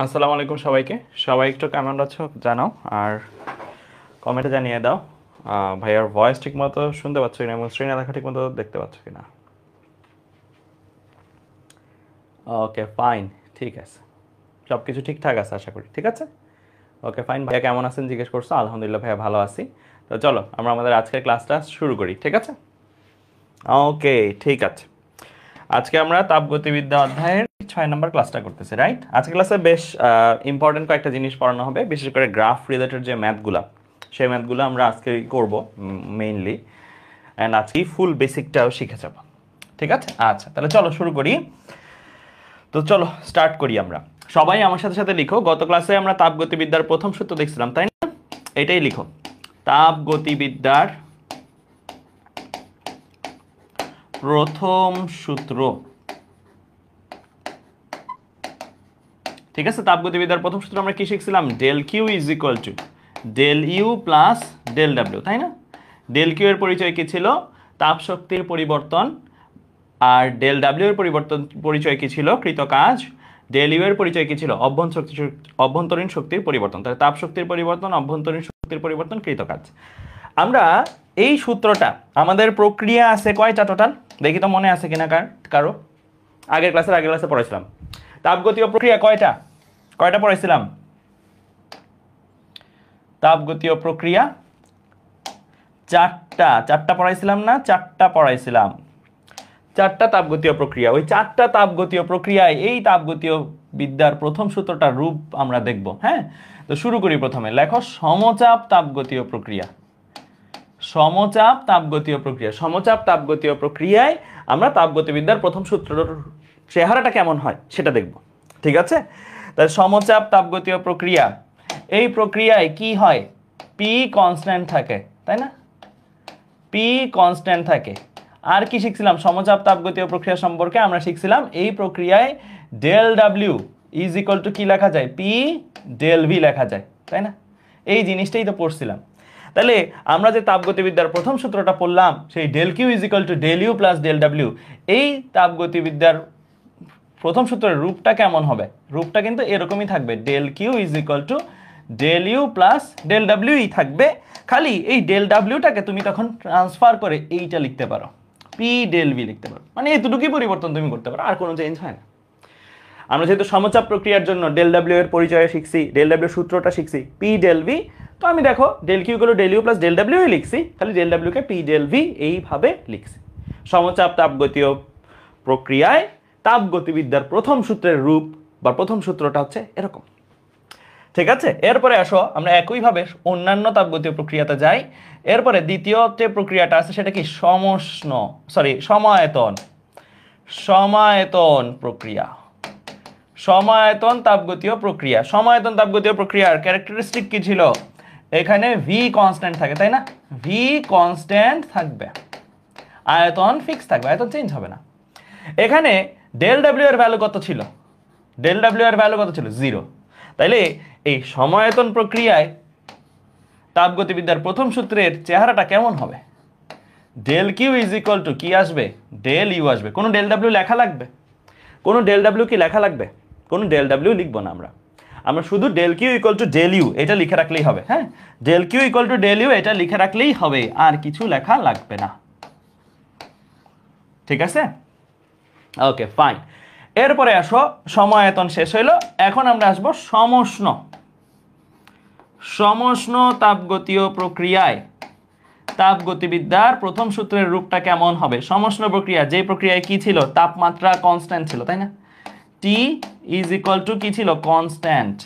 আসসালামু আলাইকুম সবাইকে। সবাই একটু কেমন আছো জানাও, আর কমেন্টে জানিয়ে দাও ভাইয়ার ভয়েস ঠিক মতো শুনতে পাচ্ছ কিনা এবং স্ক্রিনে লেখা ঠিক মতো দেখতে পাচ্ছ কিনা। ওকে ফাইন, ঠিক আছে, সব কিছু ঠিকঠাক আছে আশা করি। ঠিক আছে, ওকে ফাইন। ভাইয়া কেমন আছেন জিজ্ঞেস করছো। আলহামদুলিল্লাহ ভাইয়া ভালো আছি। তো চলো আমরা আমাদের আজকের ক্লাসটা শুরু করি। ঠিক আছে, ওকে ঠিক আছে। আজকে আমরা তাপগতিবিদ্যা অধ্যায়ের 6 নম্বর ক্লাসটা করতেছি, রাইট? আজকে ক্লাসে বেশ ইম্পর্টেন্ট কয়েকটা জিনিস পড়ানো হবে, বিশেষ করে গ্রাফ রিলেটেড যে ম্যাথগুলো, সেই ম্যাথগুলো আমরা আজকে করব মেইনলি, অ্যান্ড আজকেই ফুল বেসিকটাও শিখে যাব। ঠিক আছে, আচ্ছা তাহলে চলো শুরু করি। তো চলো স্টার্ট করি আমরা। সবাই আমার সাথে সাথে লিখো, গত ক্লাসে আমরা তাপগতিবিদ্যার প্রথম সূত্র দেখছিলাম, তাই না? এটাই লিখো, তাপগতিবিদ্যার প্রথম সূত্র। ঠিক আছে, তাপগতিবিদ্যার প্রথম সূত্র আমরা কি শিখছিলাম? Del Q is equal to del U plus del W, তাই না? ডেল কিউ এর পরিচয় কি ছিল? তাপ শক্তির পরিবর্তন। আর ডেল ডাব্লিউ এর পরিচয় কি ছিল? কৃত কাজ। ডেল ইউ এর পরিচয় কি ছিল? অভ্যন্তরীণ শক্তির পরিবর্তন। তাহলে তাপ শক্তির পরিবর্তন, অভ্যন্তরীণ শক্তির পরিবর্তন, কৃত কাজ। আমরা এই সূত্রটা, আমাদের প্রক্রিয়া আছে কয়টা টোটাল দেখি তো, মনে আছে কিনা কারো? আগের ক্লাসে পড়াইছিলাম তাপগতীয় প্রক্রিয়া কয়টা কয়টা পড়াইছিলাম? তাপগতীয় প্রক্রিয়া চারটা পড়াইছিলাম না? চারটা পড়াইছিলাম, চারটা তাপগতীয় প্রক্রিয়া। ওই চারটা তাপগতীয় প্রক্রিয়ায় এই তাপগতীয় বিদ্যার প্রথম সূত্রটার রূপ আমরা দেখব। হ্যাঁ, তো শুরু করি। প্রথমে লেখো সমচাপ তাপগতীয় প্রক্রিয়া। সমচাপ তাপগতীয় প্রক্রিয়া, সমচাপ তাপগতীয় প্রক্রিয়ায় আমরা তাপগতিবিদ্যার প্রথম সূত্রটার চেহারাটা কেমন হয় সেটা দেখব। ঠিক আছে, তাহলে সমচাপ তাপগতীয় প্রক্রিয়া, এই প্রক্রিয়ায় কি হয়? পি কনস্ট্যান্ট থাকে, তাই না? পি কনস্ট্যান্ট থাকে। আর কি শিখছিলাম সমচাপ তাপগতীয় প্রক্রিয়া সম্পর্কে? আমরা শিখছিলাম এই প্রক্রিয়ায় del W is equal to কি লেখা যায়? পি ডেল ভি লেখা যায়, তাই না? এই জিনিসটাই তো পড়ছিলাম। তাহলে আমরা যে তাপগতিবিদ্যার প্রথম সূত্রটা পড়লাম, সেই del Q is equal to del U plus del W, এই তাপগতিবিদ্যার প্রথম সূত্রের রূপটা কেমন হবে? রূপটা কিন্তু এরকমই থাকবে, del Q is equal to del U plus del ডাব্লিউই থাকবে। খালি এই ডেল ডাব্লিউটাকে তুমি তখন ট্রান্সফার করে এইটা লিখতে পারো, পি ডেল ভি লিখতে পারো। মানে এতটুকুই পরিবর্তন তুমি করতে পারো, আর কোনো চেঞ্জ হয় না। আমরা যেহেতু সমচাপ প্রক্রিয়ার জন্য ডেল ডাব্লিউ এর পরিচয় শিখছি, ডেল ডাব্লিউ সূত্রটা শিখছি, পি ডেল ভি, তো আমি দেখো ডেল কিউ গুলো del U plus del W লিখছি, খালি ডেল ডাব্লিউকে পি ডেল ভি এইভাবে লিখছি। সমচাপ তাপগতীয় প্রক্রিয়ায় তাপগতিবিদ্যার প্রথম সূত্রের রূপ বা প্রথম সূত্রটা হচ্ছে এরকম। ঠিক আছে, এরপরে আসো আমরা একইভাবে অন্যান্য তাপগতীয় প্রক্রিয়াতে যাই। এরপরে দ্বিতীয় যে প্রক্রিয়াটা আছে সেটা কি? সমায়তন। সমায়তন প্রক্রিয়া, সমায়তন তাপগতীয় প্রক্রিয়া। সমায়তন তাপগতীয় প্রক্রিয়ার ক্যারেক্টারিস্টিক কি ছিল? এখানে ভি কনস্ট্যান্ট থাকে, তাই না? ভি কনস্ট্যান্ট থাকবে, আয়তন ফিক্স থাকবে, আয়তন চেঞ্জ হবে না। এখানে ডেল ডাব্লিউ এর ভ্যালু কত ছিল? ডেল ডাব্লিউ এর ভ্যালু কত ছিল? 0। তাইলে এই সমায়তন প্রক্রিয়ায় তাপগতিবিদ্যার প্রথম সূত্রের চেহারাটা কেমন হবে? Del Q is equal to কি আসবে? ডেল ইউ আসবে। কোনো ডেল ডাব্লিউ লেখা লাগবে? কোনো ডেল ডাব্লিউ কি লেখা লাগবে? কোনো ডেল ডাব্লিউ লিখবো না আমরা, আমরা শুধু del Q equal to del U এটা লিখে রাখলেই হবে। হ্যাঁ, del Q equal to del U এটা লিখে রাখলেই হবে, আর কিছু লেখা লাগবে না। ঠিক আছে, ওকে ফাইন। এরপরে আসো, সমায়তন শেষ হইলো, এখন আমরা আসবো সমষ্ণ। সমষ্ণ তাপগতীয় প্রক্রিয়ায় তাপগতিবিদ্যার প্রথম সূত্রের রূপটা কেমন হবে? সমষ্ণ প্রক্রিয়া, যে প্রক্রিয়ায় কি ছিল? তাপমাত্রা কনস্ট্যান্ট ছিল, তাই না? টি ইজ ইকুয়াল টু কি ছিল? কনস্ট্যান্ট,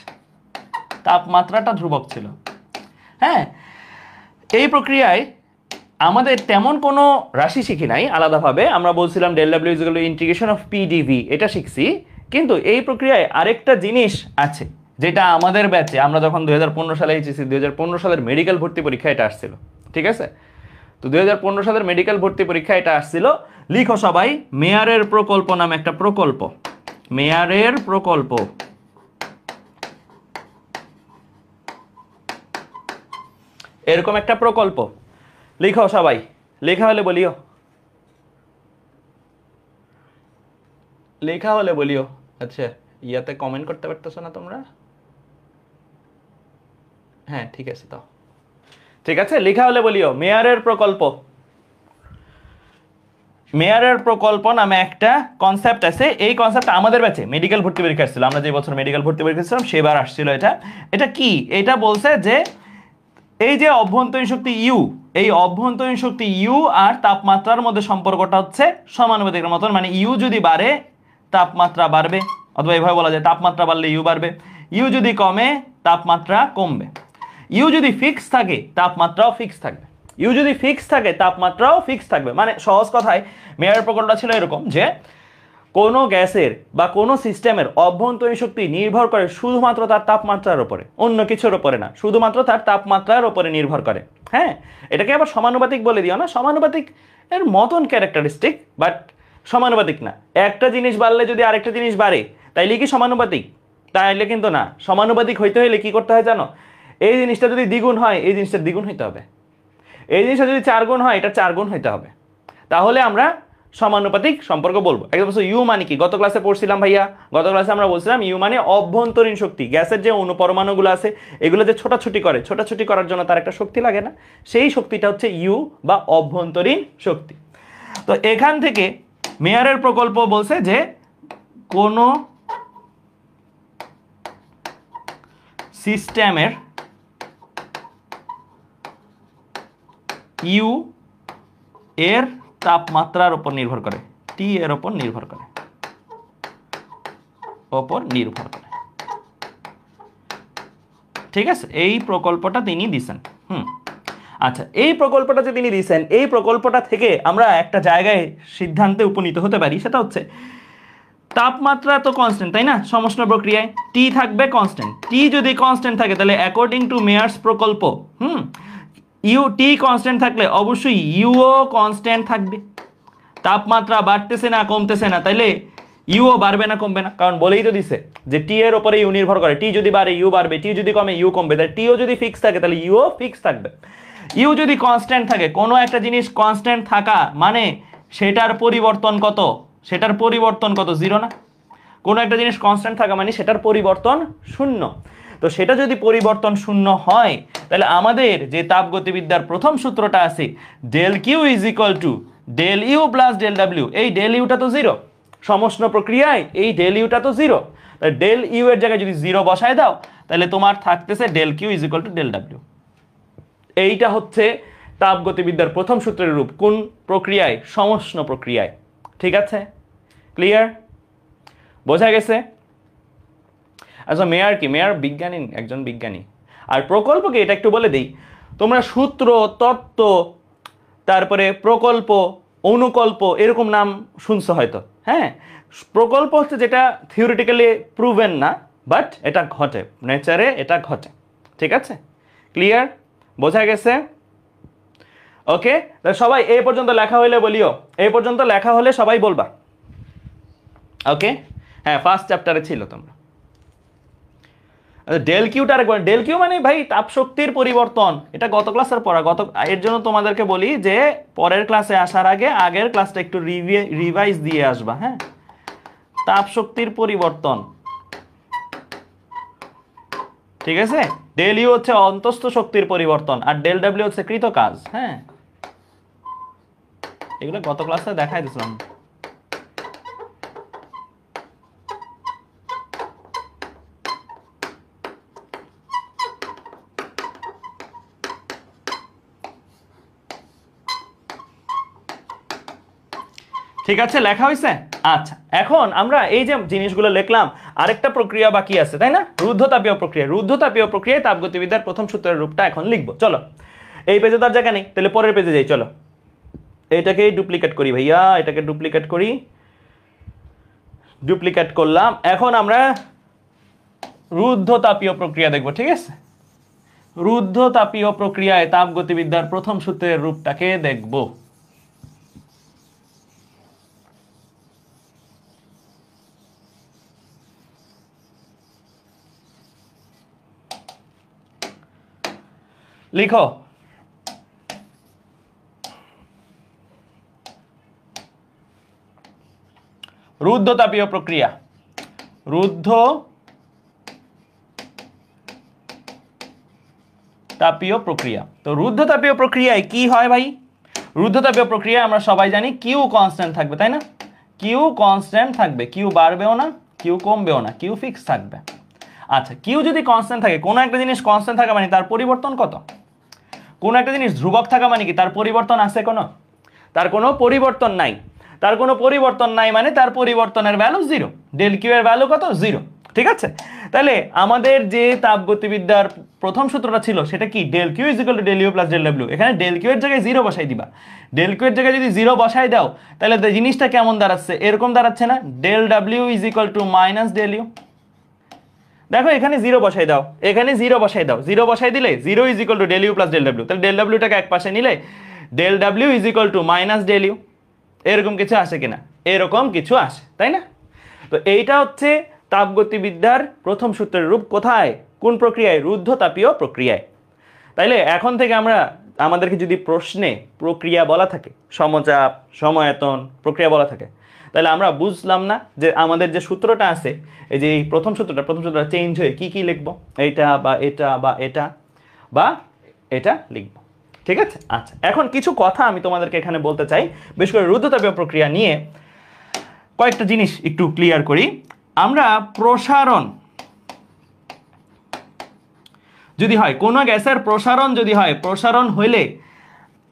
তাপমাত্রাটা ধ্রুবক ছিল। হ্যাঁ, এই প্রক্রিয়ায় আমাদের তেমন কোনো রাশি শিখি নাই আলাদাভাবে। আমরা বলছিলাম del W is equal to integration of P dV, এটা শিখছি। কিন্তু এই প্রক্রিয়ায় আরেকটা জিনিস আছে যেটা আমাদের ব্যাচে, আমরা যখন 2015 সালে এইচএসসি 2015 সালের মেডিকেল ভর্তি পরীক্ষা এটা আসছিল। ঠিক আছে, তো 2015 সালের মেডিকেল ভর্তি পরীক্ষা এটা আসছিল। লিখো সবাই, মেয়ারের প্রকল্প নামে একটা প্রকল্প, মেয়ারের প্রকল্প। এরকম একটা প্রকল্প লিখো সবাই, লেখা হলে বলিও, লেখা হলে বলিও। আচ্ছা, ইয়াতে কমেন্ট করতে পারতেছো না তোমরা? হ্যাঁ ঠিক আছে, তো ঠিক আছে, লেখা হলে বলিও। মেয়ারের প্রকল্প, মেয়ারের প্রকল্প নামে একটা কনসেপ্ট আছে। এই কনসেপ্টটা আমাদের ব্যাচে মেডিকেল ভর্তি পরীক্ষা আসছিল, আমরা যে বছর মেডিকেল ভর্তি পরীক্ষা ছিলাম সেবার আসছিল এটা। এটা কি? এটা বলছে যে এই যে অভ্যন্তরীণ শক্তি ইউ, এই অভ্যন্তরীণ শক্তি ইউ আর তাপমাত্রার মধ্যে সম্পর্কটা হচ্ছে সমানুপাতিকের মতন। মানে ইউ যদি বাড়ে তাপমাত্রা বাড়বে, অথবা এভাবে বলা যায় তাপমাত্রা বাড়লে ইউ বাড়বে, ইউ যদি কমে তাপমাত্রা কমবে। ইউ যদি ফিক্স থাকে তাপমাত্রাও ফিক্স থাকবে, ইউ যদি ফিক্স থাকে তাপমাত্রাও ফিক্স থাকবে। মানে সহজ কথায় মেয়ারের প্রকল্পটা ছিল এরকম যে কোনো গ্যাসের বা কোনো সিস্টেমের অভ্যন্তরীণ শক্তি নির্ভর করে শুধুমাত্র তার তাপমাত্রার উপরে, অন্য কিছুর উপরে না, শুধুমাত্র তার তাপমাত্রার উপরে নির্ভর করে। হ্যাঁ, এটাকে আবার সমানুপাতিক বলে দিও না, সমানুপাতিক এর মতন ক্যারেক্টারিস্টিক, বাট সমানুপাতিক না। একটা জিনিস বাড়লে যদি আরেকটা জিনিস বাড়ে তাইলে কি সমানুপাতিক? তাইলে কিন্তু না। সমানুপাতিক হইতে হলে কি করতে হয় জানো? এই জিনিসটা যদি দ্বিগুণ হয় এই জিনিসটা দ্বিগুণ হইতে হবে, এই জিনিসটা যদি 4 গুণ হয় এটা 4 গুণ হইতে হবে, তাহলে আমরা সমানুপাতিক সম্পর্ক বলবো। একদম ইউ মানে কি গত ক্লাসে পড়ছিলাম ভাইয়া, গত ক্লাসে আমরা বলছিলাম ইউ মানে অভ্যন্তরীণ শক্তি। গ্যাসের যে অনুপরমাণুগুলো আছে এগুলো যে ছোটাছুটি করে, ছোটাছুটি করার জন্য তার একটা শক্তি লাগে না, সেই শক্তিটা হচ্ছে ইউ বা অভ্যন্তরীণ শক্তি। তো এখান থেকে মেয়ারের প্রকল্প বলছে যে কোনো সিস্টেমের ইউ এর তাপমাত্রার উপর নির্ভর করে, টি এর উপর নির্ভর করে, ঠিক আছে? এই প্রকল্পটা তিনি দিছেন। আচ্ছা, এই প্রকল্পটা যে তিনি দিছেন, এই প্রকল্পটা থেকে আমরা একটা জায়গায় সিদ্ধান্তে উপনীত হতে পারি, সেটা হচ্ছে তাপমাত্রা তো কনস্ট্যান্ট, তাই না? সমষ্ণ প্রক্রিয়ায় টি থাকবে কনস্ট্যান্ট। টি যদি কনস্ট্যান্ট থাকে তাহলে অ্যাকর্ডিং টু মেয়ার্স প্রকল্প ইউ টি কনস্ট্যান্ট থাকলে অবশ্যই ইউও কনস্ট্যান্ট থাকবে। তাপমাত্রা বাড়তেছে না কমতেছে না, তাইলে ইউও বাড়বে না কমবে না, কারণ বলেই তো দিছে যে টি এর উপরে ইউ নির্ভর করে। টি যদি বাড়ে ইউ বাড়বে, টি যদি কমে ইউ কমবে। তাহলে টিও যদি ফিক্স থাকে তাহলে ইউও ফিক্স থাকবে। ইউ যদি কনস্ট্যান্ট থাকে, কোনো একটা জিনিস কনস্ট্যান্ট থাকা মানে সেটার পরিবর্তন কত? সেটার পরিবর্তন কত? জিরো না? কোনো একটা জিনিস কনস্ট্যান্ট থাকা মানে সেটার পরিবর্তন শূন্য। তো সেটা যদি পরিবর্তন শূন্য হয় তাহলে আমাদের যে তাপগতিবিদ্যার প্রথম সূত্রটা আছে del Q is equal to del U plus del W. এই ডেল ইউটা তো জিরো, সমষ্ণ প্রক্রিয়ায় এই ডেল ইউটা তো জিরো। তাহলে ডেল ইউ এর জায়গায় যদি জিরো বসায় দাও তাহলে তোমার থাকতেছে del Q is equal to del W. এইটা হচ্ছে তাপগতিবিদ্যার প্রথম সূত্রের রূপ। কোন প্রক্রিয়ায়? সমষ্ণ প্রক্রিয়ায়। ঠিক আছে, ক্লিয়ার? বোঝা গেছে? আচ্ছা, মেয়ার কি? মেয়ার বিজ্ঞানী, একজন বিজ্ঞানী। আর প্রকল্পকে এটা একটু বলে দিই, তোমরা সূত্র, তত্ত্ব, তারপরে প্রকল্প, অনুকল্প এরকম নাম শুনছো হয়তো। হ্যাঁ, প্রকল্প হচ্ছে যেটা থিওরিটিক্যালি প্রুভেন না, বাট এটা ঘটে, নেচারে এটা ঘটে। ঠিক আছে, ক্লিয়ার? বোঝা গেছে? ওকে, সবাই এই পর্যন্ত লেখা হইলে বলিও, এই পর্যন্ত লেখা হলে সবাই বলবা। ওকে, হ্যাঁ, ফার্স্ট চ্যাপ্টারে ছিল তোমরা। ডেল কিউটা আরেকবার, ডেল কিউ মানে ভাই তাপ শক্তির পরিবর্তন। এটা গত ক্লাসের পড়া, এর জন্য তোমাদেরকে বলি যে পরের ক্লাসে আসার আগে আগের ক্লাসটা একটু রিভাইজ দিয়ে আসবা। হ্যাঁ, তাপ শক্তির পরিবর্তন, ঠিক আছে? ডেল ইউ হচ্ছে অন্তস্থ শক্তির পরিবর্তন আর ডেল ডাব্লিউ হচ্ছে কৃত কাজ। হ্যাঁ, এগুলো গত ক্লাসে দেখাই দিয়েছিলাম। ঠিক আছে, লেখা হয়েছে? আচ্ছা, এখন আমরা এই যে জিনিসগুলো লিখলাম, আরেকটা প্রক্রিয়া বাকি আছে, তাই না? রুদ্ধতাপীয় প্রক্রিয়া। রুদ্ধতাপীয় প্রক্রিয়ায় তাপগতিবিদ্যার প্রথম সূত্রের রূপটা এখন লিখবো। চলো, এই পেজে তার জায়গা নেই, তাহলে পরের পেজে যাই। চলো, এটাকে ডুপ্লিকেট করি ভাইয়া, এটাকে ডুপ্লিকেট করি। ডুপ্লিকেট করলাম। এখন আমরা রুদ্ধতাপীয় প্রক্রিয়া দেখবো। ঠিক আছে, রুদ্ধতাপীয় প্রক্রিয়ায় তাপগতিবিদ্যার প্রথম সূত্রের রূপটাকে দেখব। লিখো, রুদ্ধতাপীয় প্রক্রিয়া। রুদ্ধ তাপীয় প্রক্রিয়া। তো রুদ্ধ তাপীয় প্রক্রিয়ায় কি হয় ভাই? রুদ্ধ তাপীয় প্রক্রিয়ায় আমরা সবাই জানি কিউ কনস্ট্যান্ট থাকবে, তাই না? কিউ কনস্ট্যান্ট থাকবে, কিউ বাড়বেও না, কিউ কমবেও না, কিউ ফিক্স থাকবে। আচ্ছা, কিউ যদি কনস্ট্যান্ট থাকে, কোনো একটা জিনিস কনস্ট্যান্ট থাকা মানে তার পরিবর্তন কত? কোনো একটা জিনিস ধ্রুবক থাকা মানে কি তার পরিবর্তন আছে কোনো? তার কোনো পরিবর্তন নাই। তার কোনো পরিবর্তন নাই মানে তার পরিবর্তনের ভ্যালু জিরো। ডেল কিউ এর ভ্যালু কত? জিরো। ঠিক আছে, তাহলে আমাদের যে তাপগতিবিদ্যার প্রথম সূত্রটা ছিল সেটা কি? Del Q is equal to del U plus del W. এখানে ডেল কিউ এর জায়গায় জিরো বসাই দিবা। ডেল কিউ এর জায়গায় যদি জিরো বসাই দাও তাহলে জিনিসটা কেমন দাঁড়াচ্ছে? এরকম দাঁড়াচ্ছে না? Del W is equal to minus del U. দেখো এখানে জিরো বসাই দাও, এখানে জিরো বসাই দাও। জিরো বসাই দিলে zero is equal to del U plus del W. তাহলে ডেল ডাব্লিউটাকে এক পাশে নিলে del W is equal to minus del U. এরকম কিছু আসে কিনা? এরকম কিছু আসে, তাই না? তো এইটা হচ্ছে তাপগতিবিদ্যার প্রথম সূত্রের রূপ। কোথায়? কোন প্রক্রিয়ায়? রুদ্ধ তাপীয় প্রক্রিয়ায়। তাইলে এখন থেকে আমরা, আমাদেরকে যদি প্রশ্নে প্রক্রিয়া বলা থাকে, সমচাপ, সমায়তন প্রক্রিয়া বলা থাকে, তাহলে আমরা বুঝলাম না যে আমাদের যে সূত্রটা আছে, এই যে এই প্রথম সূত্রটা চেঞ্জ হয়ে কি কি লিখবো? এইটা বা এটা বা এটা বা এটা লিখবো। ঠিক আছে, আচ্ছা, এখন কিছু কথা আমি তোমাদেরকে এখানে বলতে চাই, বিশেষ করে রুদ্ধতাপীয় প্রক্রিয়া নিয়ে কয়েকটা জিনিস একটু ক্লিয়ার করি। আমরা প্রসারণ যদি হয়, কোনো গ্যাসের প্রসারণ যদি হয়, প্রসারণ হইলে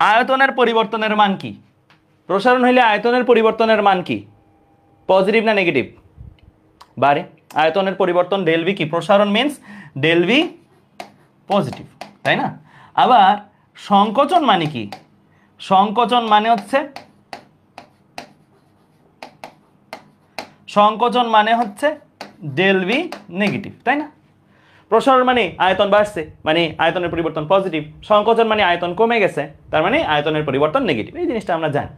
আয়তনের পরিবর্তনের মান কি? প্রসারণ হইলে আয়তনের পরিবর্তনের মান কি? পজিটিভ না নেগেটিভ? বারে আয়তনের পরিবর্তন ডেল ভি কি? প্রসারণ মিন্স ডেল ভি পজিটিভ, তাই না? আবার সংকোচন মানে কি? সংকোচন মানে হচ্ছে ডেল ভি নেগেটিভ, তাই না? প্রসারণ মানে আয়তন বাড়ছে, মানে আয়তনের পরিবর্তন পজিটিভ। সংকোচন মানে আয়তন কমে গেছে, তার মানে আয়তনের পরিবর্তন নেগেটিভ। এই জিনিসটা আমরা জানি।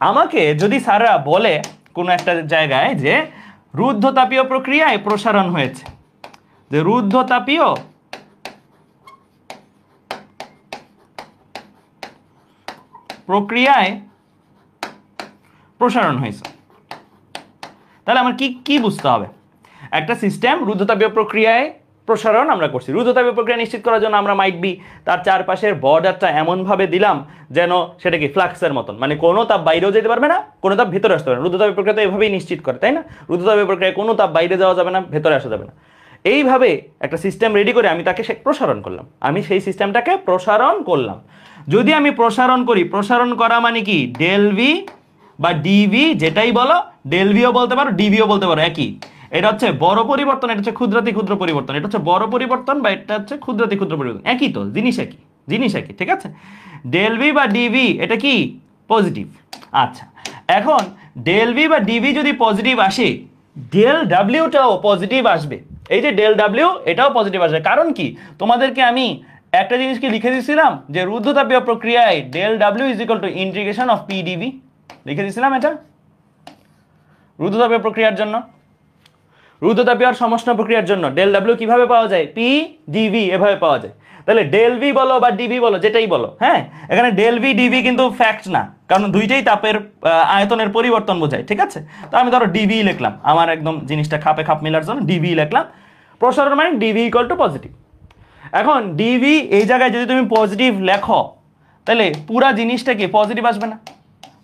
আমাকে যদি স্যাররা বলে কোনো একটা জায়গায় যে রুদ্ধতাপীয় প্রক্রিয়ায় প্রসারণ হয়েছে, যে রুদ্ধতাপীয় প্রক্রিয়ায় প্রসারণ হয়েছে, তাহলে আমার কি কি বুঝতে হবে? একটা সিস্টেম রুদ্ধতাপীয় প্রক্রিয়ায় প্রসারণ আমরা করছি। রুদ্ধতাপীয় প্রক্রিয়া নিশ্চিত করার জন্য আমরা মাইট বি তার চারপাশের বর্ডারটা এমনভাবে দিলাম যেন সেটা কি ফ্লাক্সের মতন, মানে কোনো তাপ বাইরেও যেতে পারবে না, কোনো তাপ ভেতরে আসতে পারবে না। রুদ্ধতাপীয় প্রক্রিয়া তো এভাবেই নিশ্চিত করে, তাই না? রুদ্ধতাপীয় প্রক্রিয়ায় কোনো তাপ বাইরে যাওয়া যাবে না, ভেতরে আসা যাবে না। এইভাবে একটা সিস্টেম রেডি করে আমি তাকে প্রসারণ করলাম, আমি সেই সিস্টেমটাকে প্রসারণ করলাম। যদি আমি প্রসারণ করি, প্রসারণ করা মানে কি? ডেল ভি বা ডিভি যেটাই বলো, ডেল ভিও বলতে পারো, ডিভিও বলতে পারো, একই। এটা হচ্ছে বড় পরিবর্তন, এটা হচ্ছে ক্ষুদ্রাতি ক্ষুদ্র পরিবর্তন। এটা হচ্ছে বড় পরিবর্তন বা এটা হচ্ছে ক্ষুদ্রাতি ক্ষুদ্র পরিবর্তন, একই তো, জিনিস একই, ঠিক আছে? ডেল ভি বা ডিভি এটা কি? পজিটিভ। আচ্ছা, এখন ডেল ভি বা ডিভি যদি পজিটিভ আসে, ডেল ডাব্লিউটাও পজিটিভ আসবে। এই যে ডেল ডাব্লিউ এটাও পজিটিভ আসবে। কারণ কি? তোমাদেরকে আমি একটা জিনিসকে লিখে দিয়েছিলাম যে রুদ্ধতাপীয় প্রক্রিয়ায় del W is equal to integration of P dV, লিখে দিয়েছিলাম এটা রুদ্ধতাপীয় প্রক্রিয়ার জন্য। রুদ্ধতাপীয় আর সমষ্ণ প্রক্রিয়ার জন্য ডেল ডাব্লিউ কিভাবে পাওয়া যায়? পি ডিভি এভাবে পাওয়া যায়। তাহলে ডেল ভি বলো বা ডিভি বলো, যেটাই বলো, হ্যাঁ, এখানে ডেল ভি ডিভি কিন্তু ফ্যাক্ট না, কারণ দুইটাই তাপের আয়তনের পরিবর্তন বোঝায়, ঠিক আছে? তো আমি ধরো ডিভি লিখলাম, আমার একদম জিনিসটা খাপে খাপ মিলার জন্য ডিভি লিখলাম। প্রসারণ মানে ডিভি ইকুয়াল টু পজিটিভ। এখন ডিভি এই জায়গায় যদি তুমি পজিটিভ লেখো তাহলে পুরা জিনিসটা কি পজিটিভ আসবে না?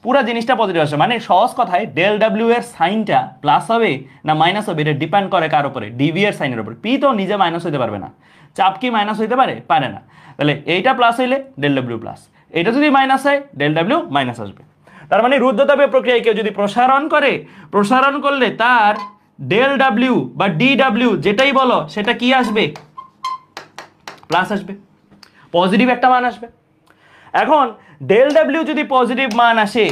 পুরা জিনিসটা পজিটিভ আসবে। মানে সহজ কথায় ডেল ডাব্লিউ এর সাইনটা প্লাস হবে না মাইনাস হবে, এটা ডিপেন্ড করে কার উপরে? ডিভি এর সাইনের উপরে। পি তো নিজে মাইনাস হইতে পারবে না, চাপ কি মাইনাস হইতে পারে? পারে না। তাহলে এইটা প্লাস হইলে ডেল ডাব্লিউ প্লাস, এটা যদি মাইনাস হয় ডেল ডাব্লিউ মাইনাস আসবে। তার মানে রুদ্ধতাপীয় প্রক্রিয়ায় কেউ যদি প্রসারণ করে, প্রসারণ করলে তার ডেল ডাব্লিউ বা ডি ডাব্লিউ যেটাই বলো সেটা কি আসবে? প্লাস আসবে, পজিটিভ একটা মান আসবে। এখন ডেল ডাব্লিউ যদি পজিটিভ মান আসে,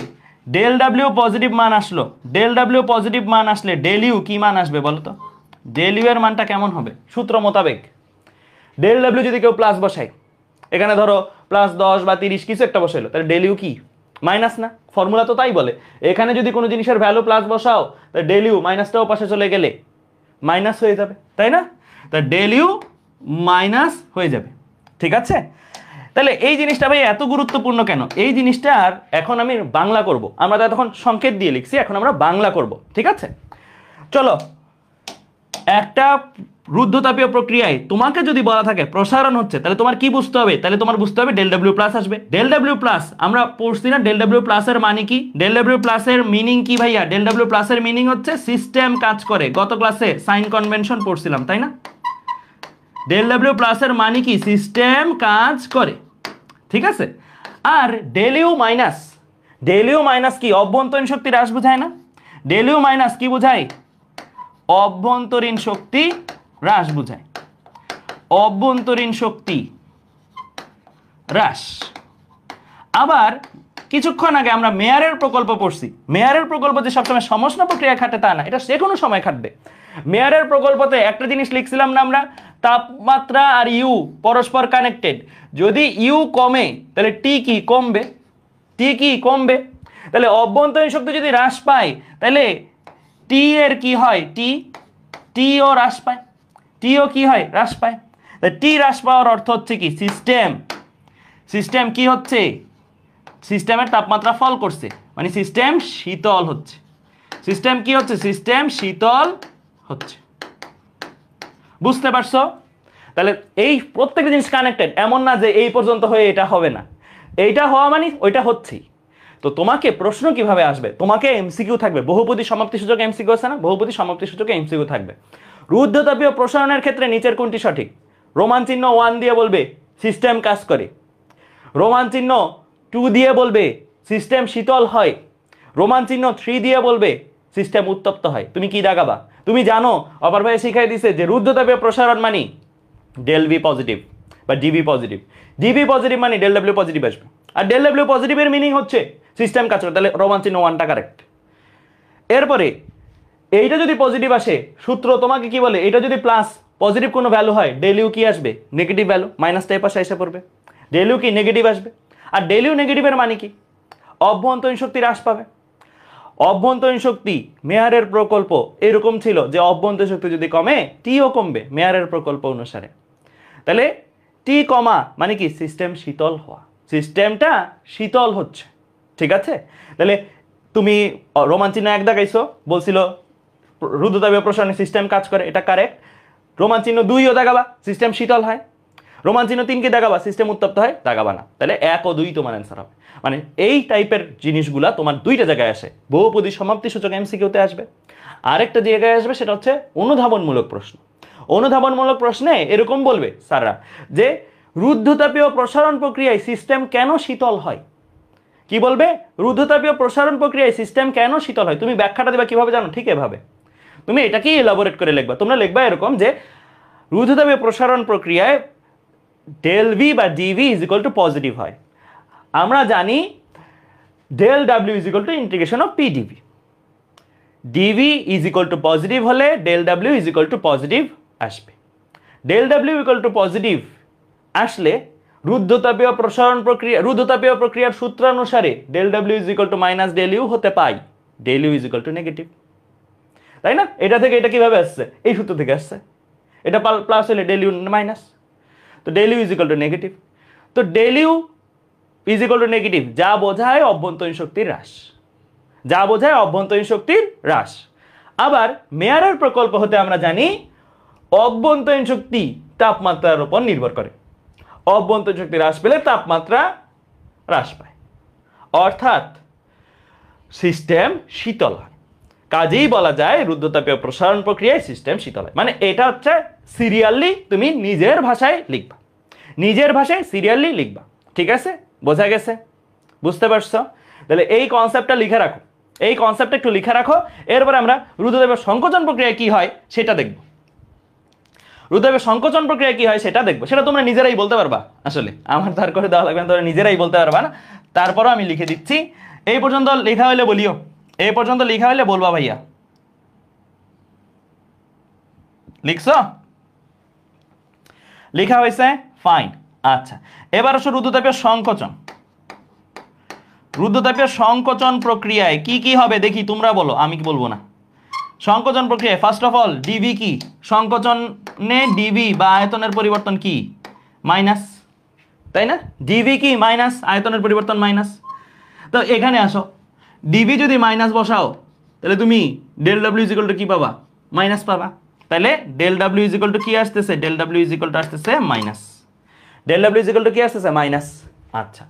ডেল ডাব্লিউ পজিটিভ মান আসলো, ডেল ডাব্লিউ পজিটিভ মান আসলে ডেল ইউ কি মান আসবে বলো তো? ডেল ইউ এর মানটা কেমন হবে সূত্র মোতাবেক? ডেল ডাব্লিউ যদি কেউ প্লাস বসায়, এখানে ধরো প্লাস 10 বা 30 কিছু একটা বসাইলো, তাহলে ডেল ইউ কি? মাইনাস না? ফর্মুলা তো তাই বলে। এখানে যদি কোনো জিনিসের ভ্যালু প্লাস বসাও, তাহলে ডেল ইউ মাইনাসটাও পাশে চলে গেলে মাইনাস হয়ে যাবে, তাই না? তা ডেল ইউ মাইনাস হয়ে যাবে, ঠিক আছে? তাহলে এই জিনিসটা ভাই এত গুরুত্বপূর্ণ কেন? এই জিনিসটার এখন আমি বাংলা করব। আমরা তো তখন সংকেত দিয়ে লিখছি, এখন আমরা বাংলা করব, ঠিক আছে? চলো একটা রুদ্ধতাপীয় প্রক্রিয়ায় তোমাকে যদি বলা থাকে প্রসারণ হচ্ছে, তাহলে তোমার কি বুঝতে হবে? তাহলে তোমার বুঝতে হবে ডেল ডব্লিউ প্লাস আসবে। ডেল ডব্লিউ প্লাস আমরা পড়ছি না, ডেল ডব্লিউ প্লাসের মানে কি? ডেল ডব্লিউ প্লাসের মিনিং কি ভাইয়া? ডেল ডব্লিউ প্লাসের মিনিং হচ্ছে সিস্টেম কাজ করে। গত ক্লাসে সাইন কনভেনশন পড়ছিলাম, তাই না? ডেল ডব্লিউ প্লাসের মানে কি? সিস্টেম কাজ করে, ঠিক আছে? আর ডেল ইউ মাইনাস কি? অভ্যন্তরীণ শক্তি হ্রাস বোঝায় না? ডেল ইউ মাইনাস কি বোঝায়? অভ্যন্তরীণ শক্তি হ্রাস বোঝায়। অভ্যন্তরীণ শক্তি হ্রাস। আবার কিছুক্ষণ আগে আমরা মেয়ারের প্রকল্প পড়ছি। মেয়ারের প্রকল্প যে সবসময় সমষ্ণ প্রক্রিয়া খাটে তা না, এটা যে কোনো সময় খাটবে। মেয়ারের প্রকল্পতে একটা জিনিস লিখছিলাম না আমরা, তাপমাত্রা আর ইউ পরস্পর কানেক্টেড। যদি ইউ কমে তাহলে টি কি কমবে, টি কি কমবে। তাহলে অভ্যন্তরীণ শক্তি যদি হ্রাস পায় তাহলে টি এর কি হয়? টিও হ্রাস পায়, টিও কি হয়? হ্রাস পায়। টি হ্রাস পাওয়ার অর্থ হচ্ছে কি? সিস্টেম কি হচ্ছে? সিস্টেমের তাপমাত্রা ফল করছে, মানে সিস্টেম শীতল হচ্ছে। সিস্টেম কি হচ্ছে? সিস্টেম শীতল হচ্ছে। বুঝতে পারছো? তাহলে এই প্রত্যেকটা জিনিস কানেক্টেড, এমন না যে এই পর্যন্ত হয়ে এটা হবে না, এইটা হওয়া মানে ওইটা হচ্ছেই। তো তোমাকে প্রশ্ন কিভাবে আসবে? তোমাকে এমসিকিউ থাকবে, বহুপদী সমাপ্তি সূচক এমসিকিউ আছে না, বহুপদী সমাপ্তি সূচকে এমসিকিউ থাকবে। রুদ্ধতাপীয় প্রসারণের ক্ষেত্রে নিচের কোনটি সঠিক? রোমান চিহ্ন 1 দিয়ে বলবে সিস্টেম কাজ করে, রোমান চিহ্ন 2 দিয়ে বলবে সিস্টেম শীতল হয়, রোমান চিহ্ন 3 দিয়ে বলবে সিস্টেম উত্তপ্ত হয়। তুমি কি দাগাবা? তুমি জানো অপর ভাই শিখাই দিছে যে রুদ্ধতাপীয় প্রসারণ মানে ডেল ভি পজিটিভ বা ডিবি পজিটিভ। ডিবি পজিটিভ মানে ডেল ডব্লিউ পজিটিভ আসবে, আর ডেল ডব্লিউ পজিটিভের মিনিং হচ্ছে সিস্টেম কাজ করে। তাহলে রোমান চিহ্ন 1টা কারেক্ট। এরপরে এইটা যদি পজিটিভ আসে, সূত্র তোমাকে কি বলে? এটা যদি প্লাস পজিটিভ কোনো ভ্যালু হয়, ডেল ইউ কি আসবে? নেগেটিভ ভ্যালু, মাইনাসটা এই পাশে এসে পড়বে, ডেল ইউ কি নেগেটিভ আসবে। আর ডেল ইউ নেগেটিভের মানে কি? অভ্যন্তরীণ শক্তি হ্রাস পাবে। অভ্যন্তরীণ শক্তি মেয়ারের প্রকল্প এরকম ছিল যে অভ্যন্তরীণ শক্তি যদি কমে টিও কমবে মেয়ারের প্রকল্প অনুসারে। তাহলে টি কমা মানে কি? সিস্টেম শীতল হওয়া, সিস্টেমটা শীতল হচ্ছে, ঠিক আছে? তাহলে তুমি রোমান চিহ্ন 1 দেখাইছো, বলছিল রুদ্ধতাপীয় প্রসারণে সিস্টেম কাজ করে, এটা কারেক্ট। রোমান চিহ্ন 2ও দেখাবা, সিস্টেম শীতল হয়। রোমান চিহ্ন 3 কে দেখাবা, সিস্টেম উত্তপ্ত হয়, দেখাবা না। তাহলে 1 ও 2 তোমার অ্যান্সার হবে। মানে এই টাইপের জিনিসগুলা তোমার দুইটা জায়গায় আসে, বহুপদী সমাপ্তি সূচক এমসিকিউতে আসবে, আরেকটা জায়গায় আসবে সেটা হচ্ছে অনুধাবনমূলক প্রশ্ন। অনুধাবনমূলক প্রশ্নে এরকম বলবে স্যাররা যে রুদ্ধতাপীয় প্রসারণ প্রক্রিয়ায় সিস্টেম কেন শীতল হয়? কি বলবে? রুদ্ধতাপীয় প্রসারণ প্রক্রিয়ায় সিস্টেম কেন শীতল হয়। তুমি ব্যাখ্যাটা দিবা কিভাবে জানো? ঠিক এভাবে তুমি এটাকেই এলাবোরেট করে লিখবা। তোমরা লিখবা এরকম যে রুদ্ধতাপীয় প্রসারণ প্রক্রিয়ায় ডেল ভি বা D V is equal to positive হয়। আমরা জানি del W is equal to integration of P D V. D V is equal to positive হলে del W is equal to positive আসবে। Del W equal to positive আসলে রুদ্ধতাপীয় প্রক্রিয়ার সূত্রানুসারে del W is equal to minus del U হতে পাই, del U is equal to negative, তাই না? এটা থেকে এটা কিভাবে আসছে? এই সূত্র থেকে আসছে। এটা প্লাস হলে ডেল ইউ মাইনাস, তো del U is equal to negative. তো del U is equal to negative যা বোঝায় অভ্যন্তরীণ শক্তির হ্রাস, যা বোঝায় অভ্যন্তরীণ শক্তির হ্রাস। আবার মেয়ারের প্রকল্প হতে আমরা জানি অভ্যন্তরীণ শক্তি তাপমাত্রার উপর নির্ভর করে, অভ্যন্তরীণ শক্তি হ্রাস পেলে তাপমাত্রা হ্রাস পায়, অর্থাৎ সিস্টেম শীতল হয়। কাজেই বলা যায় রুদ্ধতাপীয় প্রসারণ প্রক্রিয়ায় সিস্টেম শীতল হয়। মানে এটা হচ্ছে সিরিয়ালি তুমি নিজের ভাষায় লিখবা, নিজের ভাষায় সিরিয়ালি লিখবা, ঠিক আছে? বোঝা গেছে? বুঝতে পারছো? তাহলে এই কনসেপ্টটা লিখে রাখো, এই কনসেপ্টটা একটু লিখে রাখো। এরপরে আমরা রুদ্ধতাপীয় সংকোচন প্রক্রিয়া কি হয় সেটা দেখব। রুদ্ধতাপীয় সংকোচন প্রক্রিয়া কি হয় সেটা দেখবো, সেটা তোমরা নিজেরাই বলতে পারবা। আসলে আমার তার করে দেওয়া লাগবে না, তোমরা নিজেরাই বলতে পারবা না, তারপরও আমি লিখে দিচ্ছি। এই পর্যন্ত লেখা হলে বলিও, এই পর্যন্ত লেখা হলে বলবা ভাইয়া। লিখছো? লেখা হয়েছে? ফাইন। আচ্ছা, এবার আসো রুদ্ধতাপীয় সংকোচন। রুদ্ধতাপীয় সংকোচন প্রক্রিয়ায় কি কি হবে দেখি, তোমরা বলো, আমি কি বলবো না। সংকোচন প্রক্রিয়ায় ফার্স্ট অফ অল ডিবি কি? সংকোচনে ডিবি বা আয়তনের পরিবর্তন কি? মাইনাস, তাই না? ডিবি কি? মাইনাস, আয়তনের পরিবর্তন মাইনাস। তো এখানে আসো, ডিবি যদি মাইনাস বসাও তাহলে তুমি del W is equal to কি পাবা? মাইনাস পাবা, তাহলে del W is equal to কি আসতেছে, del W is equal to আসতেছে minus, del W is equal to কি আসতেছে মাইনাস। আচ্ছা,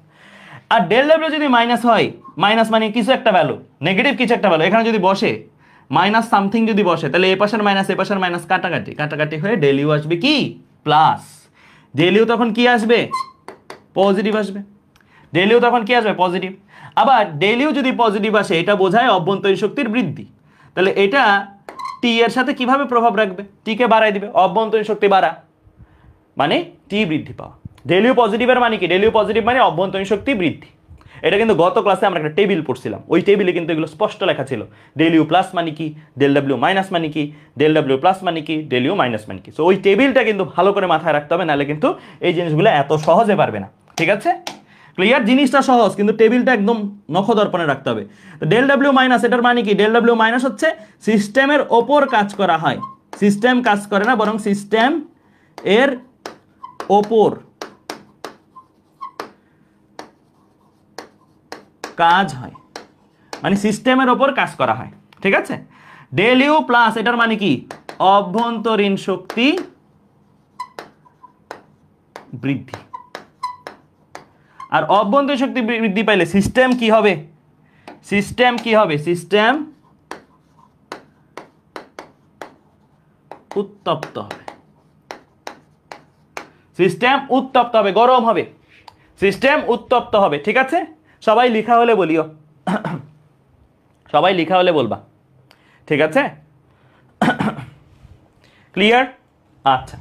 আর ডেল ডাব্লিউ যদি মাইনাস হয়, মাইনাস মানে কিছু একটা ভ্যালু, নেগেটিভ কিছু একটা ভ্যালু এখানে যদি বসে, মাইনাস সামথিং যদি বসে, তাহলে এ পাশের মাইনাস কাটাকাটি কাটাকাটি হয়ে ডেল ইউ আসবে কি প্লাস, ডেল ইউ তখন কি আসবে পজিটিভ আসবে, ডেল ইউ তখন কি আসবে পজিটিভ। আবার ডেল ইউ যদি পজিটিভ আসে এটা বোঝায় অভ্যন্তরীণ শক্তির বৃদ্ধি, তাহলে এটা টি এর সাথে কিভাবে প্রভাব রাখবে, টি কে বাড়াই দিবে, অভ্যন্তরীণ শক্তি বাড়া মানে টি বৃদ্ধি পাওয়া। ডেল ইউ পজিটিভের মানে কি, ডেল ইউ পজিটিভ মানে অভ্যন্তরীণ শক্তি বৃদ্ধি। এটা কিন্তু গত ক্লাসে আমরা একটা টেবিল পড়ছিলাম, ওই টেবিলে কিন্তু এগুলো স্পষ্ট লেখা ছিল, ডেল ইউ প্লাস মানে কি, ডেল ডাব্লিউ মাইনাস মানে কি, ডেল ডাব্লিউ প্লাস মানে কি, ডেল ইউ মাইনাস মানে কি। সো ওই টেবিলটা কিন্তু ভালো করে মাথায় রাখতে হবে, নাহলে কিন্তু এই জিনিসগুলো এত সহজে পারবে না। ঠিক আছে, ক্লিয়ার? জিনিসটা সহজ কিন্তু টেবিলটা একদম নখদর্পণে রাখতে হবে। তো ডেল ডাব্লিউ মাইনাস এটার মানে কি, ডেল ডাব্লিউ মাইনাস হচ্ছে সিস্টেমের ওপর কাজ করা হয়, সিস্টেম কাজ করে না বরং সিস্টেম এর ওপর কাজ হয়, মানে সিস্টেমের ওপর কাজ করা হয়। ঠিক আছে, ডেল ইউ প্লাস এটার মানে কি অভ্যন্তরীণ শক্তি বৃদ্ধি, আর অভ্যন্তরীণ শক্তি বৃদ্ধি পাইলে সিস্টেম কি হবে, সিস্টেম কি হবে, সিস্টেম উত্তপ্ত হবে, সিস্টেম উত্তপ্ত হবে, গরম হবে, সিস্টেম উত্তপ্ত হবে। ঠিক আছে, সবাই লিখা হলে বলিও, সবাই লিখা হলে বলবা। ঠিক আছে, ক্লিয়ার? আচ্ছা,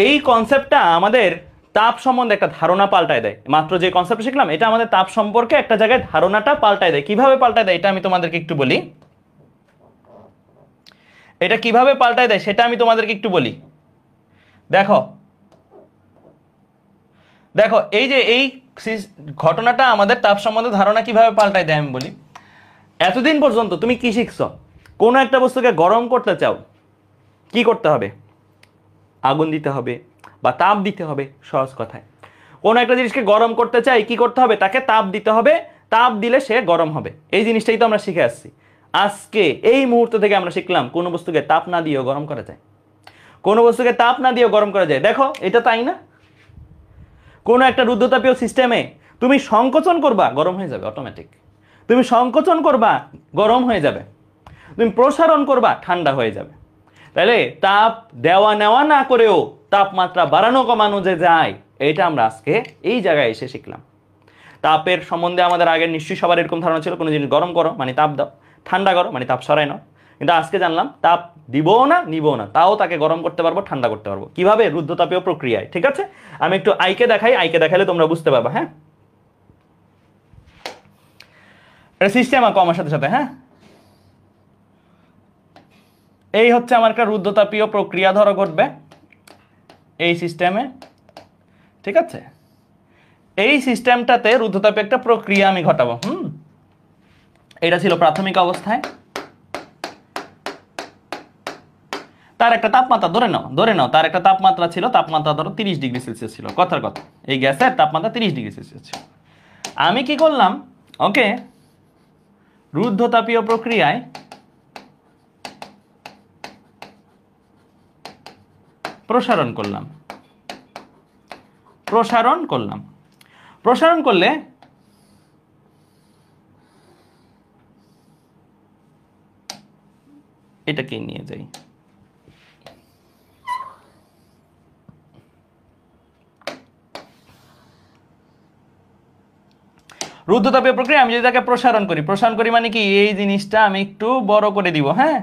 এই কনসেপ্টটা আমাদের তাপ সম্বন্ধে একটা ধারণা পাল্টায় দেয়। মাত্র যে কনসেপ্ট শিখলাম এটা আমাদের তাপ সম্পর্কে একটা জায়গায় ধারণাটা পাল্টায় দেয়। কিভাবে পাল্টায় দেয় এটা আমি তোমাদেরকে একটু বলি, এটা কিভাবে পাল্টায় দেয় সেটা আমি তোমাদেরকে একটু বলি। দেখো দেখো এই যে এই ঘটনাটা আমাদের তাপ সম্বন্ধে ধারণা কিভাবে পাল্টায় দেয় আমি বলি। এতদিন পর্যন্ত তুমি কি শিখছো, কোনো একটা বস্তুকে গরম করতে চাও কি করতে হবে, আগুন দিতে হবে বা তাপ দিতে হবে। সহজ কথায় কোনো একটা জিনিসকে গরম করতে চাই কি করতে হবে, তাকে তাপ দিতে হবে, তাপ দিলে সে গরম হবে। এই জিনিসটাই তো আমরা শিখে আসছি। আজকে এই মুহূর্ত থেকে আমরা শিখলাম কোনো বস্তুকে তাপ না দিয়েও গরম করা যায়, কোনো বস্তুকে তাপ না দিয়েও গরম করা যায়। দেখো এটা তাই না, কোনো একটা রুদ্ধতাপীয় সিস্টেমে তুমি সংকোচন করবা গরম হয়ে যাবে অটোমেটিক, তুমি সংকোচন করবা গরম হয়ে যাবে, তুমি প্রসারণ করবা ঠান্ডা হয়ে যাবে। তাহলে তাপ দেওয়া নেওয়া না করেও তাপমাত্রা বাড়ানো কমানো যে যায়, এটা আমরা আজকে এই জায়গায় এসে শিখলাম। তাপের সম্বন্ধে আমাদের আগের নিশ্চয়ই সবার এরকম ধারণা ছিল, কোনো জিনিস গরম করো মানে তাপ দাও, ঠান্ডা করো মানে তাপ সরাই নাও। কিন্তু আজকে জানলাম তাপ দিবও না নিবও না, তাও তাকে গরম করতে পারবো ঠান্ডা করতে পারবো। কিভাবে? রুদ্ধতাপীয় প্রক্রিয়ায়। ঠিক আছে, আমি একটু আইকে দেখাই, আইকে দেখালে তোমরা বুঝতে পারবা। হ্যাঁ, এটা সিস্টেম আঁকো আমার সাথে সাথে। হ্যাঁ, এই হচ্ছে আমার একটা রুদ্ধতাপীয় প্রক্রিয়া ধরো ঘটবে এই সিস্টেমে। ঠিক আছে, এই সিস্টেমটাতে রুদ্ধতাপীয় একটা প্রক্রিয়া আমি ঘটাবো। এটা ছিল প্রাথমিক অবস্থায়, তার একটা তাপমাত্রা ধরে নাও তার একটা তাপমাত্রা ছিল, তাপমাত্রা ধরো 30 ডিগ্রি সেলসিয়াস ছিল, কথার কথা এই গ্যাসের তাপমাত্রা 30 ডিগ্রি সেলসিয়াস ছিল। আমি কি করলাম, ওকে রুদ্ধতাপীয় প্রক্রিয়ায় প্রসারণ করলাম, প্রসারণ করলে এটাকে নিয়ে যাই, রুদ্ধতাপীয় প্রক্রিয়া আমি যদি তাকে প্রসারণ করি মানে কি, এই জিনিসটা আমি একটু বড় করে দিব। হ্যাঁ,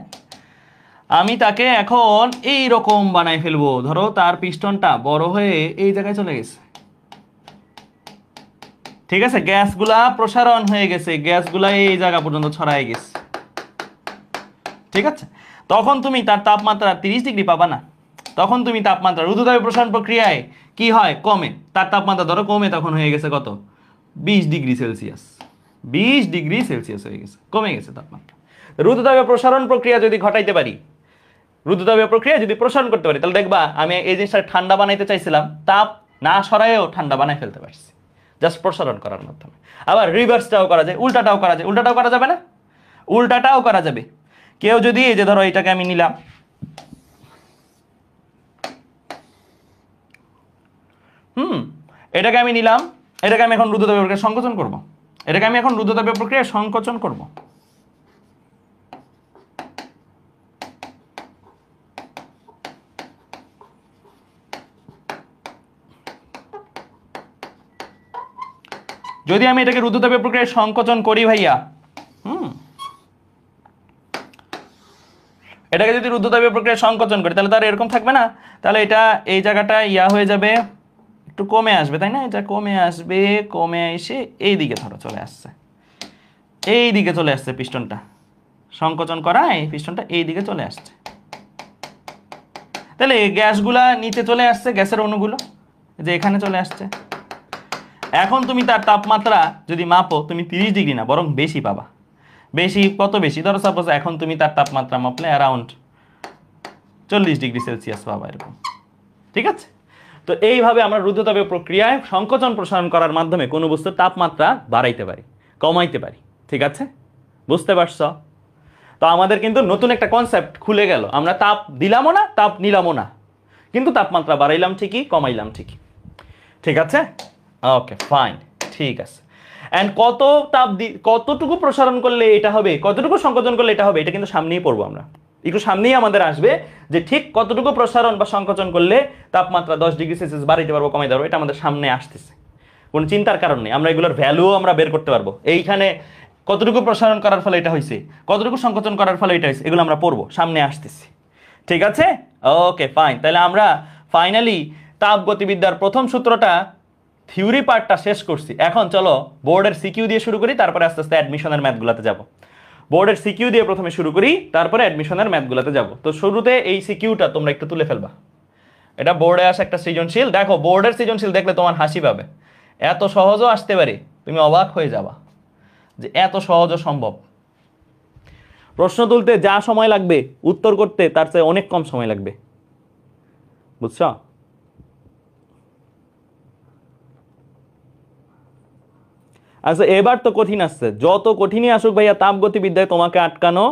আমি তাকে এখন এই রকম বানাই ফেলবো, ধরো তার পিস্টনটা বড় হয়ে এই জায়গায় চলে গেছে। ঠিক আছে, গ্যাসগুলা প্রসারণ হয়ে গেছে, গ্যাসগুলা এই জায়গা পর্যন্ত ছড়ায় গেছে। ঠিক আছে, তখন তুমি তার তাপমাত্রা 30 ডিগ্রি পাবা না, তখন তুমি তাপমাত্রা রুদ্ধতাপীয় প্রসারণ প্রক্রিয়ায় কি হয় কমে, তার তাপমাত্রা ধরো কমে তখন হয়ে গেছে কত, 20 ডিগ্রি সেলসিয়াস, 20 ডিগ্রি সেলসিয়াস হয়ে গেছে, কমে গেছে তাপমাত্রা। রুদ্ধতাপীয় প্রসারণ প্রক্রিয়া যদি ঘটাইতে পারি, রুদ্ধতাপীয় প্রক্রিয়া যদি প্রসারণ করতে পারি, তাহলে দেখবা আমি এই জিনিসটা ঠান্ডা বানাইতে চাইছিলাম, তাপ না সরাইও ঠান্ডা বানাই ফেলতে পারছি জাস্ট প্রসারণ করার মাধ্যমে। আবার রিভার্সটাও করা যায়, উল্টাটাও করা যায়, উল্টাটাও করা যাবে না, উল্টাটাও করা যাবে। কেউ যদি এই যে ধরো এটাকে আমি নিলাম, এটাকে আমি নিলাম, এটাকে আমি এখন রুদ্ধতাপীয় প্রক্রিয়া সংকোচন করব, এটাকে আমি এখন রুদ্ধতাপীয় প্রক্রিয়ায় সংকোচন করব। যদি আমি এটাকে রুদ্ধতাপীয় প্রক্রিয়ায় সংকোচন করি ভাইয়া, এটাকে যদি রুদ্ধতাপীয় প্রক্রিয়ায় সংকোচন করি তাহলে তার এরকম থাকবে না, তাহলে এটা এই জায়গাটা ইয়া হয়ে যাবে, একটু কমে আসবে, তাই না? এটা কমে আসবে, কমে এসে এই দিকে ধরো চলে আসছে, এই দিকে চলে আসছে পিস্টনটা, সংকোচন করা এই পিস্টনটা এই দিকে চলে আসছে। তাহলে গ্যাসগুলা নিচে চলে আসছে, গ্যাসের অণুগুলো যে এখানে চলে আসছে। এখন তুমি তার তাপমাত্রা যদি মাপো, তুমি 30 ডিগ্রি না বরং বেশি পাবা। বেশি কত বেশি? ধরো সাপোজ এখন তুমি তার তাপমাত্রা মাপলে অ্যারাউন্ড 40 ডিগ্রি সেলসিয়াস পাবা এরকম, ঠিক আছে? তো এইভাবে আমরা রুদ্ধতাপীয় প্রক্রিয়ায় সংকোচন প্রসারণ করার মাধ্যমে কোনো বস্তুর তাপমাত্রা বাড়াইতে পারি, কমাইতে পারি, ঠিক আছে? বুঝতে পারছ? তো আমাদের কিন্তু নতুন একটা কনসেপ্ট খুলে গেল, আমরা তাপ দিলামও না, তাপ নিলামও না, কিন্তু তাপমাত্রা বাড়াইলাম ঠিকই, কমাইলাম ঠিকই, ঠিক আছে? ওকে ফাইন, ঠিক আছে। অ্যান্ড কত তাপ কতটুকু প্রসারণ করলে এটা হবে, কতটুকু সংকোচন করলে এটা হবে, এটা কিন্তু সামনেই পড়বো আমরা, একটু সামনেই আমাদের আসবে যে ঠিক কতটুকু প্রসারণ বা সংকোচন করলে তাপমাত্রা 10 ডিগ্রি সেলসিয়াস বাড়াইতে পারবো, কমাইতে পারবো, এটা আমাদের সামনে আসতেছে, কোনো চিন্তার কারণ নেই। আমরা এগুলোর ভ্যালুও আমরা বের করতে পারবো, এইখানে কতটুকু প্রসারণ করার ফলে এটা হয়েছে, কতটুকু সংকোচন করার ফলে এটা হয়েছে, এগুলো আমরা পড়বো, সামনে আসতেছি, ঠিক আছে? ওকে ফাইন, তাহলে আমরা ফাইনালি তাপগতিবিদ্যার প্রথম সূত্রটা থিওরি পার্টটা শেষ করছি। এখন চলো বোর্ডের সিকিউ দিয়ে শুরু করি, তারপরে আস্তে আস্তে অ্যাডমিশনের ম্যাথগুলোতে যাব। বোর্ডের সিকিউ দিয়ে প্রথমে শুরু করি, তারপরে অ্যাডমিশনের ম্যাথগুলোতে যাব। তো শুরুতে এই সিকিউটা তোমরা একটু তুলে ফেলবা, এটা বোর্ডে আসা একটা সৃজনশীল। দেখো বোর্ডের সৃজনশীল দেখলে তোমার হাসি পাবে, এত সহজও আসতে পারে, তুমি অবাক হয়ে যাবা যে এত সহজও সম্ভব। প্রশ্ন তুলতে যা সময় লাগবে উত্তর করতে তার চেয়ে অনেক কম সময় লাগবে, বুঝছ? আচ্ছা এবার তো কঠিন আসছে, যত কঠিনই আসুক ভাইয়া তাপগতিবিদ্যায় তোমাকে আটকানো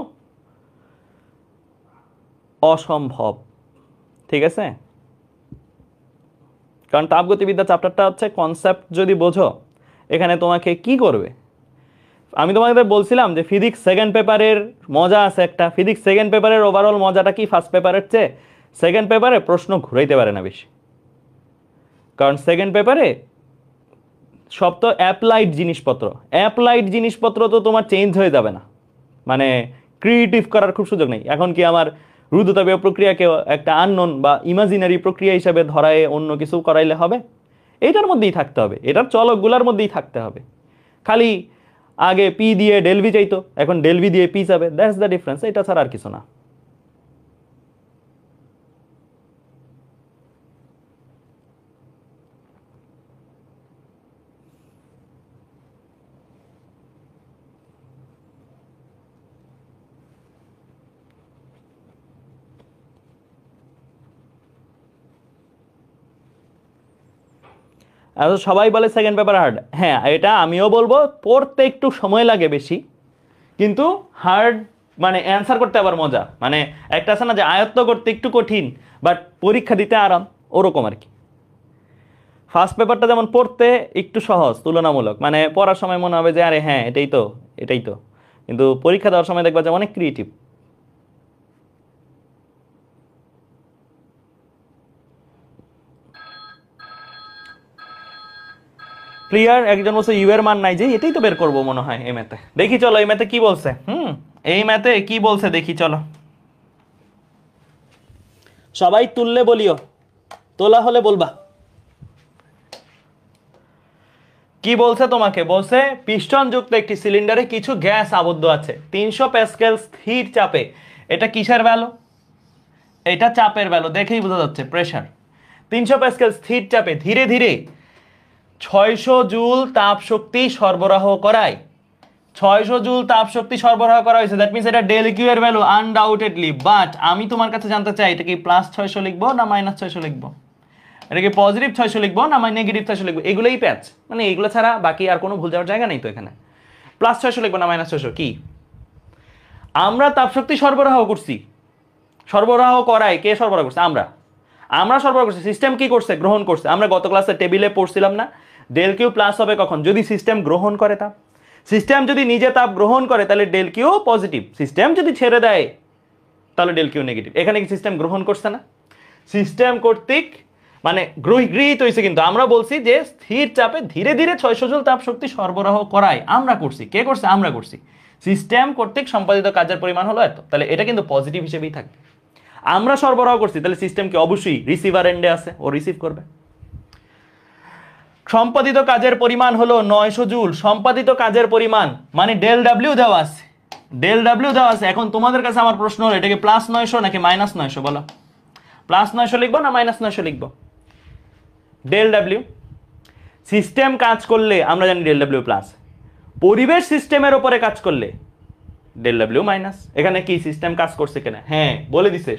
অসম্ভব, ঠিক আছে? কারণ তাপগতিবিদ্যা চ্যাপ্টারটা হচ্ছে কনসেপ্ট যদি বোঝো, এখানে তোমাকে কি করবে। আমি তোমাদের বলছিলাম যে ফিজিক্স সেকেন্ড পেপারের মজা আছে একটা, ফিজিক্স সেকেন্ড পেপারের ওভারঅল মজাটা কি ফার্স্ট পেপারের চেয়ে? সেকেন্ড পেপারে প্রশ্ন ঘুরাইতে পারে না বেশি, কারণ সেকেন্ড পেপারে সব তো অ্যাপ্লাইড জিনিসপত্র, অ্যাপ্লাইড জিনিসপত্র তো তোমার চেঞ্জ হয়ে যাবে না, মানে ক্রিয়েটিভ করার খুব সুযোগ নেই। এখন কি আমার রুদ্ধতাপীয় প্রক্রিয়াকে একটা আননোন বা ইমাজিনারি প্রক্রিয়া হিসাবে ধরায় অন্য কিছু করাইলে হবে? এইটার মধ্যেই থাকতে হবে, এটার চলকগুলোর মধ্যেই থাকতে হবে। খালি আগে পি দিয়ে ডেলভি চাইতো, এখন ডেলভি দিয়ে পি যাবে, দ্যাটস দ্য ডিফারেন্স, এটা ছাড়া আর কিছু না। সবাই বলে সেকেন্ড পেপার হার্ড, হ্যাঁ এটা আমিও বলবো, পড়তে একটু সময় লাগে বেশি, কিন্তু হার্ড মানে অ্যান্সার করতে আবার মজা, মানে একটা আছে না যে আয়ত্ত করতে একটু কঠিন বাট পরীক্ষা দিতে আরাম, ওরকম আর কি। ফার্স্ট পেপারটা যেমন পড়তে একটু সহজ তুলনামূলক, মানে পড়ার সময় মনে হবে যে আরে হ্যাঁ এটাই তো, এটাই তো, কিন্তু পরীক্ষা দেওয়ার সময় দেখবা যে অনেক ক্রিয়েটিভ। ক্লিয়ার? একজন বলছে ইউ এর মান নাই, যে এটাই তো বের করবো মনে হয় এই ম্যাথে। দেখি চলো এই ম্যাথে কি বলছে, এই ম্যাথে কি বলছে দেখি চলো, সবাই তুললে বলিও, তোলা হলে বলবা। কি বলছে তোমাকে? বলছে পিস্টন যুক্ত একটি সিলিন্ডারে কিছু গ্যাস আবদ্ধ আছে 300 প্যাসকেল স্থির চাপে। এটা কিসের ভ্যালু? এটা চাপের ভ্যালু, দেখেই বোঝা যাচ্ছে প্রেসার। 300 প্যাসকেল স্থির চাপে ধীরে ধীরে 600 জুল তাপ শক্তি সরবরাহ করায়, 600 জুল তাপ শক্তি সরবরাহ করা হয়েছে, দ্যাট মিনস এটা ডেল কিউ এর ভ্যালু আনডাউটেডলি। বাট আমি তোমার কাছে জানতে চাই এটা কি প্লাস 600 লিখবো না মাইনাস 600 লিখবো, এটা কি পজিটিভ 600 লিখবো না নেগেটিভ 600 লিখবো? এগুলোই প্যাচ, মানে এগুলো ছাড়া বাকি আর কোনো ভুল যাওয়ার জায়গা নেই তো এখানে। প্লাস 600 লিখবো না মাইনাস 600? কি আমরা তাপ শক্তি সরবরাহ করছি, সরবরাহ করায় কে সরবরাহ করছে? আমরা। আমরা সরবরাহ করছি, সিস্টেম কি করছে? গ্রহণ করছে। আমরা গত ক্লাসে টেবিলে পড়ছিলাম না, ডেল কিউ প্লাস হবে কখন? যদি সিস্টেম গ্রহণ করে তাপ। সিস্টেম যদি নিজে তাপ গ্রহণ করে তাহলে ডেল কিউ পজিটিভ, সিস্টেম যদি ছেড়ে দেয় তাহলে ডেল কিউ নেগেটিভ। এখানে কি সিস্টেম গ্রহণ করছে না? সিস্টেম কর্তৃক মানে গৃহীত হয়েছে, কিন্তু আমরা বলছি যে স্থির চাপে ধীরে ধীরে 600 জুল তাপ শক্তি সরবরাহ করায় আমরা করছি। কে করছে? আমরা করছি। সিস্টেম কর্তৃক সম্পাদিত কাজের পরিমাণ হলো এত, তাহলে এটা কিন্তু পজিটিভ হিসেবেই থাকবে। আমরা সরবরাহ করছি, তাহলে সিস্টেম কি অবশ্যই রিসিভার এন্ডে আছে, ও রিসিভ করবে। সম্পাদিত কাজের পরিমাণ হলো 900 জুল। সম্পাদিত কাজের পরিমাণ মানে ডেল ডাব্লিউ দেওয়া আছে, ডেল ডাব্লিউ দেওয়া আছে। এখন তোমাদের কাছে আমার প্রশ্ন হলো এটাকে প্লাস 900 নাকি মাইনাস 900? বলো, প্লাস 900 লিখবো না মাইনাস 900 লিখবো? ডেল ডাব্লিউ সিস্টেম কাজ করলে আমরা জানি ডেল ডাব্লিউ প্লাস, পরিবেশ সিস্টেমের উপরে কাজ করলে ডেল ডাব্লিউ মাইনাস। এখানে কি সিস্টেম কাজ করছে কিনা? হ্যাঁ বলে দিছে,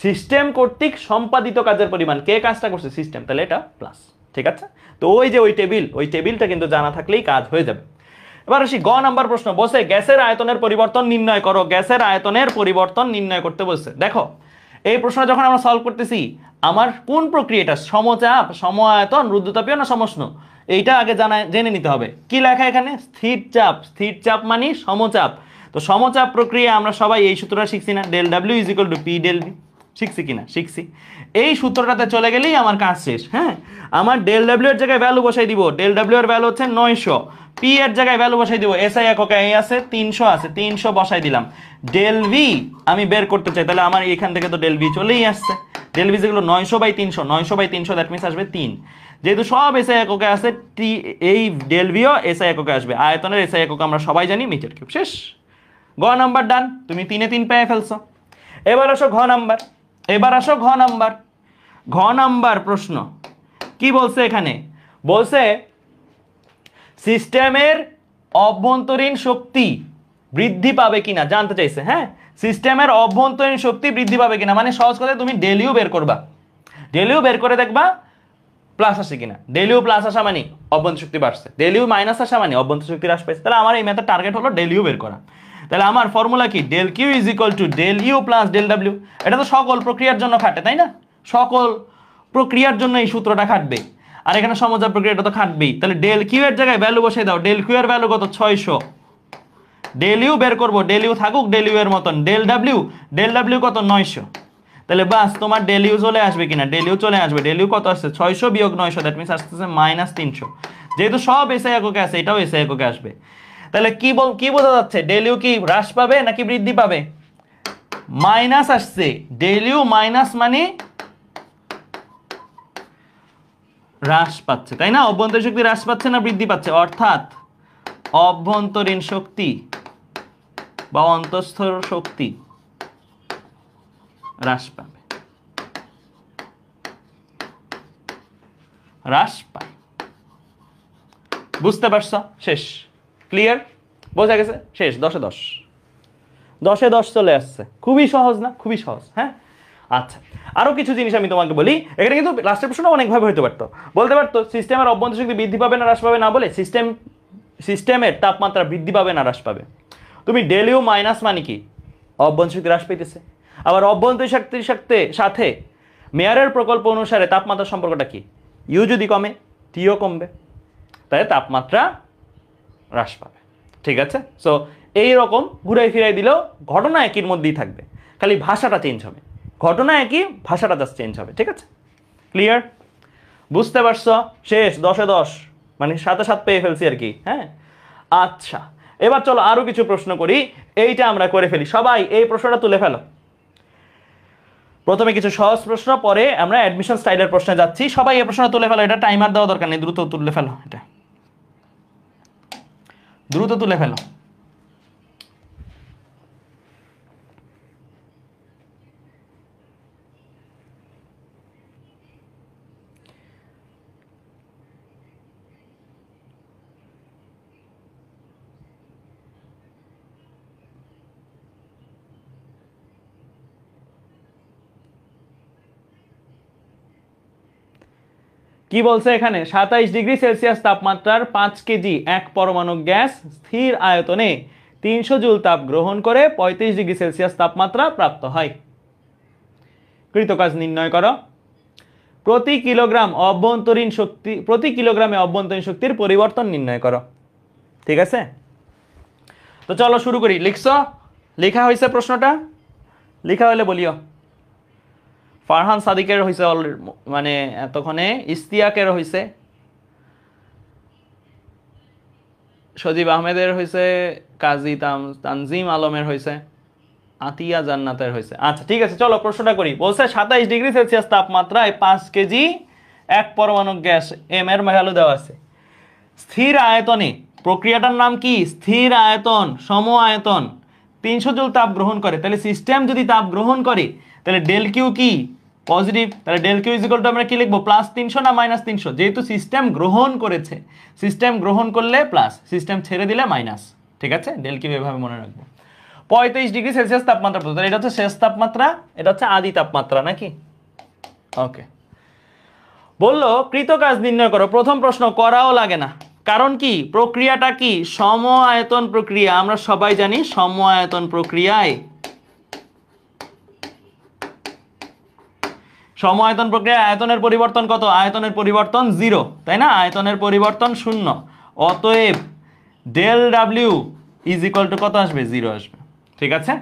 সিস্টেম কর্তৃক সম্পাদিত কাজের পরিমাণ, কে কাজটা করছে? সিস্টেম, তাহলে এটা প্লাস। ঠিক আছে, তো ওই যে ওই টেবিলটা কিন্তু জানা থাকলেই কাজ হয়ে যাবে। এবার আসি গ নাম্বার প্রশ্ন, বসে গ্যাসের আয়তনের পরিবর্তন নির্ণয় করো। গ্যাসের আয়তনের পরিবর্তন নির্ণয় করতে বলছে। দেখো এই প্রশ্ন যখন আমরা সলভ করতেছি, আমার কোন প্রক্রিয়াটা, সমচাপ, সম আয়তন, রুদ্ধতাপীয় না সমষ্ণ, এইটা আগে জেনে নিতে হবে। কি লেখা এখানে? স্থির চাপ। স্থির চাপ মানে সমচাপ। তো সমচাপ প্রক্রিয়া আমরা সবাই এই সূত্রটা শিখছি না, del W is equal to P del V. শিখছি কিনা? শিখছি। এই সূত্রটাতে চলে গেলেই আমার কাজ শেষ। হ্যাঁ, আমার ডেল ডাব্লিউ এর জায়গায় ভ্যালু বসাই দিব। ডেল ডাব্লিউ এর ভ্যালু হচ্ছে 900, পি এর জায়গায় ভ্যালু বসাই দিব। এসআই এককে এই আছে 300 আছে, 300 বসাই দিলাম। ডেল ভি আমি বের করতে চাই, তাহলে আমার এখান থেকে তো ডেল ভি চলেই আসছে। ডেল ভি যেগুলো 900/300, 900/300 দ্যাট মিন্স আসবে 3। যেহেতু সব এসআই এককে আছে, এই ডেল ভিও এসআই এককে আসবে। আয়তনের এসআই একক আমরা সবাই জানি মিটার কিউব। শেষ। গ নাম্বার ডান, তুমি 3 এ 3 পেয়ে ফেলছো। এবার আসো ঘ নাম্বার। ঘ নাম্বার প্রশ্ন কি বলছে এখানে? বলছে সিস্টেমের অভ্যন্তরীণ শক্তি বৃদ্ধি পাবে কিনা জানতে চাইছে। হ্যাঁ, সিস্টেমের অভ্যন্তরীণ শক্তি বৃদ্ধি পাবে কিনা মানে সহজ কথায় তুমি ডেল ইউ বের করবা। ডেল ইউ বের করে দেখবা প্লাস আসে কিনা। ডেল ইউ প্লাস আসা মানে অভ্যন্তরীণ শক্তি বাড়ছে, ডেল ইউ মাইনাস আসা মানে অভ্যন্তরীণ শক্তি হ্রাস পাইছে। তাহলে আমার এই ম্যাথের টার্গেট হলো ডেল ইউ বের করা। তাহলে আমার ফর্মুলা কি? Del Q is equal to del U plus del W. এটা তো সকল প্রক্রিয়ার জন্য খাটে, তাই না? সকল প্রক্রিয়ার জন্য এই সূত্রটা খাটবে। আর এখানে সমচাপ প্রক্রিয়াটা তো খাটবেই। তাহলে ডেল কিউ এর জায়গায় ভ্যালু বসাই দাও। ডেল কিউ এর ভ্যালু কত? 600। ডেল ইউ বের করবো, ডেল ইউ থাকুক ডেল ইউ এর মতন। ডেল ডাব্লিউ কত? 900। তাহলে বাস তোমার ডেল ইউ চলে আসবে কিনা? ডেল ইউ চলে আসবে। ডেল ইউ কত আসছে? 600 বিয়োগ 900, দ্যাট মিন্স আসতেছে -300। যেহেতু সব এসআই এককে আছে, এটাও এসআই এককে আসবে। তাহলে কি বোঝা যাচ্ছে? ডেল ইউ কি হ্রাস পাবে নাকি বৃদ্ধি পাবে? মাইনাস আসছে, ডেল ইউ মাইনাস মানে হ্রাস পাচ্ছে, তাই না? অভ্যন্তরীণ শক্তি হ্রাস পাচ্ছে না বৃদ্ধি পাচ্ছে? অর্থাৎ অভ্যন্তরীণ শক্তি বা অন্তঃস্থ শক্তি হ্রাস পাবে, হ্রাস পায়। বুঝতে পারছো? শেষ। ক্লিয়ার? বোঝা গেছে? শেষ। 10-এ 10, 10-এ 10 চলে আসছে। খুবই সহজ না? খুবই সহজ। হ্যাঁ, আচ্ছা আরো কিছু জিনিস আমি তোমাকে বলি। এখানে কিন্তু লাস্টের প্রশ্নটা অনেকভাবে হতে পারতো। বলতে পারতো সিস্টেমের অভ্যন্তরীণ শক্তি বৃদ্ধি পাবে না হ্রাস পাবে, না বলে সিস্টেমের তাপমাত্রা বৃদ্ধি পাবে না হ্রাস পাবে। তুমি ডেল ইউ মাইনাস মানে কি? অভ্যন্তরীণ শক্তি হ্রাস পেতেছে। আবার অভ্যন্তরীণ শক্তির সাথে মেয়ারের প্রকল্প অনুসারে তাপমাত্রার সম্পর্কটা কি? ইউ যদি কমে টিও কমবে, তাই তাপমাত্রা হ্রাস পাবে। ঠিক আছে? সো এইরকম ঘুরাই ফিরাই দিলেও ঘটনা একইর মধ্যেই থাকবে, খালি ভাষাটা চেঞ্জ হবে। ঘটনা একই, ভাষাটা জাস্ট চেঞ্জ হবে। ঠিক আছে? ক্লিয়ার? বুঝতে পারছো? শেষ। 10-এ 10 মানে 7-এ 7 পেয়ে ফেলছি আর কি। হ্যাঁ, আচ্ছা এবার চলো আরো কিছু প্রশ্ন করি। এইটা আমরা করে ফেলি। সবাই এই প্রশ্নটা তুলে ফেলো। প্রথমে কিছু সহজ প্রশ্ন, পরে আমরা অ্যাডমিশন স্টাইলের প্রশ্নে যাচ্ছি। সবাই এই প্রশ্নটা তুলে ফেলো। এটা টাইমার দেওয়া দরকার নেই, দ্রুত তুলে ফেলো। এটা দ্রুত তুলে ফেলো। কি বলছে এখানে? 27 ডিগ্রি সেলসিয়াস তাপমাত্রার 5 কেজি এক পরমাণু গ্যাস স্থির আয়তনে 300 জুল তাপ গ্রহণ করে 35 ডিগ্রি সেলসিয়াস তাপমাত্রা প্রাপ্ত হয়। কৃত কাজ নির্ণয় করো। প্রতি কিলোগ্রামে অভ্যন্তরীণ শক্তির পরিবর্তন নির্ণয় করো। ঠিক আছে, তো চলো শুরু করি। লিখছো? লেখা হয়েছে প্রশ্নটা? লেখা হলে বলিও। ফারহান সাদিকের হয়েছে মানে এতক্ষণে, ইস্তিয়াকের হয়েছে, সজীব আহমেদের হয়েছে, কাজী তানজিম আলমের হয়েছে, আতিয়া জান্নাতের হয়েছে। আচ্ছা ঠিক আছে, চলো প্রশ্নটা করি। বলছে 27°C তাপমাত্রায় 5 কেজি এক পরমাণু গ্যাস এম এর ভ্যালু দেওয়া আছে। স্থির আয়তনে প্রক্রিয়াটার নাম কি? স্থির আয়তন, সম আয়তন 300 জুল তাপ গ্রহণ করে। তাহলে সিস্টেম যদি তাপ গ্রহণ করে তাহলে ডেল কিউ কি? পজিটিভ। তাহলে ডেল কিউ ইজিক্যাল টু আমরা কি লিখবো? +300 না -300? যেহেতু সিস্টেম গ্রহণ করেছে, সিস্টেম গ্রহণ করলে প্লাস, সিস্টেম ছেড়ে দিলে মাইনাস। ঠিক আছে, ডেল কিউ এভাবে মনে রাখবো। 35°C তাপমাত্রা পর্যন্ত, এটা হচ্ছে শেষ তাপমাত্রা, এটা হচ্ছে আদি তাপমাত্রা নাকি? ওকে, বললো কৃত কাজ নির্ণয় করো। প্রথম প্রশ্ন করাও লাগে না, কারণ কি? প্রক্রিয়াটা কি? সম আয়তন প্রক্রিয়া। আমরা সবাই জানি সম আয়তন প্রক্রিয়ায়, সম আয়তন প্রক্রিয়ায় আয়তনের পরিবর্তন কত? আয়তনের পরিবর্তন 0, তাই না? আয়তনের পরিবর্তন 0। অতএব del W is equal to কত আসবে? 0 আসবে। ঠিক আছে,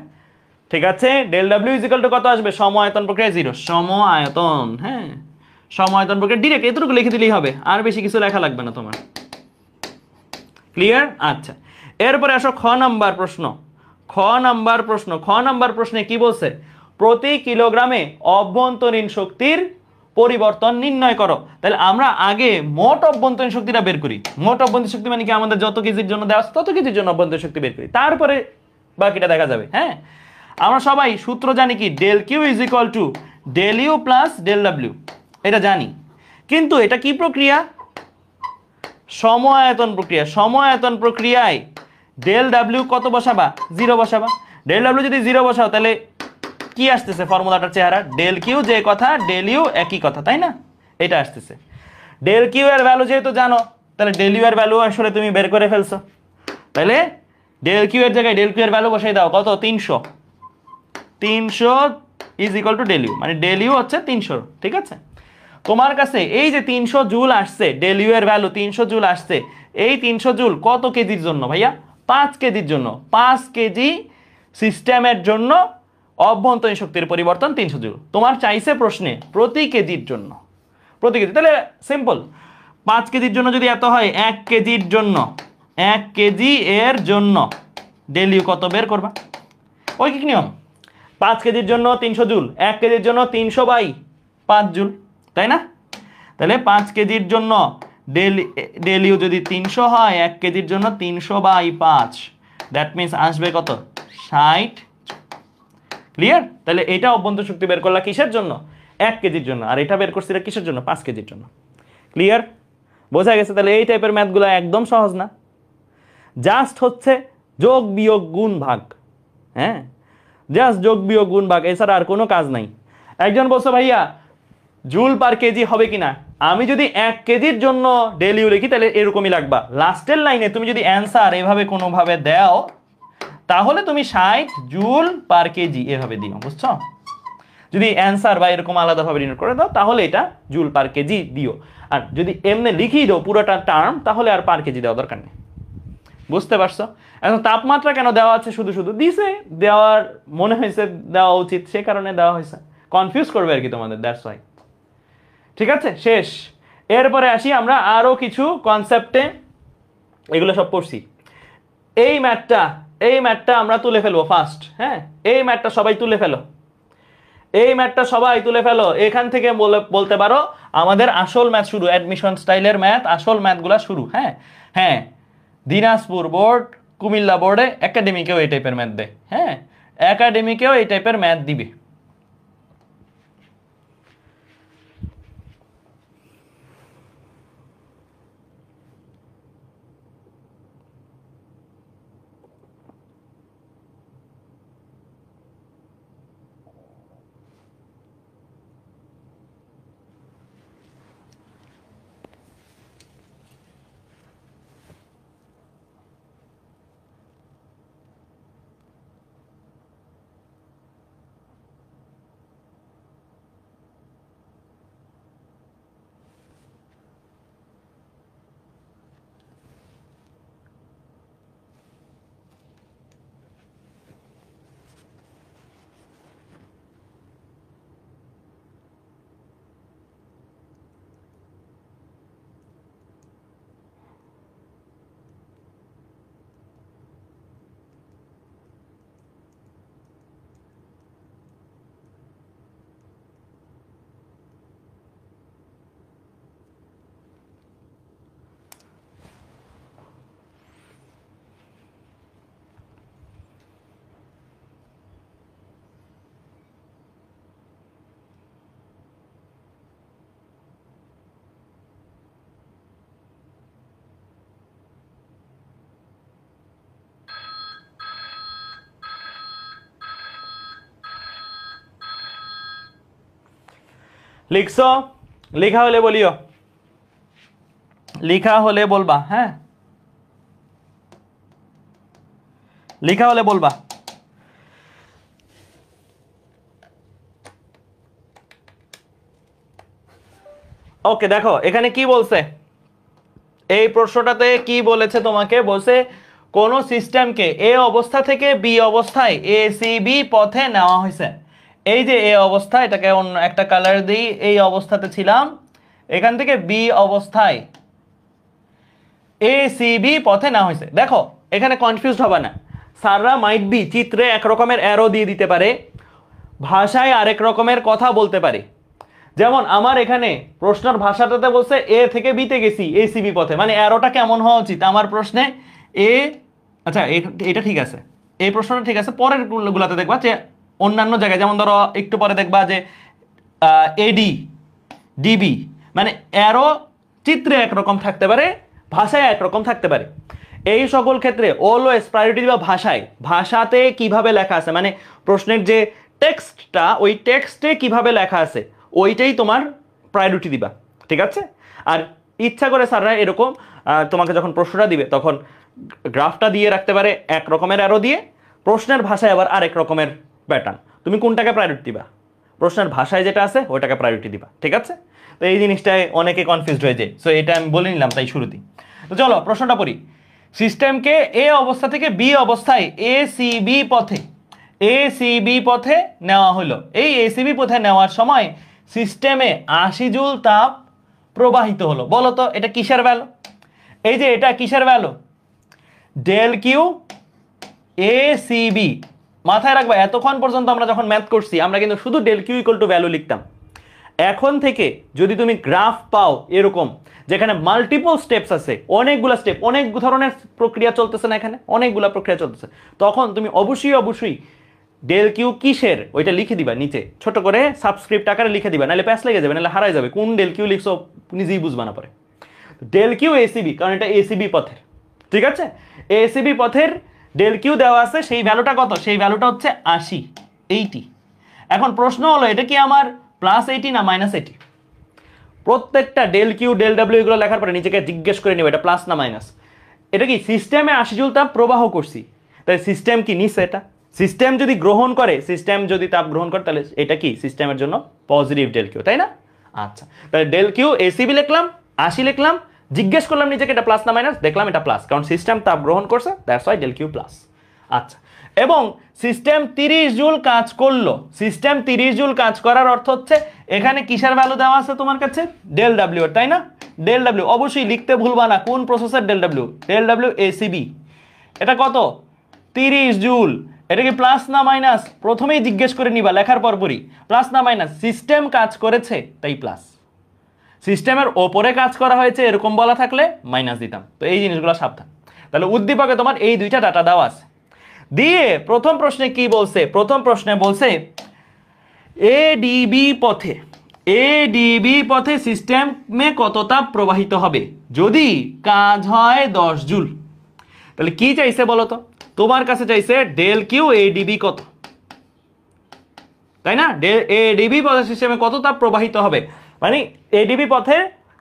ঠিক আছে, del W is equal to কত আসবে? সম আয়তন প্রক্রিয়া 0, সম আয়তন। হ্যাঁ, সম আয়তন প্রক্রিয়া ডিরেক্ট এতটুকু লিখে দিলেই হবে, আর বেশি কিছু লেখা লাগবে না তোমার। ক্লিয়ার? আচ্ছা, এরপরে আসো খ নাম্বার প্রশ্ন। খ নাম্বার প্রশ্নে কি বলছে? প্রতি কিলোগ্রামে অভ্যন্তরীণ শক্তির পরিবর্তন নির্ণয় করো। তাহলে আমরা আগে মোট অভ্যন্তরীণ শক্তিটা বের করি। মোট অভ্যন্তরীণ শক্তি মানে কি? আমাদের যত কেজির জন্য দেওয়া আছে তত কেজির জন্য অভ্যন্তরীণ শক্তি বের করি, তারপরে বাকিটা দেখা যাবে। হ্যাঁ, আমরা সবাই সূত্র জানি কি? Del Q is equal to del U plus del W, এটা জানি। কিন্তু এটা কি প্রক্রিয়া? সম আয়তন প্রক্রিয়া। সম আয়তন প্রক্রিয়ায় ডেল ডাব্লিউ কত বসাবা? 0 বসাবা। ডেল ডাব্লিউ যদি 0 বসাও তাহলে কি আসতেছে? ফর্মুলাটার চেহারা ডেল কিউ যে কথা, ডেল ইউ একই কথা, তাই না? এটা আসতেছে। ডেল কিউ এর ভ্যালু যেহেতু জানো, তাহলে ডেল ইউ এর ভ্যালু আসলে তুমি বের করে ফেলছো। তাহলে ডেল কিউ এর জায়গায় ডেল কিউ এর ভ্যালু বসাই দাও। কত? 300 is equal to del U, মানে ডেল ইউ হচ্ছে 300। ঠিক আছে, তোমার কাছে এই যে 300 জুল আসছে, ডেল ইউ এর ভ্যালু 300 জুল আসছে, এই 300 জুল কত কেজির জন্য ভাইয়া? 5 কেজির জন্য। 5 কেজি সিস্টেমের জন্য অভ্যন্তরীণ শক্তির পরিবর্তন 300 জুল। তোমার চাইছে প্রশ্নে প্রতি কেজির জন্য, প্রতি কেজি। তাহলে সিম্পল, 5 কেজির জন্য যদি এত হয়, 1 কেজির জন্য, 1 কেজি এর জন্য ডেল ইউ কত বের করবা? ওই কি নিয়ম? 5 কেজির জন্য 300 জুল, 1 কেজির জন্য 300/5 জুল, তাই না? তাহলে 5 কেজির জন্য ডেল ইউ যদি 300 হয়, 1 কেজির জন্য 300/5, দ্যাট মিনস আসবে কত? 60। ক্লিয়ার? তাহলে এটা অভ্যন্তরীণ শক্তি বের করলা কিসের জন্য? 1 কেজির জন্য। আর এটা বের করছিলা কিসের জন্য? 5 কেজির জন্য। ক্লিয়ার? বোঝা গেছে? তাহলে এই টাইপের ম্যাথগুলো একদম সহজ না, জাস্ট হচ্ছে যোগ বিয়োগ গুণ ভাগ। হ্যাঁ, জাস্ট যোগ বিয়োগ গুণ ভাগ, এছাড়া আর কোনো কাজ নাই। একজন বলছে ভাইয়া জুল পার কেজি হবে কিনা? আমি যদি 1 কেজির জন্য ডেল ইউ লিখি তাহলে এরকমই লাগবা। লাস্টের লাইনে তুমি যদি অ্যান্সার এভাবে কোনোভাবে দাও তাহলে তুমি 60 জুল পার কেজি এভাবে দিও, বুঝছো? যদি অ্যান্সার বা এরকম আলাদাভাবে ডিনোট করে দাও তাহলে এটা জুল পার কেজি দিও। আর যদি এমনি লিখিয়ে দাও পুরোটা টার্ম তাহলে আর পার কেজি দেওয়া দরকার নেই। বুঝতে পারছো? এখন তাপমাত্রা কেন দেওয়া আছে? শুধু শুধু দিছে, দেওয়ার মনে হয়েছে দেওয়া উচিত, সে কারণে দেওয়া হয়েছে। কনফিউজ করবে আর কি তোমাদের, দ্যাটস ওয়াই। ঠিক আছে, শেষ। এরপরে আসি আমরা আরো কিছু কনসেপ্টে, এগুলো সব পড়ছি। এই ম্যাথটা আমরা তুলে ফেলবো ফার্স্ট। হ্যাঁ, এই ম্যাথটা সবাই তুলে ফেলো, এই ম্যাথটা সবাই তুলে ফেলো। এখান থেকে বলতে পারো আমাদের আসল ম্যাথ শুরু, অ্যাডমিশন স্টাইলের ম্যাথ, আসল ম্যাথগুলা শুরু। হ্যাঁ হ্যাঁ, দিনাজপুর বোর্ড, কুমিল্লা বোর্ডে, একাডেমিকেও এই টাইপের ম্যাথ দেয়। হ্যাঁ, একাডেমিকেও এই টাইপের ম্যাথ দিবে। লিখছো? লেখা হলে বলিও, লেখা হলে বলবা। হ্যাঁ, লেখা হলে বলবা। ওকে, দেখো এখানে কি বলছে, এই প্রশ্নটাতে কি বলেছে তোমাকে, বলছে কোন সিস্টেমকে এ অবস্থা থেকে বি অবস্থায় এ সি বি পথে নেওয়া হয়েছে। এই যে এ অবস্থা, এটাকে অন্য একটা কালার দিই, এই অবস্থাতে ছিলাম, এখান থেকে বি অবস্থায় এ সি বি পথে নেওয়া হয়েছে। দেখো এখানে কনফিউজড হবে না, স্যাররা মাইট বি চিত্রে এক রকমের অ্যারো দিয়ে দিতে পারে, ভাষায় আরেক রকমের কথা বলতে পারে। যেমন আমার এখানে প্রশ্নের ভাষাটাতে বলছে এ থেকে বিতে গেছি এসিবি পথে, মানে অ্যারোটা কেমন হওয়া উচিত আমার প্রশ্নে এ, আচ্ছা এটা ঠিক আছে, এই প্রশ্নটা ঠিক আছে। পরের গুলাতে দেখবা যে অন্যান্য জায়গায়, যেমন ধরো একটু পরে দেখবা যে এডি ডিবি, মানে অ্যারো চিত্রে একরকম থাকতে পারে, ভাষায় একরকম থাকতে পারে। এই সকল ক্ষেত্রে অলওয়েজ প্রায়োরিটি দিবা ভাষায়, ভাষাতে কিভাবে লেখা আছে, মানে প্রশ্নের যে টেক্সটটা, ওই টেক্সটে কিভাবে লেখা আছে ওইটাই তোমার প্রায়োরিটি দিবা, ঠিক আছে? আর ইচ্ছা করে স্যাররা এরকম তোমাকে যখন প্রশ্নটা দিবে তখন গ্রাফটা দিয়ে রাখতে পারে এক রকমের অ্যারো দিয়ে, প্রশ্নের ভাষায় আবার আরেক রকমের প্যাটার্ন। তুমি কোনটাকে প্রায়োরিটি দিবা? প্রশ্নের ভাষায় যেটা আছে ওইটাকে প্রায়োরিটি দিবা, ঠিক আছে? তো এই জিনিসটায় অনেকে কনফিউজড হয়ে যায়, সো এটা আমি বলে নিলাম তাই শুরুতেই। তো চলো প্রশ্নটা পড়ি। সিস্টেমকে এ অবস্থা থেকে বি অবস্থায় এ সি বি পথে, এ সি বি পথে নেওয়া হলো। এই এ সি বি পথে নেওয়ার সময় সিস্টেমে 80 জুল তাপ প্রবাহিত হলো। বলো তো এটা কিসের ভ্যালু? এই যে এটা কিসের value? Del Q A C B. মাথায় রাখবা, এতক্ষণ পর্যন্ত আমরা যখন ম্যাথ করছি আমরা কিন্তু শুধু del Q equal to value লিখতাম। এখন থেকে যদি তুমি গ্রাফ পাও এরকম যেখানে মাল্টিপল স্টেপস আছে, অনেকগুলো স্টেপ, অনেক ধরনের প্রক্রিয়া চলতেছে না, এখানে অনেকগুলা প্রক্রিয়া চলতেছে, তখন তুমি অবশ্যই ডেল কিউ কিসের ওইটা লিখে দিবা নিচে ছোট করে সাবস্ক্রিপ্ট আকারে লিখে দিবা, নাহলে প্যাস লেগে যাবে, নাহলে হারাই যাবে কোন ডেল কিউ লিখছো নিজেই বুঝবা না পরে। ডেল কিউ এসিবি, কারণ এটা এসিবি পথের, ঠিক আছে? এসিবি পথের ডেল কিউ দেওয়া আছে, সেই ভ্যালুটা কত? সেই ভ্যালুটা হচ্ছে 80। এখন প্রশ্ন হলো এটা কি আমার +80 না -80? প্রত্যেকটা ডেল কিউ ডেল ডাব্লিউ এগুলো লেখার পরে নিজেকে জিজ্ঞেস করে নেবে এটা প্লাস না মাইনাস। এটা কি সিস্টেমে 80 জুল তাপ প্রবাহ করছি, তাই সিস্টেম কি নিছে? এটা সিস্টেম যদি গ্রহণ করে, সিস্টেম যদি তাপ গ্রহণ করে, তাহলে এটা কি সিস্টেমের জন্য পজিটিভ ডেল কিউ, তাই না? আচ্ছা, তাহলে ডেল কিউ এসিবি লিখলাম, 80 লিখলাম, জিজ্ঞেস করলাম নিজেকে এটা প্লাস না মাইনাস, দেখলাম এটা প্লাস, কারণ সিস্টেম তাপ গ্রহণ করছে, that's why del Q plus. আচ্ছা, এবং সিস্টেম 30 জুল কাজ করলো। সিস্টেম 30 জুল কাজ করার অর্থ হচ্ছে এখানে কিসের ভ্যালু দেওয়া আছে তোমার কাছে? ডেল ডাব্লিউ, তাই না? ডেল ডাব্লিউ অবশ্যই লিখতে ভুলবা না, কোন প্রসেসের del W? Del W ACB. এটা কত? 30 জুল। এটা কি প্লাস না মাইনাস? প্রথমেই জিজ্ঞেস করে নিবা লেখার পরপরই, প্লাস না মাইনাস? সিস্টেম কাজ করেছে তাই প্লাস, সিস্টেমের ওপরে কাজ করা হয়েছে এরকম বলা থাকলে মাইনাস দিতাম। তো এই জিনিসগুলো সাবধান। তাহলে উদ্দীপকে তোমার এই দুইটা ডাটা দেওয়া আছে। দিয়ে প্রথম প্রশ্নে কি বলছে? প্রথম প্রশ্নে বলছে এডিবি পথে, এডিবি পথে সিস্টেমে কত তাপ প্রবাহিত হবে যদি কাজ হয় 10 জুল। তাহলে কি চাইছে বলো তো? তোমার কাছে চাইছে ডেল কিউ এডিবি কত, তাই না? এডিবি পথে সিস্টেমে কত তাপ প্রবাহিত হবে, মানে এডিবি পথে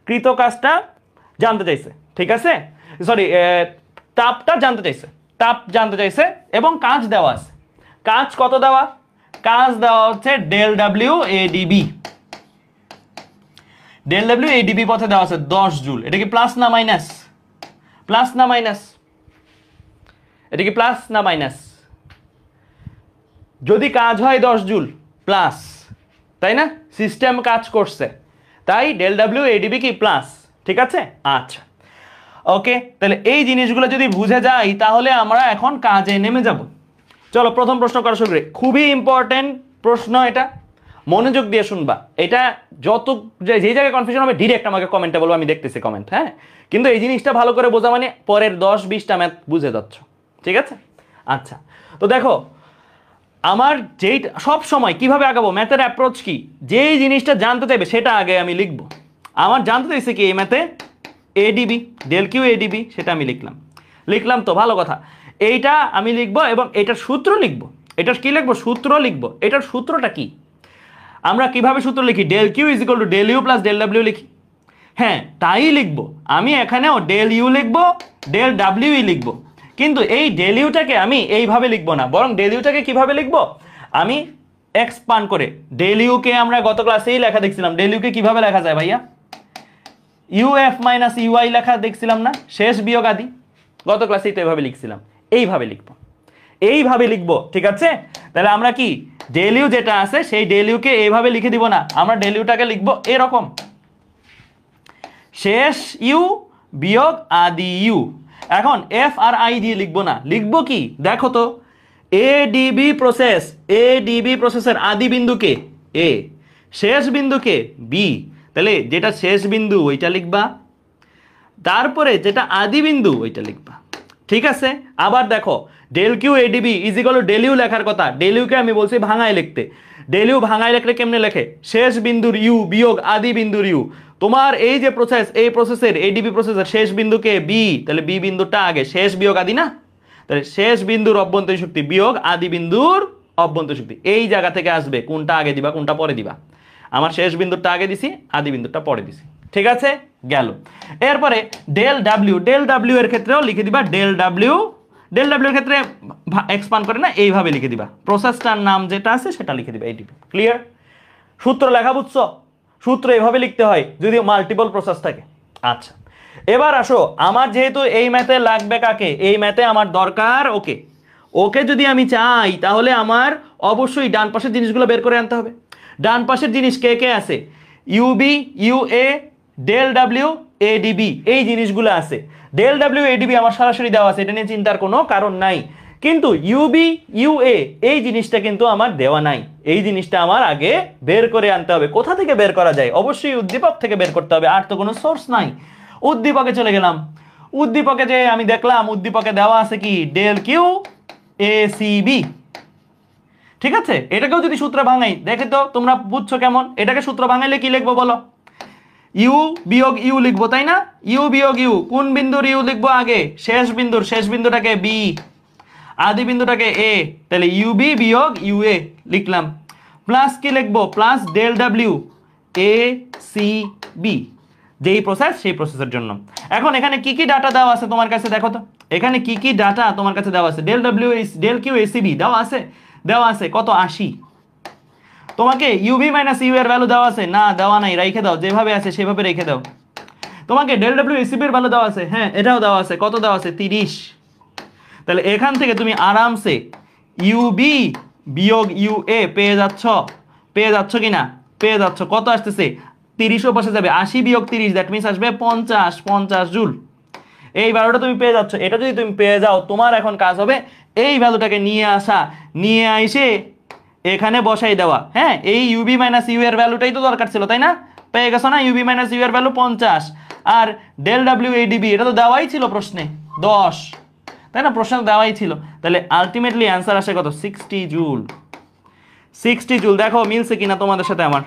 কৃত কাজটা জানতে চাইছে, ঠিক আছে? সরি, তাপটা জানতে চাইছে, তাপ জানতে চাইছে এবং কাজ দেওয়া আছে। কাজ কত দেওয়া? কাজ দেওয়া হচ্ছে del W ADB. Del W ADB পথে দেওয়া আছে 10 জুল। এটা কি প্লাস না মাইনাস? প্লাস না মাইনাস? এটা কি প্লাস না মাইনাস? যদি কাজ হয় 10 জুল প্লাস, তাই না? সিস্টেম কাজ করছে, তাই ডেল ডাব্লিউ এডিবি কি প্লাস, ঠিক আছে? আচ্ছা, ওকে, তাহলে এই জিনিসগুলো যদি বুঝে যাই তাহলে আমরা এখন কাজে নেমে যাব। চলো প্রথম প্রশ্ন করা শুরু করি। খুবই ইম্পর্টেন্ট প্রশ্ন, এটা মনোযোগ দিয়ে শুনবা। এটা যত যে জায়গায় কনফিউশন হবে ডিরেক্ট আমাকে কমেন্টে বলবো, আমি দেখতেছি কমেন্ট, হ্যাঁ? কিন্তু এই জিনিসটা ভালো করে বোঝা মানে পরের 10-20টা ম্যাথ বুঝে যাচ্ছ, ঠিক আছে? আচ্ছা, তো দেখো আমার যেই সব সময় কিভাবে আগাবো, ম্যাথের অ্যাপ্রোচ কি, যেই জিনিসটা জানতে চাইবে সেটা আগে আমি লিখবো। আমার জানতে চাইছে কি এই ম্যাথে এডিবি, ডেল কিউ এডিবি, সেটা আমি লিখলাম তো ভালো কথা। এইটা আমি লিখবো এবং এটার সূত্র লিখবো। এটার কি লিখবো? সূত্র লিখবো। এটার সূত্রটা কি? আমরা কিভাবে সূত্র লিখি? Del Q is equal to del U plus del W লিখি। হ্যাঁ, তাই লিখবো আমি, এখানেও ডেল ইউ লিখবো, ডেল ডাব্লিউই লিখবো, কিন্তু এই ডেল ইউটাকে আমি এইভাবে লিখবো না, বরং ডেল ইউটাকে কিভাবে লিখবো, আমি এক্সপান্ড করে। ডেল ইউকে আমরা গত ক্লাসেই লেখা দেখছিলাম, ডেল ইউকে কিভাবে লেখা যায় ভাইয়া? ইউএফ মাইনাস ইউআই লেখা দেখছিলাম না, শেষ বিয়োগ আদি, গত ক্লাসেই তো এইভাবে লিখছিলাম। এইভাবে লিখবো, এইভাবে লিখবো, ঠিক আছে? তাহলে আমরা কি ডেল ইউ যেটা আছে সেই ডেল ইউকে এইভাবে লিখে দিব না, আমরা ডেল ইউটাকে লিখবো এরকম, শেষ ইউ বিয়োগ আদি ইউ। এখন এফ আর আই দিয়ে লিখবো না, লিখবো কি দেখো তো, এডিবি প্রসেস, এডিবি প্রসেসের আদি বিন্দুকে এ, শেষ বিন্দুকে বি। তাহলে যেটা শেষ বিন্দু ওইটা লিখবা, তারপরে যেটা আদি বিন্দু ওইটা লিখবা, ঠিক আছে? আবার দেখো del Q ADB is equal to del U লেখার কথা, ডেল ইউকে আমি বলছি ভাঙায় লিখতে। ডেল ইউ ভাঙায় লিখলে কেমনে লেখে? শেষ বিন্দুর ইউ বিয়োগ আদি বিন্দুর ইউ। তোমার এই যে প্রসেস, এই প্রসেসের এডিবি প্রসেসের শেষ বিন্দুকে বি, তাহলে বি বিন্দুটা আগে, শেষ বিয়োগ আদি না, তাহলে শেষ বিন্দুর অভ্যন্তরীণ শক্তি বিয়োগ আদি বিন্দুর অভ্যন্তরীণ শক্তি, এই জায়গা থেকে আসবে। কোনটা আগে দিবা কোনটা পরে দিবা? আমার শেষ বিন্দুটা আগে দিছি, আদি বিন্দুটা পরে দিছি, ঠিক আছে? গেল। এরপরে ডেল ডাব্লিউ, ডেল ডাব্লিউ এর ক্ষেত্রেও লিখে দিবা ডেল ডাব্লিউ, ডেল ডাব্লিউ এর ক্ষেত্রে এক্সপান্ড করে না, এইভাবে লিখে দিবা, প্রসেসটার নাম যেটা আছে সেটা লিখে দিবা, এইটিপি। ক্লিয়ার? সূত্র লেখা বুঝছো? সূত্র এইভাবে লিখতে হয় যদি মাল্টিপল প্রসেস থাকে। আচ্ছা, এবার আসো, আমার যেহেতু এই ম্যাথে লাগবে কাকে, এই ম্যাথে আমার দরকার ওকে। ওকে যদি আমি চাই তাহলে আমার অবশ্যই ডান পাশের জিনিসগুলো বের করে আনতে হবে। ডান পাশের জিনিস কে কে আছে? UB, UA, del W, ADB, এই জিনিসগুলো আছে। ডেল ডাব্লিউ এডিবি আমার সরাসরি দেওয়া আছে, এটা নিয়ে চিন্তার কোনো কারণ নাই। কিন্তু ইউবি ইউএ এই জিনিসটা কিন্তু আমার দেওয়া নাই, এই জিনিসটা আমার আগে বের করে আনতে হবে। কোথা থেকে বের করা যায়? অবশ্যই উদ্দীপক থেকে বের করতে হবে, আর তো কোনো সোর্স নাই। উদ্দীপকে চলে গেলাম, উদ্দীপকে যে আমি দেখলাম উদ্দীপকে দেওয়া আছে কি del Q A C B, ঠিক আছে? এটাকেও যদি সূত্র ভাঙাই, দেখে তো তোমরা বুঝছো কেমন? এটাকে সূত্র ভাঙাইলে কি লিখবো বলো? ইউ বিয়োগ ইউ লিখবো, তাই না? ইউ বিয়োগ ইউ, কোন বিন্দুর ইউ লিখবো আগে? শেষ বিন্দুর, শেষ বিন্দুটাকে বি, আদি বিন্দুটাকে এ, তাহলে ইউবি বিয়োগ ইউএ লিখলাম, প্লাস কি লিখবো? Plus del W A C B, যেই প্রসেস সেই প্রসেসের জন্য। এখন এখানে কি কি ডাটা দেওয়া আছে তোমার কাছে দেখো তো, এখানে কি কি ডাটা তোমার কাছে দেওয়া আছে? Del W del Q ACB দেওয়া আছে, দেওয়া আছে কত? 80। তোমাকে ইউবি মাইনাস ইউ এর ভ্যালু দেওয়া আছে না? দেওয়া নাই, রেখে দাও, যেভাবে আছে সেভাবে রেখে দাও। তোমাকে ডেল ডাব্লিউ এসিবি এর ভ্যালু দেওয়া আছে, হ্যাঁ এটাও দেওয়া আছে, কত দেওয়া আছে? 30। তাহলে এখান থেকে তুমি আরামসে ইউবি বিয়োগ ইউএ পেয়ে যাচ্ছ, পেয়ে যাচ্ছ কিনা? পেয়ে যাচ্ছ। কত আসতেছে? 30ও বসে যাবে, 80 বিয়োগ 30, দ্যাট মিনস আসবে 50, 50 জুল। এই ভ্যালুটা তুমি পেয়ে যাচ্ছ। এটা যদি তুমি পেয়ে যাও, তোমার এখন কাজ হবে এই ভ্যালুটাকে নিয়ে আসা, নিয়ে এসে এখানে বসাই দেওয়া। হ্যাঁ, এই ইউবি মাইনাস ইউ এর ভ্যালুটাই তো দরকার ছিল, তাই না? পেয়ে গেছো না? ইউবি মাইনাস ইউ এর ভ্যালু 50, আর ডেল ডাব্লিউ এডিবি এটা তো দেওয়াই ছিল প্রশ্নে 10, তাই না? প্রশ্ন দেওয়াই ছিল। তাহলে আলটিমেটলি অ্যান্সার আসে কত? 60 জুল। 60 জুল। দেখো মিলছে কিনা তোমাদের সাথে আমার?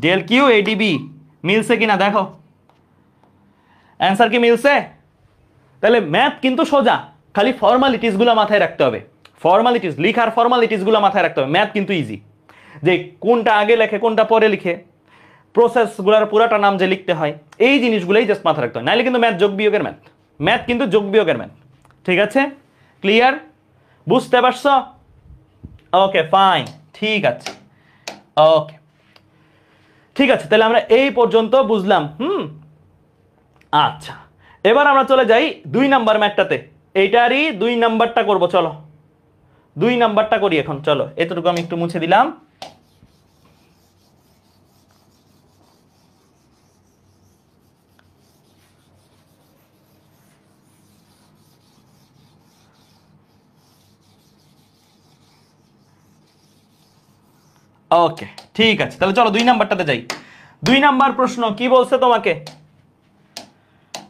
ডেল কিউ এডিবি মিলছে কিনা দেখো, অ্যান্সার কি মিলছে? তাহলে ম্যাথ কিন্তু সোজা, খালি ফর্মালিটিস গুলো মাথায় রাখতে হবে। ফর্মালিটিস, লিখার ফর্মালিটিস গুলো মাথায় রাখতে হবে। ম্যাথ কিন্তু ইজি, যে কোনটা আগে লেখে কোনটা পরে লিখে, প্রসেসগুলোর পুরাটা নাম যে লিখতে হয়, এই জিনিসগুলোই জাস্ট মাথায় রাখতে হয়। নাহলে কিন্তু ম্যাথ যোগ বিয়োগের ম্যাথ, ম্যাথ কিন্তু যোগ বিয়োগের ম্যাথ। ঠিক আছে? ক্লিয়ার? বুঝতে পারছো? ওকে ফাইন, ঠিক আছে, ওকে ঠিক আছে। তাহলে আমরা এই পর্যন্ত বুঝলাম। আচ্ছা, এবার আমরা চলে যাই 2 নাম্বার ম্যাথটাতে। এইটারই 2 নাম্বারটা করব, চলো 2 নাম্বারটা করি এখন। চলো এতটুকু আমি একটু মুছে দিলাম। ওকে ঠিক আছে, তাহলে চলো 2 নাম্বারটাতে যাই। 2 নাম্বার প্রশ্ন কি বলছে তোমাকে?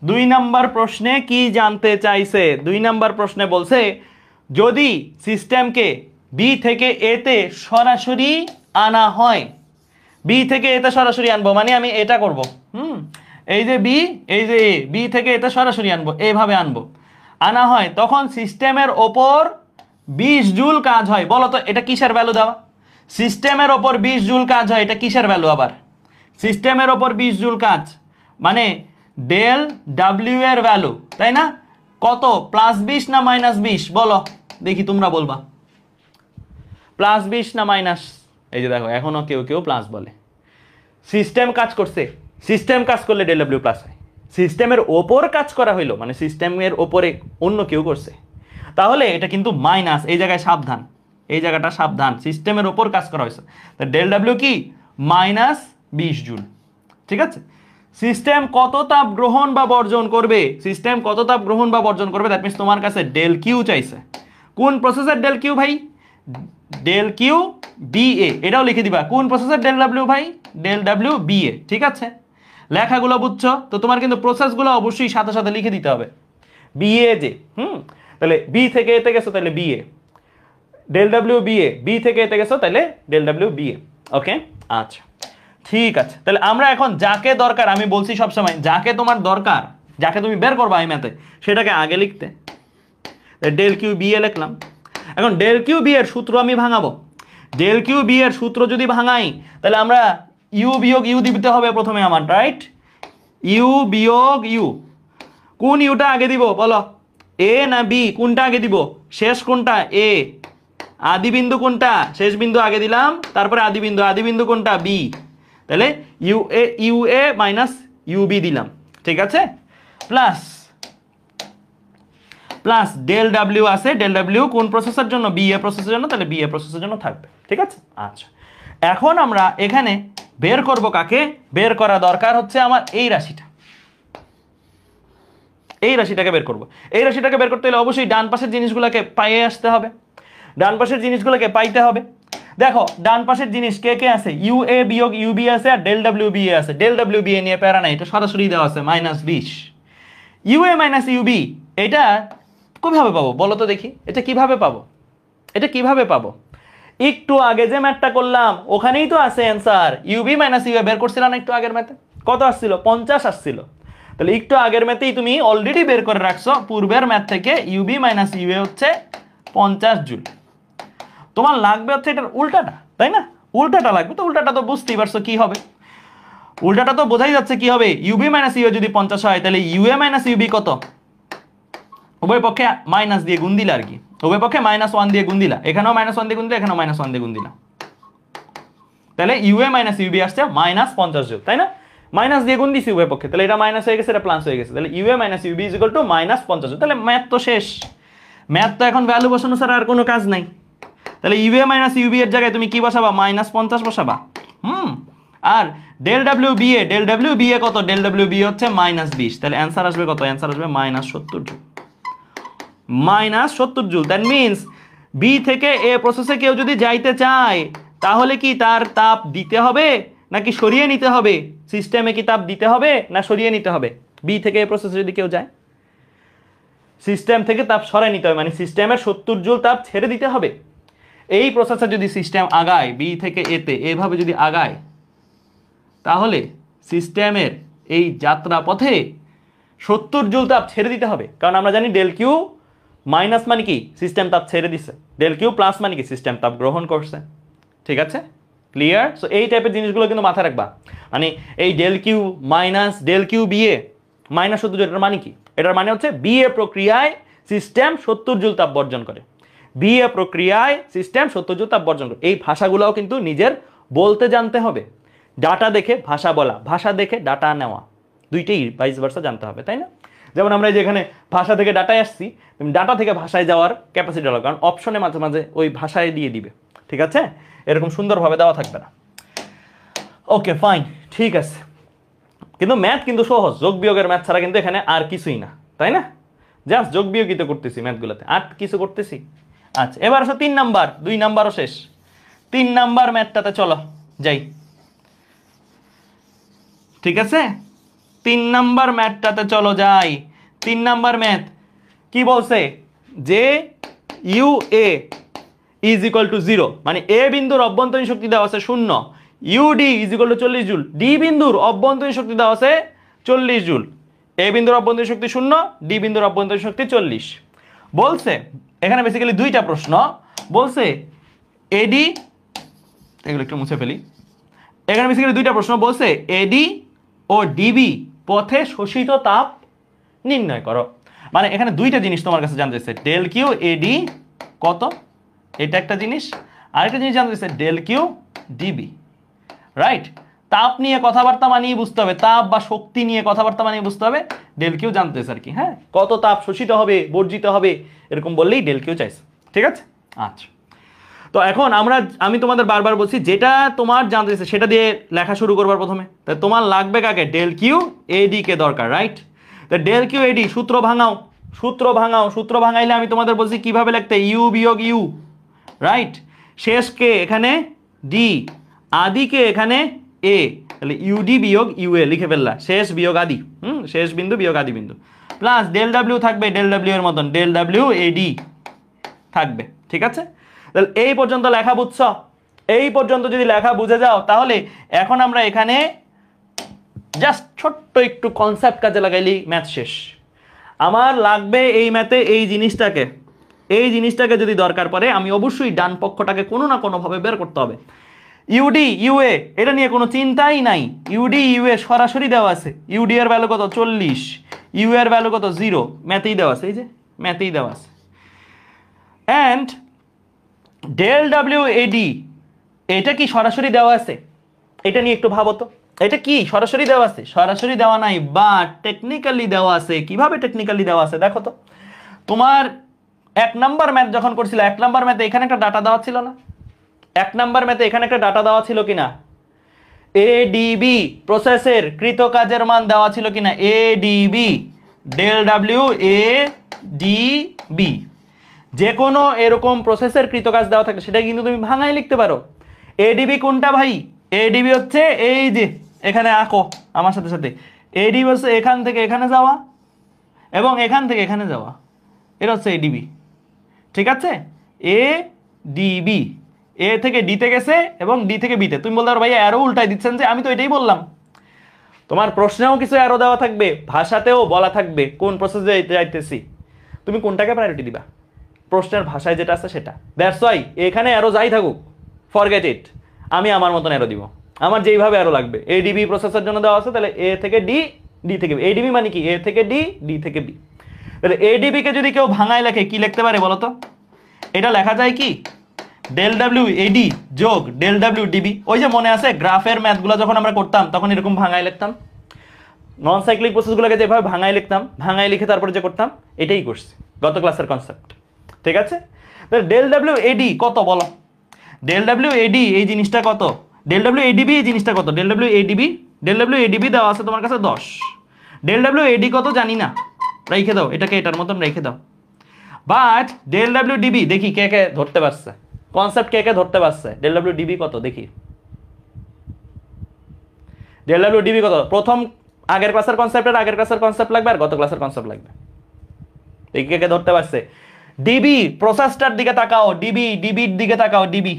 2 নাম্বার প্রশ্নে কি জানতে চাইছে? 2 নাম্বার প্রশ্নে বলছে যদি সিস্টেমকে বি থেকে এ তে সরাসরি আনা হয়, বি থেকে এতে সরাসরি আনবো মানে আমি এটা করব, এই যে বি, এই যে এ, বি থেকে এতে সরাসরি আনবো, এইভাবে আনবো, আনা হয়, তখন সিস্টেমের ওপর 20 জুল কাজ হয়। বলো তো এটা কিসের ভ্যালু দেওয়া? সিস্টেমের ওপর 20 জুল কাজ হয়, এটা কিসের ভ্যালু আবার? সিস্টেমের ওপর 20 জুল কাজ মানে ডেল ডাব্লিউ এর ভ্যালু, তাই না? কত, +20 না -20? বলো দেখি, তোমরা বলবা +20 না মাইনাস? এই যে দেখো, এখনো কেউ কেউ প্লাস বলে। সিস্টেম কাজ করছে, সিস্টেম কাজ করলে ডেল ডাব্লিউ প্লাস হয়। সিস্টেমের ওপর কাজ করা হইলো মানে সিস্টেমের ওপরে অন্য কেউ করছে, তাহলে এটা কিন্তু মাইনাস। এই জায়গায় সাবধান, এই জায়গাটা সাবধান, সিস্টেমের ওপর কাজ করা হয়েছে, তা ডেল ডাব্লিউ কি -20 জুল। ঠিক আছে, সিস্টেম কত তাপ গ্রহণ বা বর্জন করবে, সিস্টেম কত তাপ গ্রহণ বা বর্জন করবে, দ্যাট মিনস তোমার কাছে ডেল কিউ চাইছে। কোন প্রসেসের ডেল কিউ ভাই? ডেল কিউ বিএ, এটাও লিখে দিবা। কোন প্রসেসের ডেল ডাব্লিউ ভাই? Del W BA. ঠিক আছে, লেখাগুলো বুঝছো তো? তোমার কিন্তু প্রসেসগুলো অবশ্যই সাথে সাথে লিখে দিতে হবে। বিএ যে তাহলে বি থেকে এতে গেছো, তাহলে BA del W BA, B থেকে এতে গেছো, তাহলে ডেল ডাব্লিউ বিএ। ওকে, আচ্ছা ঠিক আছে। তাহলে আমরা এখন যাকে দরকার, আমি বলছি সবসময় যাকে তোমার দরকার, যাকে তুমি বের করবা এই ম্যাথে, সেটাকে আগে লিখতে। ডেল কিউ বিএ লিখলাম। এখন ডেল কিউ বি এর সূত্র আমি ভাঙাবো। ডেল কিউ বি এর সূত্র যদি ভাঙাই, তাহলে আমরা ইউ বিয়োগ ইউ দিতে হবে প্রথমে আমার, রাইট? ইউ বিয়োগ ইউ, কোন ইউটা আগে দিব বলো? এ না বি? কোনটা আগে দিব? শেষ কোনটা? এ। আদি বিন্দু কোনটা? শেষ বিন্দু আগে দিলাম, তারপরে আদি বিন্দু, আদি বিন্দু কোনটা? বি। তাহলে U A minus U B দিলাম। ঠিক আছে, প্লাস প্লাস ডেল ডাব্লিউ আছে, ডেল ডাব্লিউ কোন প্রসেসের জন্য? বিএ প্রসেসের জন্য, তাহলে বিএ প্রসেসের জন্য থাকবে। ঠিক আছে, আচ্ছা এখন আমরা এখানে বের করব কাকে? বের করা দরকার হচ্ছে আমার এই রাশিটা, এই রাশিটাকে বের করব। এই রাশিটাকে বের করতে হলে অবশ্যই ডান পাশের জিনিসগুলোকে পাইয়ে আসতে হবে, ডান পাশের জিনিসগুলোকে পাইতে হবে। দেখো ডান পাশের জিনিস কে কে আছে? ইউ এ বিয়োগ ইউ বি আছে, আর ডেল ডাব্লিউ বি আছে। ডেল ডাব্লিউ বি নিয়ে প্যারা নাই, এটা সরাসরি দেওয়া আছে -20। U A minus U B, এটা কিভাবে পাবো বলো তো দেখি? এটা কিভাবে পাবো? এটা কিভাবে পাবো? একটু আগে যে ম্যাথটা করলাম ওখানেই তো আছে answer. UV minus U A বের করছিলাম না একটু আগের ম্যাথে? কত আসছিল? 50 আসছিল। তাহলে একটু আগের ম্যাথেই তুমি অলরেডি বের করে রাখছো, পূর্বের ম্যাথ থেকে ইউবি মাইনাস ইউ এ হচ্ছে 50 জুল। তোমার লাগবে হচ্ছে এটার উল্টাটা, তাই না? উল্টাটা লাগবে। তো উল্টাটা তো বুঝতেই পারছো কি হবে, উল্টাটা তো বোঝাই যাচ্ছে কি হবে। ইউবি মাইনাস ইউ এ যদি 50 হয়, তাহলে ইউ এ মাইনাস ইউবি কত? উভয় পক্ষে মাইনাস দিয়ে গুণ দিলা আর কি, উভয় পক্ষে -1 দিয়ে গুণ দিলা, এখানেও -1 দিয়ে গুণ দিলা, এখানেও -1 দিয়ে গুণ দিলা, তাহলে ইউএ মাইনাস ইউবি আসছে -50 জুল, তাই না? মাইনাস দিয়ে গুণ দিছি উভয় পক্ষে, তাহলে এটা মাইনাস হয়ে গেছে, এটা প্লাস হয়ে গেছে, তাহলে UA minus UB is equal to -50 joule. তাহলে ম্যাথ তো শেষ, ম্যাথ তো এখন ভ্যালু বসানো ছাড়া আর কোনো কাজ নাই। তাহলে ইউএ মাইনাস ইউবি এর জায়গায় তুমি কি বসাবা? -50 বসাবা। আর del W B A, del W B A কত? ডেল ডাব্লিউ বি হচ্ছে -20, তাহলে অ্যান্সার আসবে কত? অ্যান্সার আসবে -70 joule. -70 joule. That means B থেকে এ প্রসেসে কেউ যদি যাইতে চায়, তাহলে কি তার তাপ দিতে হবে নাকি সরিয়ে নিতে হবে? সিস্টেমে কি তাপ দিতে হবে না সরিয়ে নিতে হবে? বি থেকে এ প্রসেসে যদি কেউ যায়, সিস্টেম থেকে তাপ সরাই নিতে হবে, মানে সিস্টেমের 70 জুল তাপ ছেড়ে দিতে হবে। এই প্রসেসে যদি সিস্টেম আগায় বি থেকে এতে, এভাবে যদি আগায়, তাহলে সিস্টেমের এই যাত্রা পথে 70 জুল তাপ ছেড়ে দিতে হবে। কারণ আমরা জানি ডেল কিউ মাইনাস মানে কি? সিস্টেম তাপ ছেড়ে দিচ্ছে। ডেল কিউ প্লাস মানে কি? সিস্টেম তাপ গ্রহণ করছে। ঠিক আছে, ক্লিয়ার? সো এই টাইপের জিনিসগুলো কিন্তু মাথায় রাখবা। মানে এই del Q minus del Q BA -70 joule, এটার মানে কি? এটার মানে হচ্ছে বিএ প্রক্রিয়ায় সিস্টেম 70 জুল তাপ বর্জন করে। বিএ প্রক্রিয়ায় সিস্টেম 70 জুল তাপ বর্জন করে। এই ভাষাগুলোও কিন্তু নিজের বলতে জানতে হবে। ডাটা দেখে ভাষা বলা, ভাষা দেখে ডাটা নেওয়া, দুইটাই ভাইস ভার্সা জানতে হবে, তাই না? যেমন আমরা যেখানে ভাষা থেকে ডাটায় আসছি, ডাটা থেকে ভাষায় যাওয়ার ক্যাপাসিটি হলো, কারণ অপশনে মাঝে মাঝে ওই ভাষায় দিয়ে দিবে। ঠিক আছে, এরকম সুন্দরভাবে দেওয়া থাকবে না। ওকে ফাইন, ঠিক আছে। কিন্তু ম্যাথ কিন্তু সহজ, যোগ বিয়োগের ম্যাথ ছাড়া কিন্তু এখানে আর কিছুই না, তাই না? জাস্ট যোগ বিয়োগই তো করতেছি ম্যাথগুলোতে, আর কিছু করতেছি। আচ্ছা, এবার আসো 3 নাম্বার, 2 নাম্বারও শেষ। 3 নাম্বার ম্যাথটাতে চলো যাই। ঠিক আছে, 3 নাম্বার ম্যাথটাতে চলো যাই। 3 নাম্বার ম্যাথ কি বলছে? যে U A is equal to 0, মানে এ বিন্দুর অভ্যন্তরীণ শক্তি দেওয়া আছে 0, U D is equal to 40 joule. D বিন্দুর অভ্যন্তরীণ শক্তি দেওয়া আছে 40 জুল। এ বিন্দুর অভ্যন্তরীণ শক্তি 0, ডি বিন্দুর অভ্যন্তরীণ শক্তি 40। বলছে এখানে বেসিক্যালি দুইটা প্রশ্ন। বলছে এডি এগুলো একটু মুছে ফেলি। এখানে বেসিক্যালি দুইটা প্রশ্ন বলছে, এডি ও ডিবি পথে শোষিত তাপ নির্ণয় করো। মানে এখানে দুইটা জিনিস তোমার কাছে জানতে চাইছে, ডেল কিউ এডি কত, এটা একটা জিনিস, আরেকটা জিনিস জানতে চাইছে ডেল কিউ ডিবি, রাইট? তাপ নিয়ে কথাবার্তা মানিয়ে বুঝতে হবে, তাপ বা শক্তি নিয়ে কথাবার্তা মানিয়ে বুঝতে হবে, ডেল কিউ জানতে চাইছে আর কি। হ্যাঁ, কত তাপ শোষিত হবে, বর্জিত হবে, এরকম বললেই ডেল কিউ চাইছে। ঠিক আছে, আচ্ছা। তো এখন আমি তোমাদের বারবার বলছি, যেটা তোমার জানতে চাইছে সেটা দিয়ে লেখা শুরু করবার প্রথমে। তাই তোমার লাগবে কাকে? ডেল কিউ এডি কে দরকার, রাইট? তো ডেল কিউ এডি সূত্র ভাঙাও, সূত্র ভাঙাইলে আমি তোমাদের বলছি কিভাবে লিখতে, ইউ বিয়োগ ইউ, রাইট? শেষকে এখানে ডি, আদিকে এখানে এ, তাহলে ইউডি বিয়োগ ইউ এ লিখে ফেললা, শেষ বিয়োগ আদি, শেষ বিন্দু বিয়োগ আদি বিন্দু, প্লাস ডেল ডাব্লিউ থাকবে ডেল ডাব্লিউ এর মতন, ডেল ডাব্লিউ এডি থাকবে। ঠিক আছে, তাহলে এই পর্যন্ত লেখা বুঝছ? এই পর্যন্ত যদি লেখা বুঝে যাও, তাহলে এখন আমরা এখানে জাস্ট ছোট্ট একটু কনসেপ্ট কাজে লাগাইলি ম্যাথ শেষ। আমার লাগবে এই ম্যাথে এই জিনিসটাকে যদি দরকার পড়ে, আমি অবশ্যই ডান পক্ষটাকে কোনো না কোনোভাবে বের করতে হবে। ইউডি ইউএ এটা নিয়ে কোনো চিন্তাই নাই, ইউডি ইউএ সরাসরি দেওয়া আছে। ইউডি এর ভ্যালু কত? 40, ইউ এর ভ্যালু কত? 0, ম্যাথেই দেওয়া আছে, এই যে ম্যাথেই দেওয়া আছে। অ্যান্ড ডেল ডাব্লিউ এডি এটা কি সরাসরি দেওয়া আছে? এটা নিয়ে একটু ভাবো তো, এটা কি সরাসরি দেওয়া আছে? সরাসরি দেওয়া নাই, বাট টেকনিক্যালি দেওয়া আছে। কিভাবে টেকনিক্যালি দেওয়া আছে দেখো তো। তোমার 1 নাম্বার ম্যাথ যখন করছিল, 1 নাম্বার ম্যাথে এখানে একটা ডাটা দেওয়া ছিল না? 1 নাম্বার ম্যাথে এখানে একটা ডাটা দেওয়া ছিল কিনা? এডিবি প্রসেসের কৃত কাজের মান দেওয়া ছিল কিনা? ADB del W A DB, যে কোনো এরকম প্রসেসের কৃতকাজ দেওয়া থাকে সেটা কিন্তু তুমি ভাঙায় লিখতে পারো। এডিবি কোনটা ভাই? এডিবি হচ্ছে এই যে এখানে আঁকো আমার সাথে সাথে, এডিবি হচ্ছে এখান থেকে এখানে যাওয়া এবং এখান থেকে এখানে যাওয়া, এটা হচ্ছে এডিবি। ঠিক আছে, এ ডিবি, এ থেকে ডিতে গেছে এবং ডি থেকে বিতে। তুমি বলতে পারো ভাই অ্যারো উল্টাই দিচ্ছেন যে, আমি তো এটাই বললাম। তোমার প্রশ্নেও কিছু অ্যারো দেওয়া থাকবে, ভাষাতেও বলা থাকবে কোন প্রসেসে যাইতেছি, তুমি কোনটাকে প্রায়োরিটি দিবা? প্রশ্নের ভাষায় যেটা আছে সেটা। দ্যাটস ওয়াই এখানে অ্যারো যাই থাকুক, ফরগেট ইট, আমি আমার মতন অ্যারো দিব, আমার যেইভাবে অ্যারো লাগবে। এডিবি প্রসেসের জন্য দেওয়া আছে, তাহলে এ থেকে ডি, ডি থেকে বি। এডিবি মানে কি? এ থেকে ডি, ডি থেকে বি। তাহলে এডিবি কে যদি কেউ ভাঙায় লেখে কি লিখতে পারে বলো তো? এটা লেখা যায় কি? ডেল ডাব্লিউ এডি যোগ ডেল ডাব্লিউ ডিবি। ওই যে মনে আছে গ্রাফের ম্যাথগুলো যখন আমরা করতাম তখন এরকম ভাঙায় লিখতাম, নন সাইক্লিক প্রসেসগুলোকে যেভাবে ভাঙায় লিখতাম, ভাঙায় লিখে তারপরে যে করতাম, এটাই করছি গত ক্লাসের কনসেপ্ট। ঠিক আছে, ডেল ডাব্লিউ এডি কত বলো? ডেল ডাব্লিউ এডি এই জিনিসটা কত? ডেল ডাব্লিউ এডিবি এই জিনিসটা কত? ডেল ডাব্লিউ এডিবি দেওয়া আছে তোমার কাছে 10। ডেল ডাব্লিউ এডি কত জানি না, রেখে দাও, এটাকে এটার মতন রেখে দাও। বাট ডেল ডাব্লিউ ডিবি দেখি কে কে ধরতে পারছে, কনসেপ্ট কে কে ধরতে পারছে। ডেল ডাব্লিউ ডিবি কত দেখি? ডেল ডাব্লিউ ডিবি কত? প্রথম আগের ক্লাসের কনসেপ্টের আগের ক্লাসের কনসেপ্ট লাগবে আর গত ক্লাসের কনসেপ্ট লাগবে। দেখি কে কে ধরতে পারছে। ডিবি প্রসেসটার দিকে তাকাও, ডিবির দিকে তাকাও, ডিবি,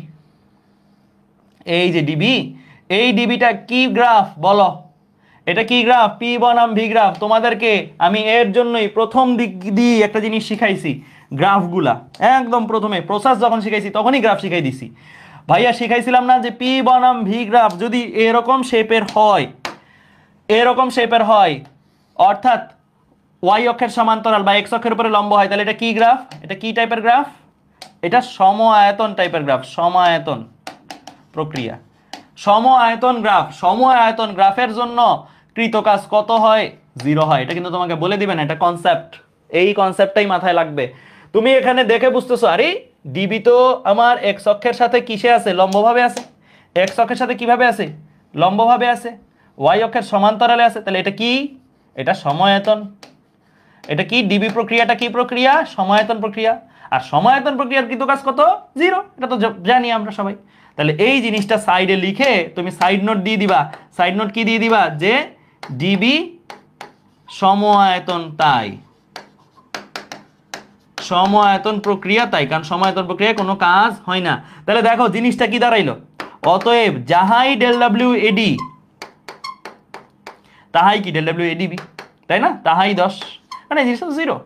এই যে ডিবি, এই ডিবিটা কি গ্রাফ বলো? এটা কি গ্রাফ? পি বনাম ভি গ্রাফ। তোমাদেরকে আমি এর জন্যই প্রথম দিক দিয়ে একটা জিনিস শিখাইছি, গ্রাফগুলা একদম প্রথমে প্রসেস যখন শিখাইছি তখনই গ্রাফ শিখাই দিছি ভাইয়া। শিখাইছিলাম না যে পি বনাম ভি গ্রাফ যদি এরকম শেপের হয়, এরকম শেপের হয়, অর্থাৎ ওয়াই অক্ষের সমান্তরাল বা এক্স অক্ষের উপরে লম্ব হয়, তাহলে এটা কি গ্রাফ? এটা কি টাইপের গ্রাফ? এটা সম আয়তন টাইপের গ্রাফ, সম আয়তন প্রক্রিয়া, সম আয়তন গ্রাফ। সম আয়তন গ্রাফের জন্য কৃতকাজ কত হয়? 0 হয়। এটা কিন্তু তোমাকে বলে দিবেন, এটা কনসেপ্ট, এই কনসেপ্টটাই মাথায় লাগবে। তুমি এখানে দেখে বুঝতেছো, আরে ডিবি তো আমার এক্স অক্ষের সাথে কিসে আছে? লম্বভাবে আছে। এক্স অক্ষের সাথে কিভাবে আছে? লম্বভাবে আছে। ওয়াই অক্ষের সমান্তরালে আছে, তাহলে এটা কি? এটা সমায়তন। এটা কি? ডিবি প্রক্রিয়াটা কি প্রক্রিয়া? সমায়তন প্রক্রিয়া। আর সমায়তন প্রক্রিয়ার কৃতকাজ কত? 0, এটা তো জানি আমরা সবাই। তাহলে এই জিনিসটা সাইডে লিখে তুমি সাইড নোট দিয়ে দিবা। সাইড নোট কি দিয়ে দিবা? যে ডিবি সমায়তন তাই, সমায়তন প্রক্রিয়া তাই, কারণ সমায়তন প্রক্রিয়ায় কোনো কাজ হয় না। তাহলে দেখো জিনিসটা কি দাঁড়াইলো? অতএব যাহাই ডেল ডাব্লিউ এডি তাহাই কি? ডেল ডাব্লিউ এডিবি, তাই না? তাহাই 10, মানে এই জিনিসটা তো 0,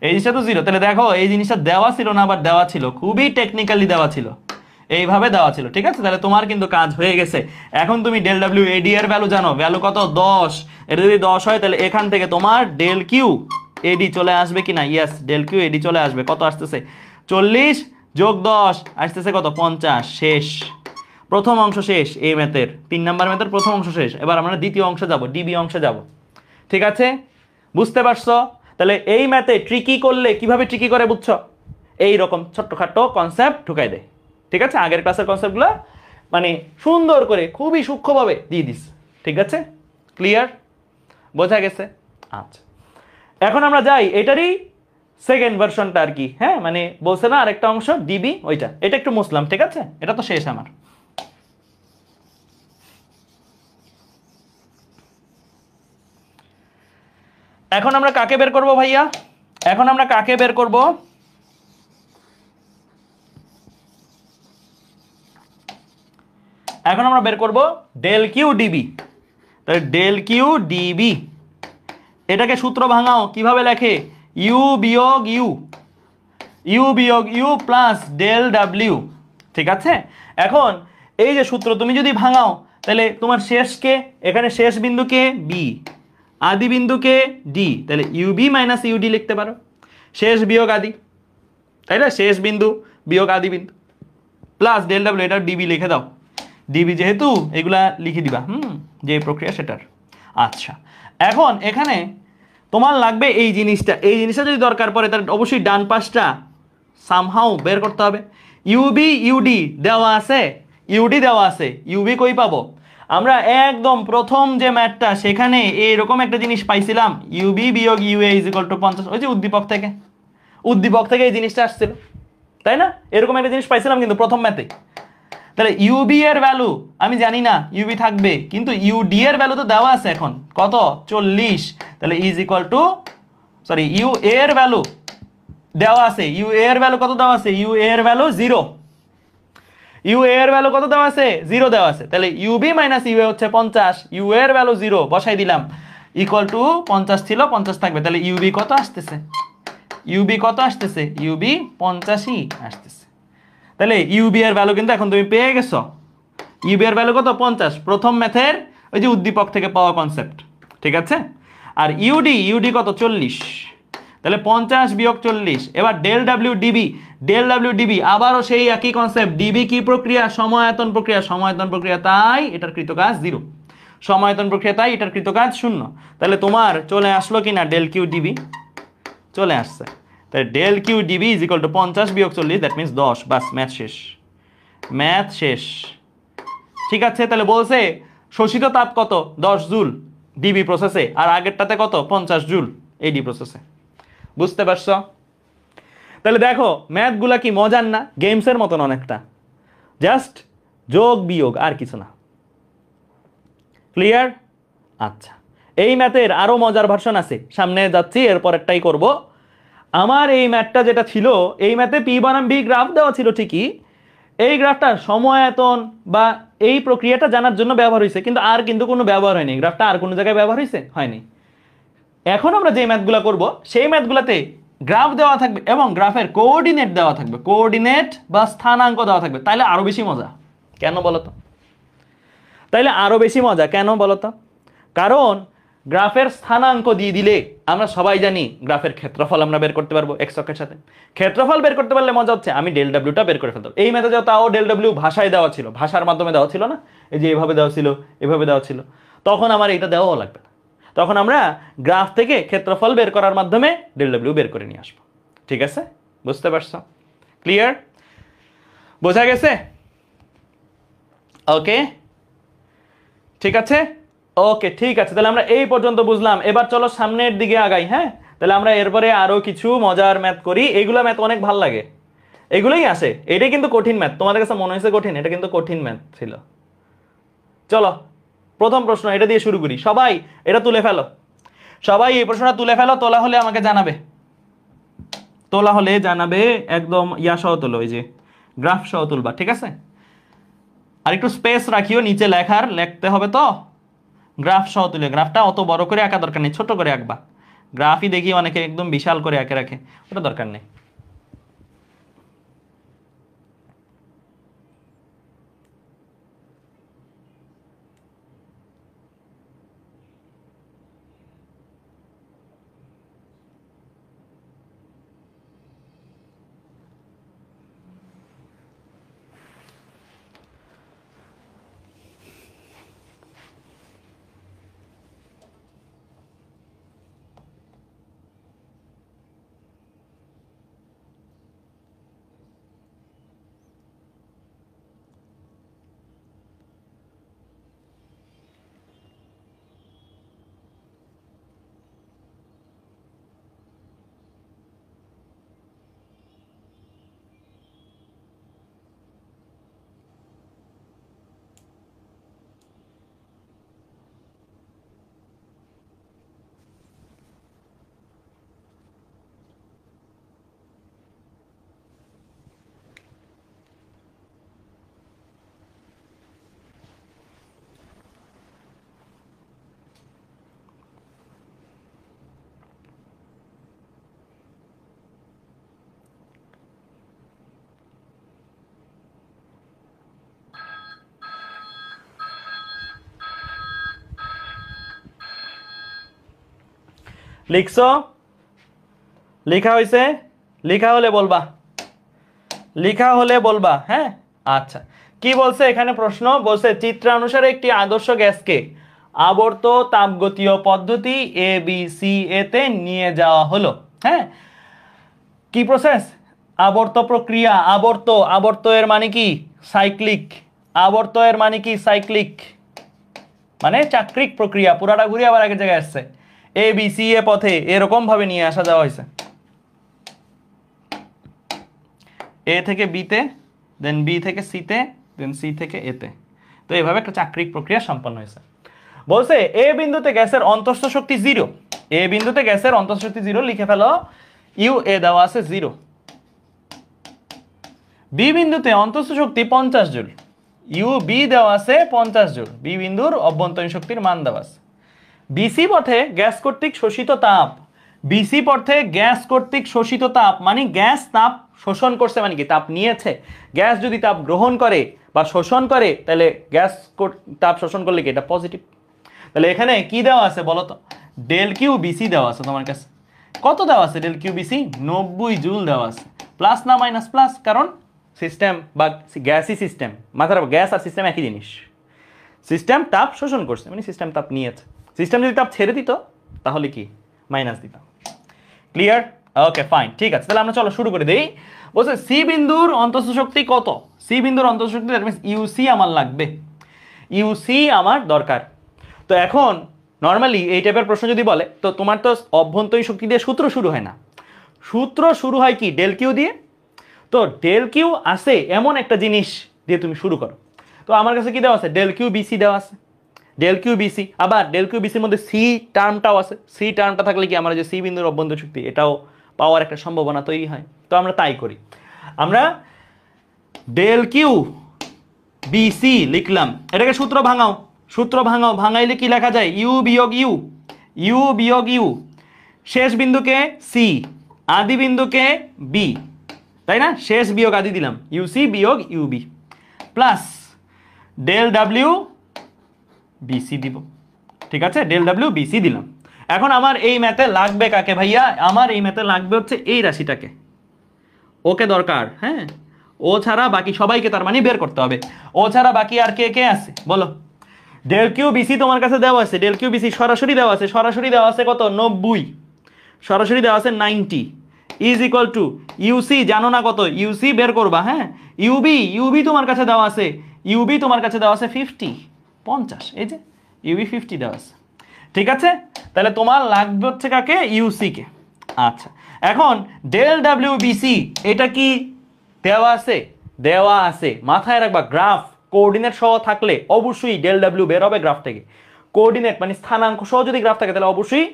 এই জিনিসটা তো 0। তাহলে দেখো এই জিনিসটা দেওয়া ছিল না, আবার দেওয়া ছিল, খুবই টেকনিক্যালি দেওয়া ছিল। এইভাবে দেওয়া ছিল, ঠিক আছে? তাহলে তোমার কিন্তু কাজ হয়ে গেছে। এখন তুমি ডেল ডাব্লিউ এডি এর ভ্যালু জানো, ভ্যালু কত? 10। এটা যদি 10 হয় তাহলে এখান থেকে তোমার ডেল কিউ এডি চলে আসবে কিনা? ইয়েস, ডেল কিউ এডি চলে আসবে। কত আসতেছে? 40 যোগ 10 আসতেছে কত? 50। শেষ, প্রথম অংশ শেষ। এই ম্যাথের 3 নাম্বার ম্যাথের প্রথম অংশ শেষ। এবার আমরা দ্বিতীয় অংশে যাব, ডিবি অংশে যাব। ঠিক আছে, বুঝতে পারছো? তাহলে এই ম্যাথে ট্রিকি করলে কিভাবে ট্রিকি করে বুঝছো? এই রকম ছোট্টখাটো কনসেপ্ট ঢুকাই দেয়। ঠিক আছে, আগের ক্লাসের কনসেপ্টগুলো মানে সুন্দর করে খুবই সূক্ষ্মভাবে দিয়ে দিস। ঠিক আছে, ক্লিয়ার, বোঝা গেছে? আচ্ছা, এখন আমরা যাই এটারই সেকেন্ড ভার্সনটা আর কি। হ্যাঁ, মানে বলছে না আরেকটা অংশ ডিবি, ওইটা। এটা একটু মুসলাম, ঠিক আছে? এটা তো শেষ আমার। এখন আমরা কাকে বের করব ভাইয়া? এখন আমরা কাকে বের করব? এখন আমরা বের করব ডেল কিউ ডিবি। তাহলে ডেল কিউ ডিবি, এটাকে সূত্র ভাঙাও। কিভাবে লেখে? ইউ বিয়োগ ইউ, ইউ বিয়োগ ইউ প্লাস ডেল ডাব্লিউ। ঠিক আছে, এখন এই যে সূত্র তুমি যদি ভাঙাও তাহলে তোমার শেষকে, এখানে শেষ বিন্দুকে বি, আদি বিন্দুকে ডি, তাহলে ইউবি মাইনাস ইউডি লিখতে পারো। শেষ বিয়োগ আদি, তাই না? শেষ বিন্দু বিয়োগ আদি বিন্দু প্লাস ডেল ডাব্লিউ, এটা ডিবি লিখে দাও। ডিবি যেহেতু এগুলা লিখে দিবা, যে প্রক্রিয়া সেটার। আচ্ছা, এখন এখানে তোমার লাগবে এই জিনিসটা। এই জিনিসটা যদি দরকার পড়ে তাহলে অবশ্যই ডান পাশটা সামহাউ বের করতে হবে। ইউবি ইউডি দেওয়া আছে, ইউডি দেওয়া আছে, ইউবি কই পাবো? আমরা একদম প্রথম যে ম্যাথটা সেখানে এইরকম একটা জিনিস পাইছিলাম, ইউবি বিয়োগ ইউএ ইজ ইকুয়াল টু 50। ওই যে উদ্দীপক থেকে, উদ্দীপক থেকে এই জিনিসটা আসছিল, তাই না? এরকম একটা জিনিস পাইছিলাম কিন্তু প্রথম ম্যাথে। তাহলে ইউবি এর ভ্যালু আমি জানি না, ইউবি থাকবে, কিন্তু ইউডি এর ভ্যালু তো দেওয়া আছে এখন কত? 40। তাহলে is equal to, sorry, U এর ভ্যালু দেওয়া আছে। ইউ এর ভ্যালু কত দেওয়া আছে? ইউ এর ভ্যালু 0। ইউ এর ভ্যালু কত দেওয়া আছে? 0 দেওয়া আছে। তাহলে ইউবি মাইনাস ইউ এ হচ্ছে 50, ইউ এর ভ্যালু 0 বসাই দিলাম, ইকুয়াল টু 50 ছিল 50 থাকবে। তাহলে ইউবি কত আসতেছে? ইউবি কত আসতেছে? ইউবি 85 আসতেছে। তাহলে ইউবি এর ভ্যালু কিন্তু এখন তুমি পেয়ে গেছো। ইউবি এর ভ্যালু কত? 50, প্রথম ম্যাথের ওই যে উদ্দীপক থেকে পাওয়া কনসেপ্ট। ঠিক আছে, আর ইউডি, ইউডি কত? 40। তাহলে 50 বিয়োগ 40। এবার del W DB, del W DB আবারও সেই একই কনসেপ্ট। ডিবি কি প্রক্রিয়া? সমায়তন প্রক্রিয়া। সমায়তন প্রক্রিয়া, তাই এটার কৃতকাজ 0। সমায়তন প্রক্রিয়া, তাই এটার কৃতকাজ 0। তাহলে তোমার চলে আসলো কিনা ডেল কিউ ডিবি? চলে আসছে। তাহলে del Q DB is equal to 50 বিয়োগ 40, দ্যাট মিনস 10। বাস, ম্যাথ শেষ, ম্যাথ শেষ। ঠিক আছে, তাহলে বলছে শোষিত তাপ কত? 10 জুল ডিবি প্রসেসে, আর আগেরটাতে কত? 50 জুল এডি প্রসেসে। বুঝতে পারছো? তাহলে দেখো ম্যাথগুলা কি মজার না? গেমসের মতন অনেকটা, জাস্ট যোগ বিয়োগ আর কিছু না। ক্লিয়ার? আচ্ছা, এই ম্যাথের আরো মজার ভার্সন আছে, সামনে যাচ্ছি, এরপর একটাই করব। আমার এই ম্যাথটা যেটা ছিল, এই ম্যাথে পি বনাম বি গ্রাফ দেওয়া ছিল ঠিকই। এই গ্রাফটা সময়তন বা এই প্রক্রিয়াটা জানার জন্য ব্যবহার হয়েছে, কিন্তু আর কিন্তু কোনো ব্যবহার হয়নি। গ্রাফটা আর কোনো জায়গায় ব্যবহার হয়েছে? হয়নি। এখন আমরা যে ম্যাথগুলো করব সেই ম্যাথগুলোতে গ্রাফ দেওয়া থাকবে এবং গ্রাফের কোঅর্ডিনেট দেওয়া থাকবে, কোঅর্ডিনেট বা স্থানাঙ্ক দেওয়া থাকবে। তাইলে আরো বেশি মজা। কেন বলতো? তাইলে আরো বেশি মজা কেন বলতো? কারণ গ্রাফের স্থানাঙ্ক দিয়ে দিলে আমরা সবাই জানি গ্রাফের ক্ষেত্রফল আমরা বের করতে পারবো এক্স অক্ষের সাথে। ক্ষেত্রফল বের করতে পারলে মজা হচ্ছে আমি ডেল ডাব্লিউটা বের করে ফেলতাম। এই ম্যাথে যাও তাও ডেল ডাব্লিউ ভাষায় দেওয়া ছিল, ভাষার মাধ্যমে দেওয়া ছিল না, এই যে এভাবে দেওয়া ছিল, এভাবে দেওয়া ছিল। তখন আমার এটা দেওয়াও লাগবে না, তখন আমরা গ্রাফ থেকে ক্ষেত্রফল বের করার মাধ্যমে ডেল ডাব্লিউ বের করে নিয়ে আসবো। ঠিক আছে, বুঝতে পারছো? ক্লিয়ার? বোঝা গেছে? ওকে, ঠিক আছে, ওকে, ঠিক আছে। তাহলে আমরা এই পর্যন্ত বুঝলাম। এবার চলো সামনের দিকে আগাই। হ্যাঁ, তাহলে আমরা এরপরে আরো কিছু মজার ম্যাথ করি। এইগুলো ম্যাথ অনেক ভালো লাগে, এগুলোই আসে। এটাই কিন্তু কঠিন ম্যাথ, তোমাদের কাছে মনে হয়েছে কঠিন, এটা কিন্তু কঠিন ম্যাথ ছিল। চলো প্রথম প্রশ্ন এটা দিয়ে শুরু করি। সবাই এটা তুলে ফেলো, সবাই এই প্রশ্নটা তুলে ফেলো। তোলা হলে আমাকে জানাবে, তোলা হলে জানাবে, একদম ইয়া সহ তোলো, ওই যে গ্রাফ সহ তুলবা। ঠিক আছে, আর একটু স্পেস রাখিও নিচে লেখার, লিখতে হবে তো। গ্রাফ সহ তুলে, গ্রাফটা অত বড় করে আঁকা দরকার নেই, ছোট করে আঁকবা। গ্রাফই দেখি অনেকে একদম বিশাল করে আঁকে রাখে, ওটা দরকার নেই। লিখছো? লেখা হয়েছে? লেখা হলে বলবা, লেখা হলে বলবা। হ্যাঁ, আচ্ছা। কি বলছে এখানে প্রশ্ন? বলছে চিত্রানুসারে একটি আদর্শ গ্যাসকে আবর্ত তাপগতীয় পদ্ধতি এ বি সি এ তে নিয়ে যাওয়া হলো। হ্যাঁ, কি প্রসেস? আবর্ত প্রক্রিয়া। আবর্ত, আবর্ত এর মানে কি? সাইক্লিক। আবর্ত এর মানে কি? সাইক্লিক, মানে চাক্রিক প্রক্রিয়া, পুরাটা ঘুরে আবার আগের জায়গায় আসছে। এ বি সি এ পথে এরকম ভাবে নিয়ে আসা যাওয়া হয়েছে, এ থেকে বিতে, দেন বি থেকে সিতে, দেন সি থেকে এতে। তো এইভাবে একটা চাক্রিক প্রক্রিয়া সম্পন্ন হয়েছে। বলছে এ বিন্দুতে গ্যাসের অন্তঃস্থ শক্তি 0। এ বিন্দুতে গ্যাসের অন্তঃস্থ শক্তি 0 লিখে ফেলো। ইউ এ দেওয়া আছে 0। বি বিন্দুতে অন্তঃস্থ শক্তি 50 জুল। ইউ বি দেওয়া আছে 50 জুল। বি বিন্দুর অভ্যন্তরীণ শক্তির মান দেওয়া আছে। বিসি পথে গ্যাস কর্তৃক শোষিত তাপ। বিসি পথে গ্যাস কর্তৃক শোষিত তাপ মানে গ্যাস তাপ শোষণ করছে, মানে কি? তাপ নিয়েছে। গ্যাস যদি তাপ গ্রহণ করে বা শোষণ করে তাহলে গ্যাস তাপ শোষণ করলে কি এটা পজিটিভ। তাহলে এখানে কি দেওয়া আছে বলো তো? ডেল কিউ বিসি দেওয়া আছে তোমার কাছে। কত দেওয়া আছে ডেল কিউ বিসি? 90 জুল দেওয়া আছে। প্লাস না মাইনাস? প্লাস, কারণ সিস্টেম বা গ্যাসই সিস্টেম, মাথার গ্যাস আর সিস্টেম একই জিনিস। সিস্টেম তাপ শোষণ করছে মানে সিস্টেম তাপ নিয়েছে। সিস্টেম যদি তাপ ছেড়ে দিত তাহলে কি মাইনাস দিতাম। ক্লিয়ার? ওকে, ফাইন, ঠিক আছে। তাহলে আমরা চলো শুরু করে দেই। বলছে সি বিন্দুর অন্তঃস্থ শক্তি কত? সি বিন্দুর অন্তঃস্থ শক্তি দ্যাট মিন্স ইউসি আমার লাগবে, ইউসি আমার দরকার। তো এখন নর্মালি এই টাইপের প্রশ্ন যদি বলে তো তোমার তো অভ্যন্তরীণ শক্তি দিয়ে সূত্র শুরু হয় না, সূত্র শুরু হয় কি? ডেল কিউ দিয়ে। তো ডেল কিউ আসে এমন একটা জিনিস দিয়ে তুমি শুরু করো। তো আমার কাছে কি দেওয়া আছে? ডেল কিউ বিসি দেওয়া আছে। ডেল কিউ বিসি, আবার ডেল কিউ বিসির মধ্যে সি টার্মটাও আছে। সি টার্মটা থাকলে কি আমার যে সি বিন্দুর অভ্যন্তরীণ শক্তি এটাও পাওয়ার একটা সম্ভাবনা তৈরি হয়। তো আমরা তাই করি, আমরা ডেল কিউ বিসি লিখলাম। এটাকে সূত্র ভাঙাও, সূত্র ভাঙাও। ভাঙাইলে কি লেখা যায়? ইউ বিয়োগ ইউ, ইউ বিয়োগ ইউ। শেষ বিন্দুকে সি, আদি বিন্দুকে বি, তাই না? শেষ বিয়োগ আদি দিলাম, ইউসি বিয়োগ UB plus del W BC দিব। ঠিক আছে, ডেল ডাব্লিউ বিসি দিলাম। এখন আমার এই ম্যাথে লাগবে কাকে ভাইয়া? আমার এই ম্যাথে লাগবে হচ্ছে এই রাশিটাকে, ওকে দরকার। হ্যাঁ, ও ছাড়া বাকি সবাইকে তার মানে বের করতে হবে। ও ছাড়া বাকি আর কে কে আছে বলো? ডেল কিউ বিসি তোমার কাছে দেওয়া আছে। ডেল কিউ বিসি সরাসরি দেওয়া আছে, সরাসরি দেওয়া আছে কত? 90। সরাসরি দেওয়া আছে 90 ইজ ইকুয়াল টু ইউসি জানো না কত? ইউসি বের করবা। হ্যাঁ, ইউবি, ইউবি তোমার কাছে দেওয়া আছে। ইউবি তোমার কাছে দেওয়া আছে 50। এই যে ইউবি 50 দেওয়া আছে। ঠিক আছে, তাহলে তোমার লাগবে হচ্ছে কাকে? ইউসি কে। আচ্ছা, এখন ডেল ডাব্লিউ বিসি এটা কি দেওয়া আছে? দেওয়া আছে। মাথায় রাখবা গ্রাফ কোঅর্ডিনেট সহ থাকলে অবশ্যই ডেল ডাব্লিউ বের হবে গ্রাফ থেকে। কোঅর্ডিনেট মানে স্থানাঙ্ক সহ যদি গ্রাফ থাকে তাহলে অবশ্যই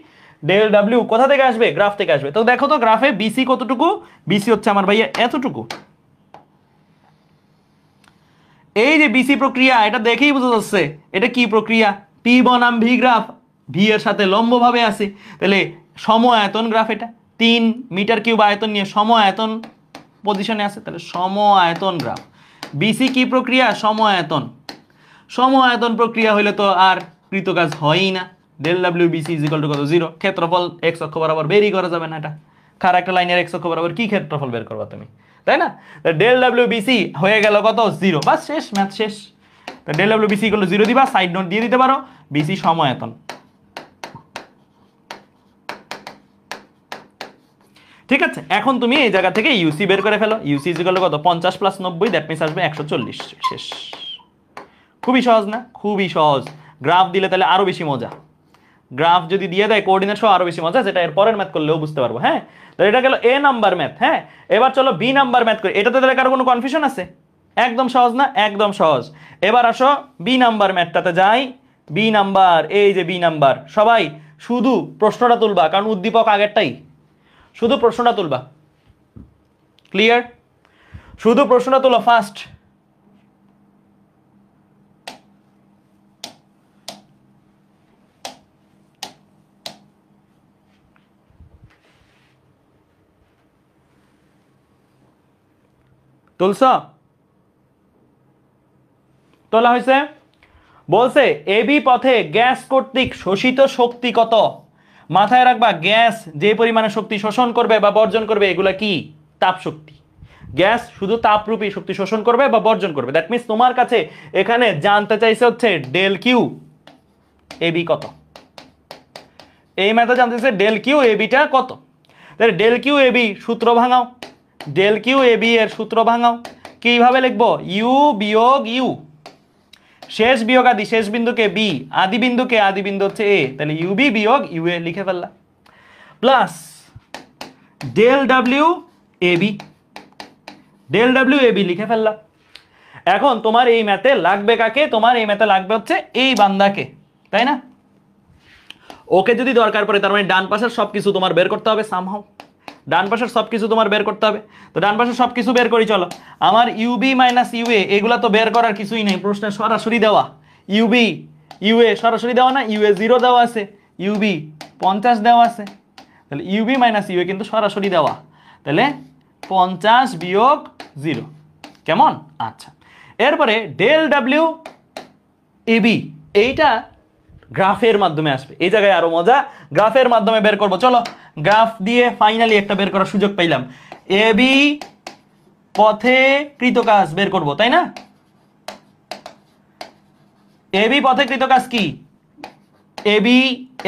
ডেল ডাব্লিউ কোথা থেকে আসবে? গ্রাফ থেকে আসবে। তো দেখো তো গ্রাফে বিসি কতটুকু? বিসি হচ্ছে আমার ভাইয়া এতটুকু। এই যে বিসি প্রক্রিয়া, এটা দেখেই বোঝা যাচ্ছে এটা কি প্রক্রিয়া। পি বনাম ভি গ্রাফ, ভি এর সাথে লম্বভাবে আছে। তাহলে সম আয়তন গ্রাফ, এটা 3 মিটার কিউব আয়তন নিয়ে সম আয়তন পজিশনে আছে। তাহলে সম আয়তন গ্রাফ। বিসি কি প্রক্রিয়া? সম আয়তন। সম আয়তন প্রক্রিয়া হইলে তো আর কৃতকাজ হয়ই না। Del W BC is equal to কত? 0। ক্ষেত্রফল এক্স অক্ষ বরাবর বেরই করা যাবে না। এটা খার একটা লাইনের এক্স অক্ষ বরাবর কি ক্ষেত্রফল বের করবা তুমি, তাই না? ডেল ডাব্লিউ বিসি হয়ে গেল কত? 0। বাস, শেষ, ম্যাথ শেষ। তো del W BC equal to 0 দিবা, সাইড নোট দিয়ে দিতে পারো বিসি সম আয়তন। ঠিক আছে, এখন তুমি এই জায়গা থেকে ইউসি বের করে ফেলো। ইউসি ইজ ইকুয়াল টু কত? 50 প্লাস 90, দ্যাট মিন্স আসবে 140। শেষ। খুবই সহজ না? খুবই সহজ। গ্রাফ দিলে তাহলে আরো বেশি মজা। গ্রাফ যদি দিয়ে দেয় কোঅর্ডিনেট সহ আরো বেশি মজা, যেটা এর পরের ম্যাথ করলেও বুঝতে পারবো। হ্যাঁ, তো এটা গেল এ নাম্বার ম্যাথ। হ্যাঁ, এবার চলো বি নাম্বার ম্যাথ করি। এটাতে তাহলে কারো কোনো কনফিউশন আছে? একদম সহজ না? একদম সহজ। এবার আসো বি নাম্বার ম্যাথটাতে যাই। বি নাম্বার, এই যে বি নাম্বার, সবাই শুধু প্রশ্নটা তুলবা, কারণ উদ্দীপক আগেরটাই। শুধু প্রশ্নটা তুলবা। ক্লিয়ার? শুধু প্রশ্নটা তুলো ফার্স্ট। তুলছ? তোলা হয়েছে? বলছে এবি পথে গ্যাস কর্তৃক শোষিত শক্তি কত? মাথায় রাখবা গ্যাস যে পরিমাণে শক্তি শোষণ করবে বা বর্জন করবে এগুলা কি তাপ শক্তি। গ্যাস শুধু তাপরূপী শক্তি শোষণ করবে বা বর্জন করবে। দ্যাট মিন্স তোমার কাছে এখানে জানতে চাইছে হচ্ছে ডেল কিউ এবি কত। এই ম্যাথে জানতে চাইছে ডেল কিউ এবিটা কত। তাহলে ডেল কিউ এবি সূত্র ভাঙাও, ডেল কিউ এবি এর সূত্র ভাঙাও। কিভাবে লিখবো? ইউ বিয়োগ ইউ, শেষ বিয়োগ আদি, শেষ বিন্দুকে বি, আদি বিন্দু হচ্ছে এ, তাহলে ইউবি বিয়োগ ইউ এ লিখে ফেললাম, plus del W AB, del W AB লিখে ফেললাম। এখন তোমার এই ম্যাথে লাগবে কাকে? তোমার এই ম্যাথে লাগবে হচ্ছে এই বান্দাকে, তাই না? ওকে যদি দরকার পড়ে, তার মানে ডান পাশের সবকিছু তোমার বের করতে হবে সামহাও, ডান পাশের সবকিছু তোমার বের করতে হবে। তো ডান পাশের সবকিছু বের করি চলো। আমার ইউবি মাইনাস ইউএ এগুলা তো বের করার কিছুই নেই, প্রশ্নে সরাসরি দেওয়া। ইউবি ইউএ সরাসরি দেওয়া না, ইউএ 0 দেওয়া আছে, ইউবি 50 দেওয়া আছে, তাহলে ইউবি মাইনাস ইউএ কিন্তু সরাসরি দেওয়া, তাহলে 50 বিয়োগ 0 কেমন? আচ্ছা, এরপরে ডেল ডাব্লিউ এবি এইটা গ্রাফের মাধ্যমে আসবে। এই জায়গায় আরো মজা, গ্রাফের মাধ্যমে বের করব। চলো গ্রাফ দিয়ে ফাইনালি একটা বের করার সুযোগ পাইলাম। এবি পথে কৃত কাজ বের করব, তাই না? এবি পথে কৃত কাজ কি? এবি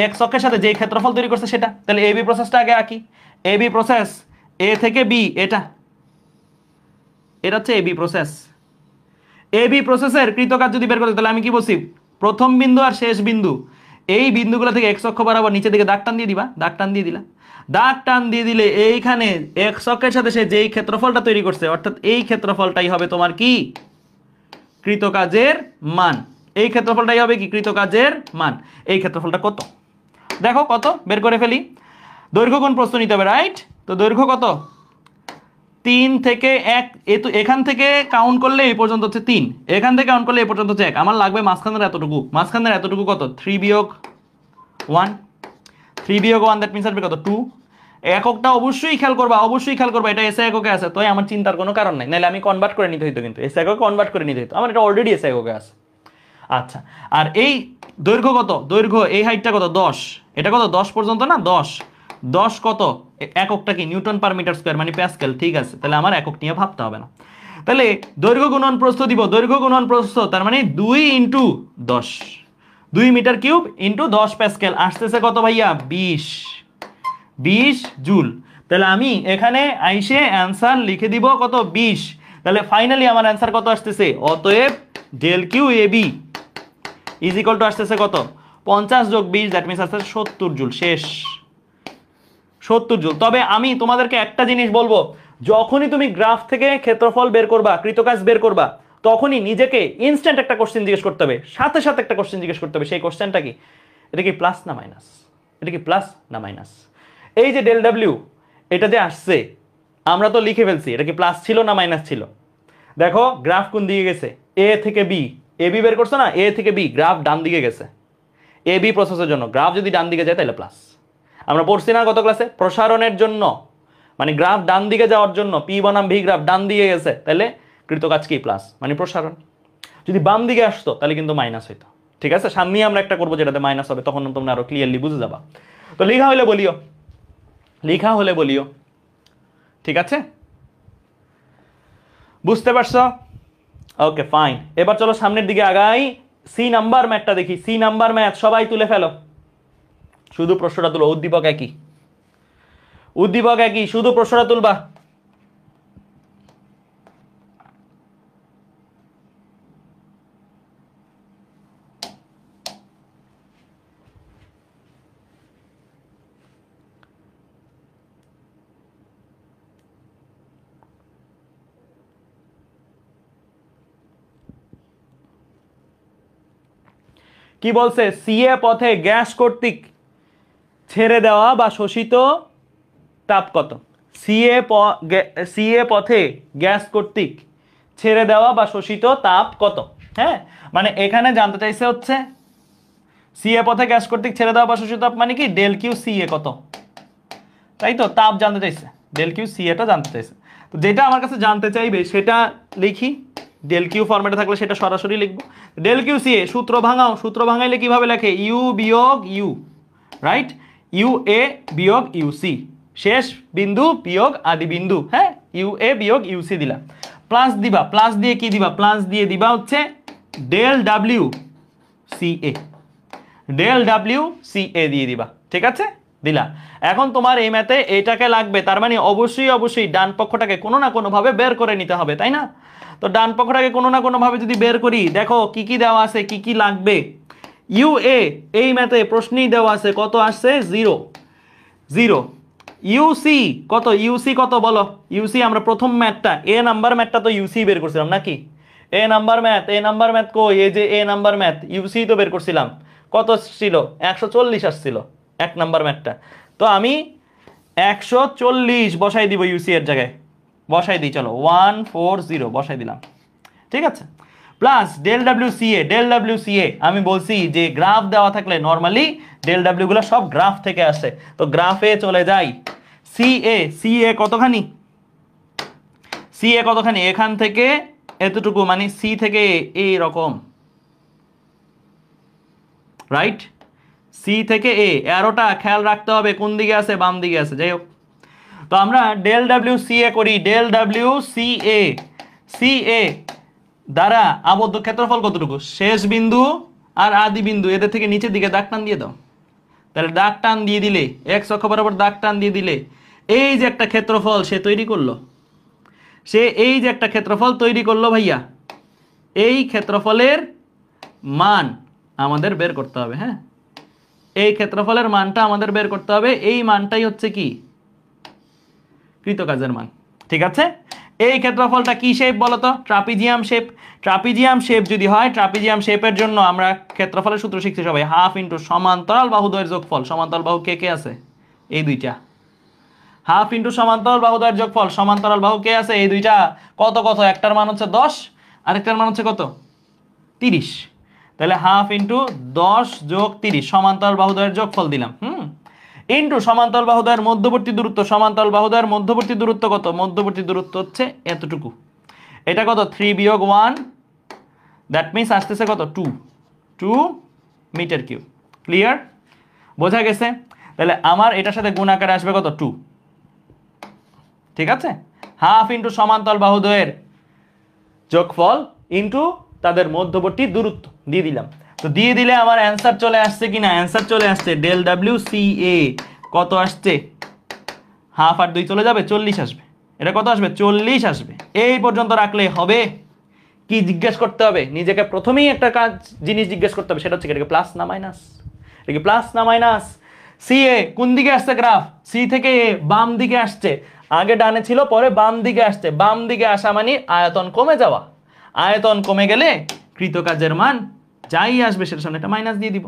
এক্স অক্ষের সাথে যে ক্ষেত্রফল তৈরি করছে সেটা, তাহলে এবি প্রসেসটা আগে আঁকি। এবি প্রসেস এ থেকে বি, এটা হচ্ছে এবি প্রসেস। এবি প্রসেসের কৃত কাজ যদি বের করতে, তাহলে আমি কি বলছি? প্রথম বিন্দু আর শেষ বিন্দু, এই বিন্দুগুলো থেকে এক্স অক্ষ বরাবর নিচের দিকে দাগ টান দিয়ে দিবা, দাগ টান দিয়ে দিলা। দাগ টান দিয়ে দিলে এইখানে এক্স অক্ষের সাথে সে যেই ক্ষেত্রফলটা তৈরি করছে, অর্থাৎ এই ক্ষেত্রফলটাই হবে তোমার কি? কৃতকাজের মান। এই ক্ষেত্রফলটাই হবে কি? কৃতকাজের মান। এই ক্ষেত্রফলটা কত? দেখো কত, বের করে ফেলি। দৈর্ঘ্য গুণ প্রস্থ নিতে হবে, রাইট? তো দৈর্ঘ্য কত? 3 থেকে 1, এখান থেকে কাউন্ট করলে এই পর্যন্ত হচ্ছে 3, এখান থেকে কাউন্ট করলে এই পর্যন্ত হচ্ছে 1। আমার লাগবে মাঝখানের এতটুকু, মাঝখানের এতটুকু কত? 3 বিয়োগ 1, 3 বিয়োগ 1 দ্যাট মিন্স আসবে কত? 2। এককটা অবশ্যই খেয়াল করবা, অবশ্যই খেয়াল করবা, এটা এসআই এককে আছে, তাই আমার চিন্তার কোনো কারণ নাই, নাহলে আমি কনভার্ট করে নিতে হইতো, কিন্তু এসআই এককে কনভার্ট করে নিতে হইতো, আমার এটা অলরেডি এসআই এককে আছে। আচ্ছা, আর এই দৈর্ঘ্য কত? দৈর্ঘ্য এই হাইটটা কত? 10, এটা কত? 10 পর্যন্ত না, 10 কত? এককটা কি? নিউটন পার মিটার স্কয়ার মানে প্যাসকেল, ঠিক আছে, তাহলে আমার একক নিয়ে ভাবতে হবে না। তাহলে দৈর্ঘ্য গুণন প্রস্থ দিব, দৈর্ঘ্য গুণন প্রস্থ তার মানে 2 into 10, 2 metre cube into 10 pascal, আসতেছে কত ভাইয়া? 20 জুল। তাহলে আমি এখানে আইসে অ্যান্সার লিখে দিব কত? 20। তাহলে ফাইনালি আমার অ্যান্সার কত আসতেছে? অতএব del Q AB is equal to আসতেছে কত? 50 যোগ 20 দ্যাট মিন্স আসতেছে 70 জুল। শেষ, 70 জুল। তবে আমি তোমাদেরকে একটা জিনিস বলবো, যখনই তুমি গ্রাফ থেকে ক্ষেত্রফল বের করবা, কৃতকাজ বের করবা, তখনই নিজেকে ইনস্ট্যান্ট একটা কোশ্চেন জিজ্ঞেস করতে হবে, সাথে সাথে একটা কোশ্চেন জিজ্ঞেস করতে হবে। সেই কোশ্চেনটা কি? এটা কি প্লাস না মাইনাস? এটা কি প্লাস না মাইনাস? এই যে ডেল ডাব্লিউ এটা যে আসছে, আমরা তো লিখে ফেলছি, এটা কি প্লাস ছিল না মাইনাস ছিল? দেখো গ্রাফ কোন দিকে গেছে? এ থেকে বি, এ বি বের করছো না, এ থেকে বি, গ্রাফ ডান দিকে গেছে। এ বি প্রসেসের জন্য গ্রাফ যদি ডান দিকে যায় তাহলে প্লাস। আমরা পড়ছি না গত ক্লাসে? প্রসারণের জন্য মানে গ্রাফ ডান দিকে যাওয়ার জন্য পি বনাম ভি গ্রাফ ডান দিকে গেছে, তাহলে কৃতকাজ কি? প্লাস, মানে প্রসারণ। যদি বাম দিকে আসতো তাহলে কিন্তু মাইনাস হইতো। ঠিক আছে, সামনে আমরা একটা করবো যেটাতে মাইনাস হবে, তখন তোমরা আরো ক্লিয়ারলি বুঝে যাবা। তো লেখা হলে বলিও, লেখা হলে বলিও, ঠিক আছে? বুঝতে পারছো? Okay fine. এবার চলো সামনের দিকে আগাই। সি নাম্বার ম্যাথটা দেখি। সি নাম্বার ম্যাথ সবাই তুলে ফেলো, শুধু প্রশ্নটা তুলো। উদ্দীপক একই, উদ্দীপক একই, শুধু প্রশ্নটা তুলবা। কি বলছে? সিএ পথে গ্যাস কর্তৃক ছেড়ে দেওয়া বা শোষিত তাপ কত? সিএ পথে গ্যাস কর্তৃক ছেড়ে দেওয়া বা শোষিত তাপ কত? হ্যাঁ, মানে এখানে জানতে চাইছে হচ্ছে সিএ পথে গ্যাস কর্তৃক ছেড়ে দেওয়া বা শোষিত তাপ মানে কি? ডেল কিউ সিএ কত, তাই তো? তাপ জানতে চাইছে, ডেল কিউ সিএটা জানতে চাইছে। তো যেটা আমার কাছে জানতে চাইবে সেটা লিখি, ডেল কিউ ফরম্যাটে থাকলে সেটা সরাসরি লিখবো। ডেল কিউ সিএ সূত্র ভাঙাও, সূত্র ভাঙাইলে কিভাবে লেখে? ইউ বিয়োগ ইউ, রাইট? ইউ এ বিয়োগ ইউসি, শেষ বিন্দু বিয়োগ আদি বিন্দু, হ্যাঁ, ইউ এ বিয়োগ ইউসি দিলা, প্লাস দিবা, প্লাস দিয়ে কি দিবা, প্লাস দিয়ে দিবা হচ্ছে ডেল ডাব্লিউ সি এ, ডেল ডাব্লিউ সি এ দিয়ে দিবা, ঠিক আছে, দিলা। এখন তোমার এই ম্যাথে এইটাকে লাগবে, তার মানে অবশ্যই অবশ্যই ডান পক্ষটাকে কোনো না কোনো ভাবে বের করে নিতে হবে, তাই না? তো ডান পক্ষটাকে কোনো না কোনো ভাবে যদি বের করি, দেখো কি কি দেওয়া আছে, কি কি লাগবে। ইউ এ এই ম্যাথে প্রশ্নেই দেওয়া আছে, কত আসছে, 0 0। ইউসি কত, ইউসি কত বলো, ইউসি আমরা প্রথম ম্যাথটা এ নাম্বার ম্যাথটা তো ইউসি বের করছিলাম নাকি, এ নাম্বার ম্যাথ, এ নাম্বার ম্যাথ কই, এই যে এ নাম্বার ম্যাথ, ইউসি তো বের করছিলাম, কত ছিল, 140 আসছিল এক নাম্বার ম্যাথটা। তো আমি 140 বসাই দিব ইউসি এর জায়গায়, বসাই দিই, চলো 140 বসাই দিলাম, ঠিক আছে, প্লাস ডেল ডাব্লিউ সি এ, ডেল ডাব্লিউ সি এ আমি বলছি যে গ্রাফ দেওয়া থাকলে নর্মালি ডেল ডাব্লিউ গুলো সব গ্রাফ থেকে আসে, তো গ্রাফে চলে যাই। সি এ, সি এ কতখানি, সি এ কতখানি, এখান থেকে এতটুকু, মানে সি থেকে এই রকম, রাইট, সি থেকে এ, অ্যারোটা খেয়াল রাখতে হবে কোন দিকে আছে, বাম দিকে আছে, যাই হোক। তো আমরা ডেল ডাব্লিউ সি এ করি, ডেল ডাব্লিউ সি এ, সি এ দ্বারা আবদ্ধ ক্ষেত্রফল কতটুকু, শেষ বিন্দু আর আদি বিন্দু এদের থেকে নিচের দিকে দাগ টান দিয়ে দাও, তাহলে দাগ টান দিয়ে দিলে, এক্স অক্ষ বরাবর দাগ টান দিয়ে দিলে এই যে একটা ক্ষেত্রফল সে তৈরি করলো, সে এই যে একটা ক্ষেত্রফল তৈরি করলো ভাইয়া, এই ক্ষেত্রফলের মান আমাদের বের করতে হবে, হ্যাঁ, এই ক্ষেত্রফলের মানটা আমাদের বের করতে হবে, এই মানটাই হচ্ছে কি কৃতকাজের মান, ঠিক আছে। এই ক্ষেত্রফলটা কি শেপ বলতো, ট্রাপিজিয়াম শেপ, ট্রাপিজিয়াম শেপ যদি হয়, ট্রাপিজিয়াম শেপের জন্য আমরা ক্ষেত্রফলের সূত্র শিখছি সবাই, হাফ ইন্টু সমান্তরাল বাহুদ্বয়ের যোগফল, সমান্তরাল বাহু কে কে আছে, এই দুইটা, হাফ ইন্টু সমান্তরাল বাহুদ্বয়ের যোগফল, সমান্তরাল বাহু কে আছে, এই দুইটা, কত কত, একটার মান হচ্ছে 10, আরেকটার মান হচ্ছে কত 30, তাহলে হাফ ইন্টু 10 যোগ 30 সমান্তরাল বাহুদ্বয়ের যোগফল দিলাম, ইন্টু সমান্তরাল বাহুদ্বয়ের মধ্যবর্তী দূরত্ব, সমান্তরাল বাহুদ্বয়ের মধ্যবর্তী দূরত্ব কত, মধ্যবর্তী দূরত্ব হচ্ছে এতটুকু, এটা কত 3 বিয়োগ 1, দ্যাট মিনস আসতেছে কত 2 মিটার কিউব, ক্লিয়ার, বোঝা গেছে। তাহলে আমার এটার সাথে গুণ আকারে আসবে কত 2, ঠিক আছে, হাফ ইন্টু সমান্তরাল বাহুদ্বয়ের যোগফল ইন্টু তাদের মধ্যবর্তী দূরত্ব দিয়ে দিলাম। তো দিয়ে দিলে আমার অ্যান্সার চলে আসছে কিনা, অ্যান্সার চলে আসছে, ডেল ডাব্লিউ সি এ কত আসছে, হাফ আর 2 চলে যাবে, 40 আসবে, এটা কত আসবে 40 আসবে। এই পর্যন্ত রাখলে হবে, কি জিজ্ঞেস করতে হবে নিজেকে, প্রথমেই একটা কাজ জিনিস জিজ্ঞেস করতে হবে, সেটা হচ্ছে এটাকে প্লাস না মাইনাস, এটা কি প্লাস না মাইনাস, সি এ কোন দিকে আসছে গ্রাফ, সি থেকে এ বাম দিকে আসছে, আগে ডানে ছিল পরে বাম দিকে আসছে, বাম দিকে আসা মানে আয়তন কমে যাওয়া, আয়তন কমে গেলে কৃতকাজের মান যাই আসবে সেটার সামনে একটা মাইনাস দিয়ে দিব,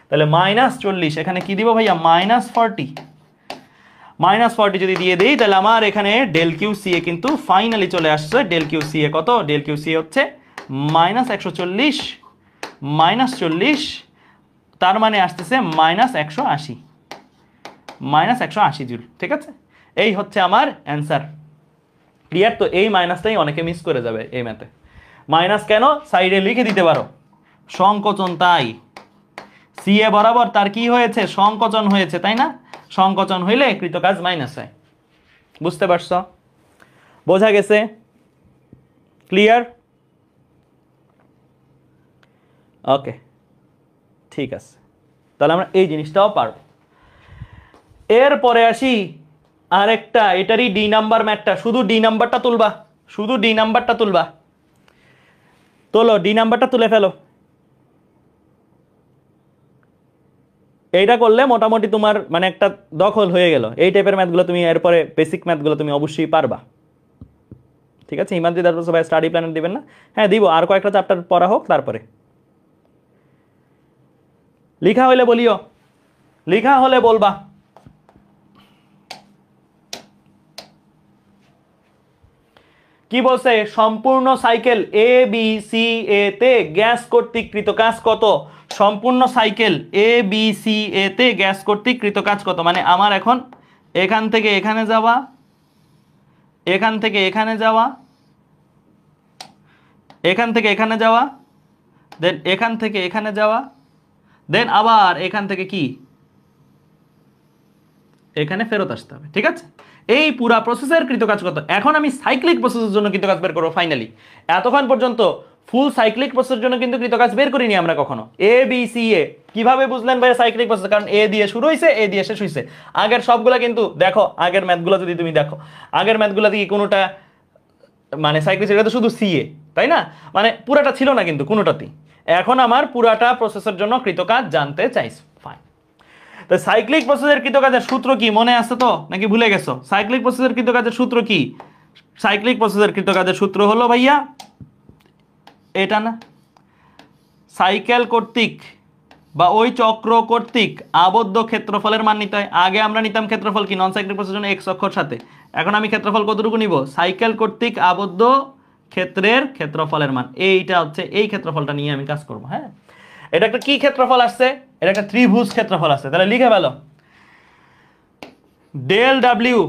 তাহলে -40, এখানে কি দিব ভাইয়া -40, -40 যদি দিয়ে দেই তাহলে আমার এখানে ডেল কিউ সি এ কিন্তু ফাইনালি চলে আসছে, ডেল কিউ সি এ কত, ডেল কিউ সি এ হচ্ছে -140 -40, তার মানে আসতেছে -180, -180 জুল, ঠিক আছে, এই হচ্ছে আমার অ্যান্সার, ক্লিয়ার। তো এই মাইনাসটাই অনেকে মিস করে যাবে এই ম্যাথে, মাইনাস কেন, সাইডে লিখে দিতে পারো সংকোচন, তাই সি এ বরাবর তার কি হয়েছে, সংকোচন হয়েছে, তাই না, সংকোচন হইলে কৃতকাজ মাইনাস হয়, বুঝতে পারছো, বোঝা গেছে, ক্লিয়ার, ওকে, ঠিক আছে, তাহলে আমরা এই জিনিসটাও পারবো। এরপরে আসি আরেকটা, এটারই ডি নাম্বার ম্যাথটা, শুধু ডি নাম্বারটা তুলবা, শুধু ডি নাম্বারটা তুলবা, তোলো ডি নাম্বারটা তুলে ফেলো, এইটা করলে মোটামুটি তোমার মানে একটা দখল হয়ে গেল, এই টাইপের ম্যাথগুলো তুমি এরপরে বেসিক ম্যাথগুলো তুমি অবশ্যই পারবা, ঠিক আছে। হিমাদ্রি দাস ভাই স্টাডি প্ল্যানার দিবেন না, হ্যাঁ দিব, আর কয়েকটা চ্যাপ্টার পড়া হোক তারপরে, লিখা হইলে বলিও, লিখা হলে বলবা। কি বলছে, সম্পূর্ণ সাইকেল এ বি সি এ তে গ্যাস কর্তৃক কৃত কাজ কত, সম্পূর্ণ সাইকেল এ বি সি এ তে গ্যাস কর্তৃক কৃত কাজ কত, মানে আমার এখন এখান থেকে এখানে যাওয়া, এখান থেকে এখানে যাওয়া, এখান থেকে এখানে যাওয়া, দেন এখান থেকে এখানে যাওয়া, দেন আবার এখান থেকে কি এখানে ফেরত আসতে হবে, ঠিক আছে? এই পুরা প্রসেসের কৃতকাজ কত। এখন আমি সাইক্লিক প্রসেসের জন্য কৃতকাজ বের করবো ফাইনালি। এতক্ষণ পর্যন্ত ফুল সাইক্লিক প্রসেসের জন্য কিন্তু কৃতকাজ বের করিনি আমরা কখনো। এ বি সি এ কিভাবে বুঝলেন ভাই সাইক্লিক প্রসেস? কারণ এ দিয়ে শুরু হয়েছে, এ দিয়ে শেষ হয়েছে। আগের সবগুলা কিন্তু দেখো, আগের ম্যাথগুলো যদি তুমি দেখো, আগের ম্যাথগুলো দিয়ে কোনোটা মানে সাইক্লিক, এটা তো শুধু সি এ, তাই না? মানে পুরাটা ছিল না কিন্তু কোনোটাতেই। এখন আমার পুরাটা প্রসেসের জন্য কৃতকাজ জানতে চাইছো, ফাইন। তো সাইক্লিক প্রসেসের কৃতকাজের সূত্র কি মনে আছে তো, নাকি ভুলে গেছো? সাইক্লিক প্রসেসের কৃতকাজের সূত্র কি? সাইক্লিক প্রসেসের কৃতকাজের সূত্র হলো ভাইয়া এটা না, সাইকেল কর্তৃক বা ওই চক্র কর্তৃক আবদ্ধ ক্ষেত্রফলের মান নিতে হয়। আগে আমরা নিতাম ক্ষেত্রফল কি নন সাইক্লিক প্রসেসের জন্য এক্স অক্ষর সাথে, এখন আমি ক্ষেত্রফল কতটুকু নিব? সাইকেল কর্তৃক আবদ্ধ ক্ষেত্রের ক্ষেত্রফলের মান। এইটা হচ্ছে, এই ক্ষেত্রফলটা নিয়ে আমি কাজ করব। হ্যাঁ, এটা একটা কি ক্ষেত্রফল আসছে? এটা একটা ত্রিভুজ ক্ষেত্রফল আসছে। তাহলে লিখে ফেলো, del W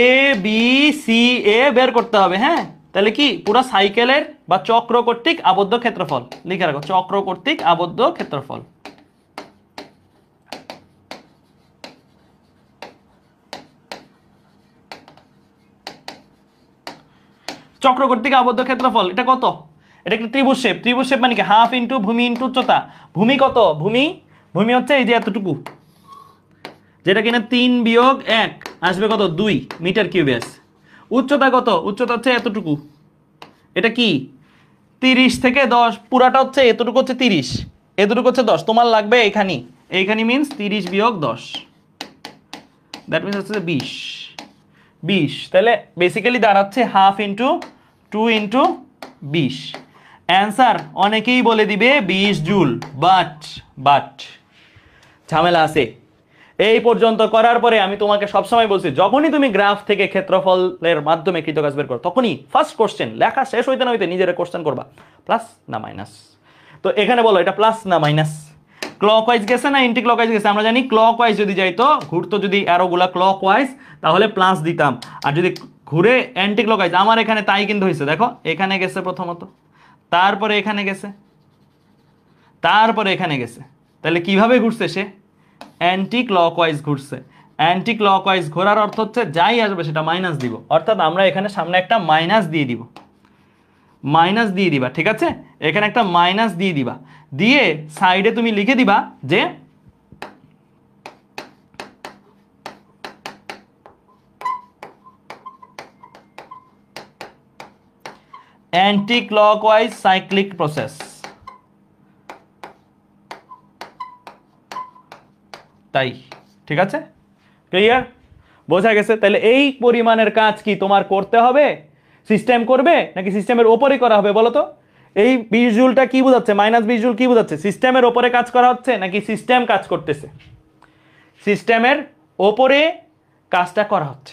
A B C A বের করতে হবে। হ্যাঁ, তাহলে কি পুরো সাইকেলের বা চক্র কর্তৃক আবদ্ধ ক্ষেত্রফল লিখে রাখো, চক্র কর্তৃক আবদ্ধ ক্ষেত্রফল। চক্র কর্তৃক আবদ্ধ ক্ষেত্রফল এটা কত? এটা একটা ত্রিভুজ শেপ। ত্রিভুজ শেপ মানে কি? হাফ ইন্টু ভূমি ইন্টু উচ্চতা। ভূমি কত? ভূমি হচ্ছে এই যে এতটুকু, যেটা কিনা 3 বিয়োগ 1 আসবে কত? 2 মিটার কিউবে আছে। উচ্চতা কত? উচ্চতা হচ্ছে এতটুকু, এটা কি 30 থেকে 10, পুরাটা হচ্ছে এতটুকু হচ্ছে 30, এতটুকু হচ্ছে 10, তোমার লাগবে এইখানি মিন্স 30 বিয়োগ 10, দ্যাট মিন্স হচ্ছে 20। তাহলে বেসিক্যালি দাঁড়াচ্ছে হাফ ইন্টু 2 ইন্টু 20। অ্যান্সার অনেকেই বলে দিবে 20 জুল, বাট ঝামেলা আছে। এই পর্যন্ত করার পরে আমি তোমাকে সবসময় বলছি, যখনই তুমি গ্রাফ থেকে ক্ষেত্রফলের মাধ্যমে কৃতকাজ বের করো, তখনই ফার্স্ট কোশ্চেন লেখা শেষ হইতে না হইতে নিজেরা কোশ্চেন করবা, প্লাস না মাইনাস। তো এখানে বলো এটা প্লাস না মাইনাস, ক্লকওয়াইজ গেছে না এন্টি ক্লকওয়াইজ গেছে? আমরা জানি ক্লকওয়াইজ যদি যাইতো, ঘুরতো যদি অ্যারোগুলা ক্লকওয়াইজ, তাহলে প্লাস দিতাম, আর যদি ঘুরে অ্যান্টি ক্লকওয়াইজ, আমার এখানে তাই কিন্তু হয়েছে। দেখো এখানে গেছে প্রথমত, তারপরে এখানে গেছে, তারপরে এখানে গেছে। তাহলে কিভাবে ঘুরছে সে? অ্যান্টি ক্লকওয়াইজ ঘুরছে। অ্যান্টি ক্লকওয়াইজ ঘোরার অর্থ হচ্ছে যাই আসবে সেটা মাইনাস দিব, অর্থাৎ আমরা এখানে সামনে একটা মাইনাস দিয়ে দিব, মাইনাস দিয়ে দিবা, ঠিক আছে? এখানে একটা মাইনাস দিয়ে দিবা, দিয়ে সাইডে তুমি লিখে দিবা যে অ্যান্টি ক্লকওয়াইজ সাইক্লিক প্রসেস। তাই, ঠিক আছে? ক্লিয়ার? বোঝা গেছে? তাহলে এই পরিমাণের কাজ কি তোমার করতে হবে? সিস্টেম করবে নাকি সিস্টেমের ওপরে করা হবে বলো তো? এই 20 জুলটা কি বোঝাচ্ছে? মাইনাস 20 জুল কি বোঝাচ্ছে? সিস্টেমের ওপরে কাজ করা হচ্ছে নাকি সিস্টেম কাজ করতেছে? সিস্টেমের ওপরে কাজটা করা হচ্ছে।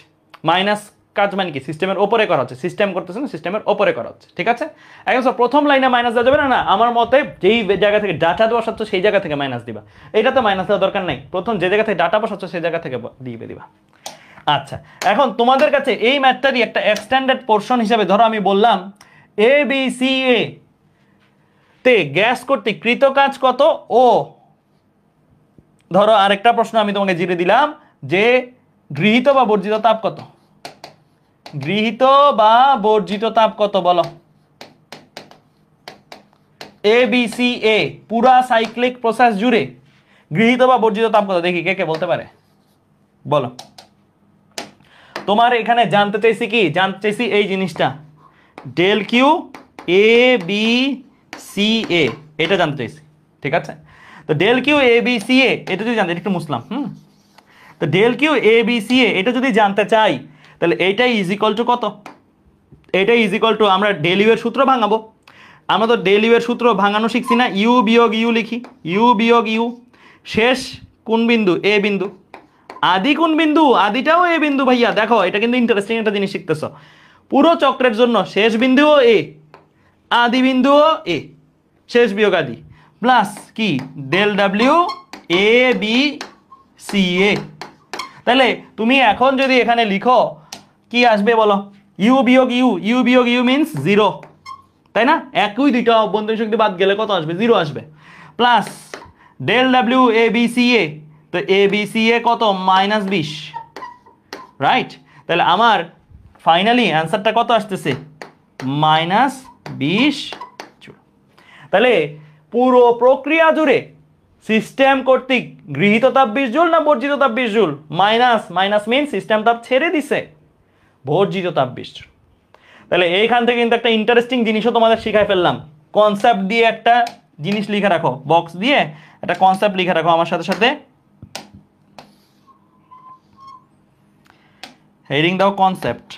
মাইনাস কাজ মানে কি? সিস্টেমের ওপরে করা হচ্ছে, সিস্টেম করতেছে না, সিস্টেমের ওপরে করা হচ্ছে, ঠিক আছে? এখন প্রথম লাইনে মাইনাস দেওয়া যাবে না, না আমার মতে যেই জায়গা থেকে ডাটা বসাচ্ছ সেই জায়গা থেকে মাইনাস দিবা। এটা তো মাইনাস দেওয়ার দরকার নাই, প্রথম যে জায়গা থেকে ডাটা বসাচ্ছ সেই জায়গা থেকে দিবা। আচ্ছা, এখন তোমাদের কাছে এই ম্যাথটারই একটা এক্সটেন্ডেড পোর্শন হিসেবে ধরো আমি বললাম এ বি সি এ তে গ্যাস কর্তৃক কৃতকাজ কত, ও ধরো আরেকটা প্রশ্ন আমি তোমাকে জিরে দিলাম যে গৃহীত বা বর্জিত তাপ কত? গৃহীত বা বর্জিত তাপ কত বলো? এ বি সি এ পুরা সাইক্লিক প্রসেস জুড়ে গৃহীত বা বর্জিত তাপ কত? দেখি কে কে বলতে পারে, বলো। তোমার এখানে জানতে চাইছি কি? জানতে চাইছি এই জিনিসটা, ডেল কিউ এ বি সি এ, এটা জানতে চাইছি, ঠিক আছে? তো ডেল কিউ এ বি সি এ এটা যদি জানতে, একটু মুসলাম, তো ডেল কিউ এ বি সি এ এটা যদি জানতে চাই, তাহলে এইটাই ইজ ইকুয়াল টু কত? এটাই ইজ ইকুয়াল টু, আমরা ডেল ইউ এর সূত্র ভাঙাবো। আমরা তো ডেল ইউ এর সূত্র ভাঙানো শিখছি না, ইউ বিয়োগ ইউ লিখি, ইউ বিয়োগ ইউ, শেষ কোন বিন্দু? এ বিন্দু, আদি কোন বিন্দু? আদিটাও এ বিন্দু ভাইয়া। দেখো এটা কিন্তু ইন্টারেস্টিং একটা জিনিস শিখতেছ, পুরো চক্রের জন্য শেষ বিন্দুও এ, আদি বিন্দুও এ, শেষ বিয়োগ আদি, প্লাস কি del W A B C A. তাহলে তুমি এখন যদি এখানে লিখো কি আসবে বলো? ইউ বিয়োগ ইউ, ইউ বিয়োগ ইউ মিন্স 0, তাই না? একই দুইটা অভ্যন্তরীণ শক্তি বাদ গেলে কত আসবে? 0 আসবে, plus del W A B C A, তো এ বি সি এ কত -20, রাইট? তাহলে আমার ফাইনালি অ্যান্সারটা কত আসতেছে -20 জুল। তাহলে পুরো প্রক্রিয়া জুড়ে সিস্টেম কর্তৃক গৃহীত তাপ 20 জুল না বর্জিত তাপ 20 জুল? মাইনাস মিন সিস্টেম তাপ ছেড়ে দিছে, বর্জিত তাপ 20 জুল। তাহলে এইখান থেকে কিন্তু একটা ইন্টারেস্টিং জিনিসও তোমাদের শিখাই ফেললাম। কনসেপ্ট দিয়ে একটা জিনিস লিখে রাখো, বক্স দিয়ে একটা কনসেপ্ট লিখে রাখো আমার সাথে সাথে। হেডিং দাও কনসেপ্ট।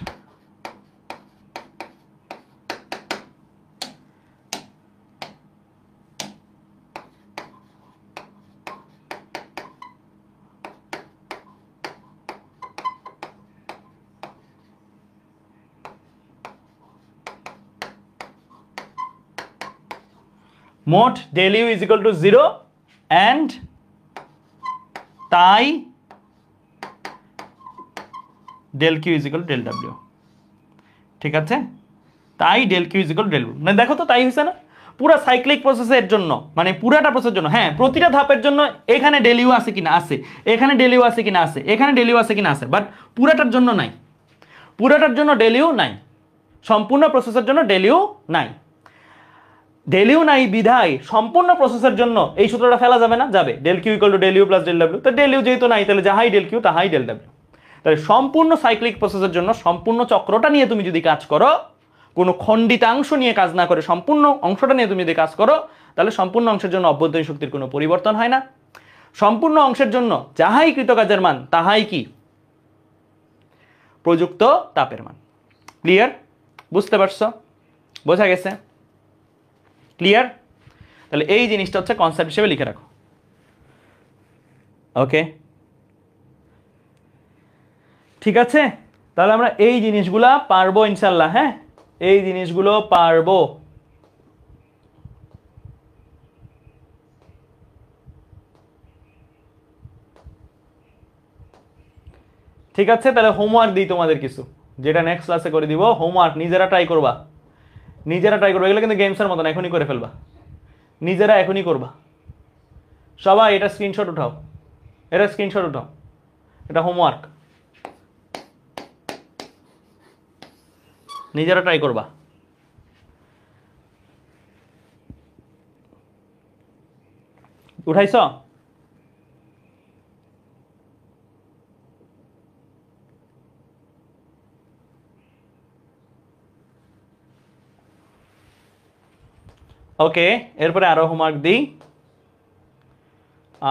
মোট del U is equal to 0 and তাই del Q is equal to del W, ঠিক আছে? তাই del Q is equal to del W, মানে দেখো তো তাই হইছে না? পুরো সাইক্লিক প্রসেসের জন্য, মানে পুরাটা প্রসেসের জন্য, হ্যাঁ প্রতিটা ধাপের জন্য এখানে del U আছে কিনা আছে, এখানে del U আছে কিনা আছে, এখানে del U আছে কিনা আছে, বাট পুরাটার জন্য নাই, পুরাটার জন্য del U নাই, সম্পূর্ণ প্রসেসের জন্য del U নাই। del U নাই বিধায় সম্পূর্ণ প্রসেসের জন্য এই সূত্রটা ফেলা যাবে না, যাবে del Q equal to del U plus del W। তো del U যেহেতু নাই তাহলে যাহাই del Q তাহাই del W। তাহলে সম্পূর্ণ সাইক্লিক প্রসেসের জন্য সম্পূর্ণ চক্রটা নিয়ে তুমি যদি কাজ করো, কোনো খণ্ডিতাংশ নিয়ে কাজ না করে সম্পূর্ণ অংশটা নিয়ে তুমি যদি কাজ করো, তাহলে সম্পূর্ণ অংশের জন্য অভ্যন্তরীণ শক্তির কোনো পরিবর্তন হয় না। সম্পূর্ণ অংশের জন্য যাহাই কৃতকাজের মান তাহাই কি প্রযুক্ত তাপের মান। ক্লিয়ার? বুঝতে পারছো? বোঝা গেছে? ক্লিয়ার? তাহলে এই জিনিসটা হচ্ছে কনসেপ্ট হিসেবে লিখে রাখো। ওকে, ঠিক আছে? তাহলে আমরা এই জিনিসগুলা পারবো ইনশাল্লাহ। হ্যাঁ, এই জিনিসগুলো পারবো। ঠিক আছে, তাহলে হোমওয়ার্ক দিই তোমাদের কিছু, যেটা নেক্সট ক্লাসে করে দিব। হোমওয়ার্ক নিজেরা ট্রাই করবা, নিজেরা ট্রাই করবা। এগুলো কিন্তু গেমসের মতন, এখনই করে ফেলবা, নিজেরা এখনই করবা। সবাই এটা স্ক্রিনশট উঠাও, এটা স্ক্রিনশট উঠাও, এটা হোমওয়ার্ক, নিজেরা ট্রাই করবা। উঠাইছ? ওকে, এরপরে আরো হোমওয়ার্ক দিই,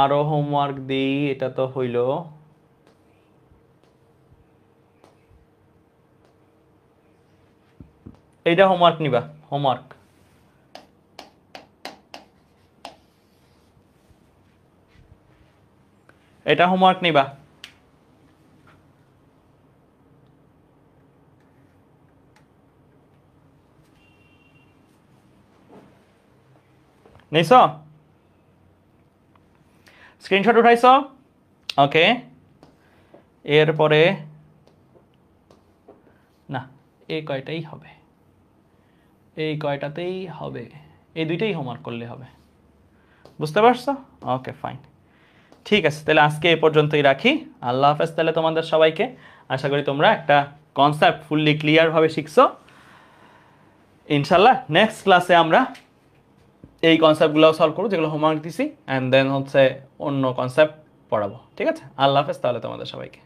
আরো হোমওয়ার্ক দিই। এটা তো হইল, এইটা হোমওয়ার্ক নিবা, হোমওয়ার্ক। এটা হোমওয়ার্ক নিবা। নিছ? স্ক্রিনশট উঠাইছ? ওকে, এরপরে না, এই কয়টাই হবে, এই কয়টাতেই হবে, এই দুইটাই হোমওয়ার্ক করলে হবে। বুঝতে পারছো? ওকে ফাইন, ঠিক আছে। তাহলে আজকে এ পর্যন্তই রাখি। আল্লাহ হাফেজ তাহলে তোমাদের সবাইকে। আশা করি তোমরা একটা কনসেপ্ট ফুললি ক্লিয়ারভাবে শিখছো। ইনশাল্লাহ নেক্সট ক্লাসে আমরা এই কনসেপ্টগুলোও সলভ করবো যেগুলো হোমওয়ার্ক দিছি, অ্যান্ড দেন হচ্ছে অন্য কনসেপ্ট পড়াবো। ঠিক আছে? আল্লাহ হাফেজ তাহলে তোমাদের সবাইকে।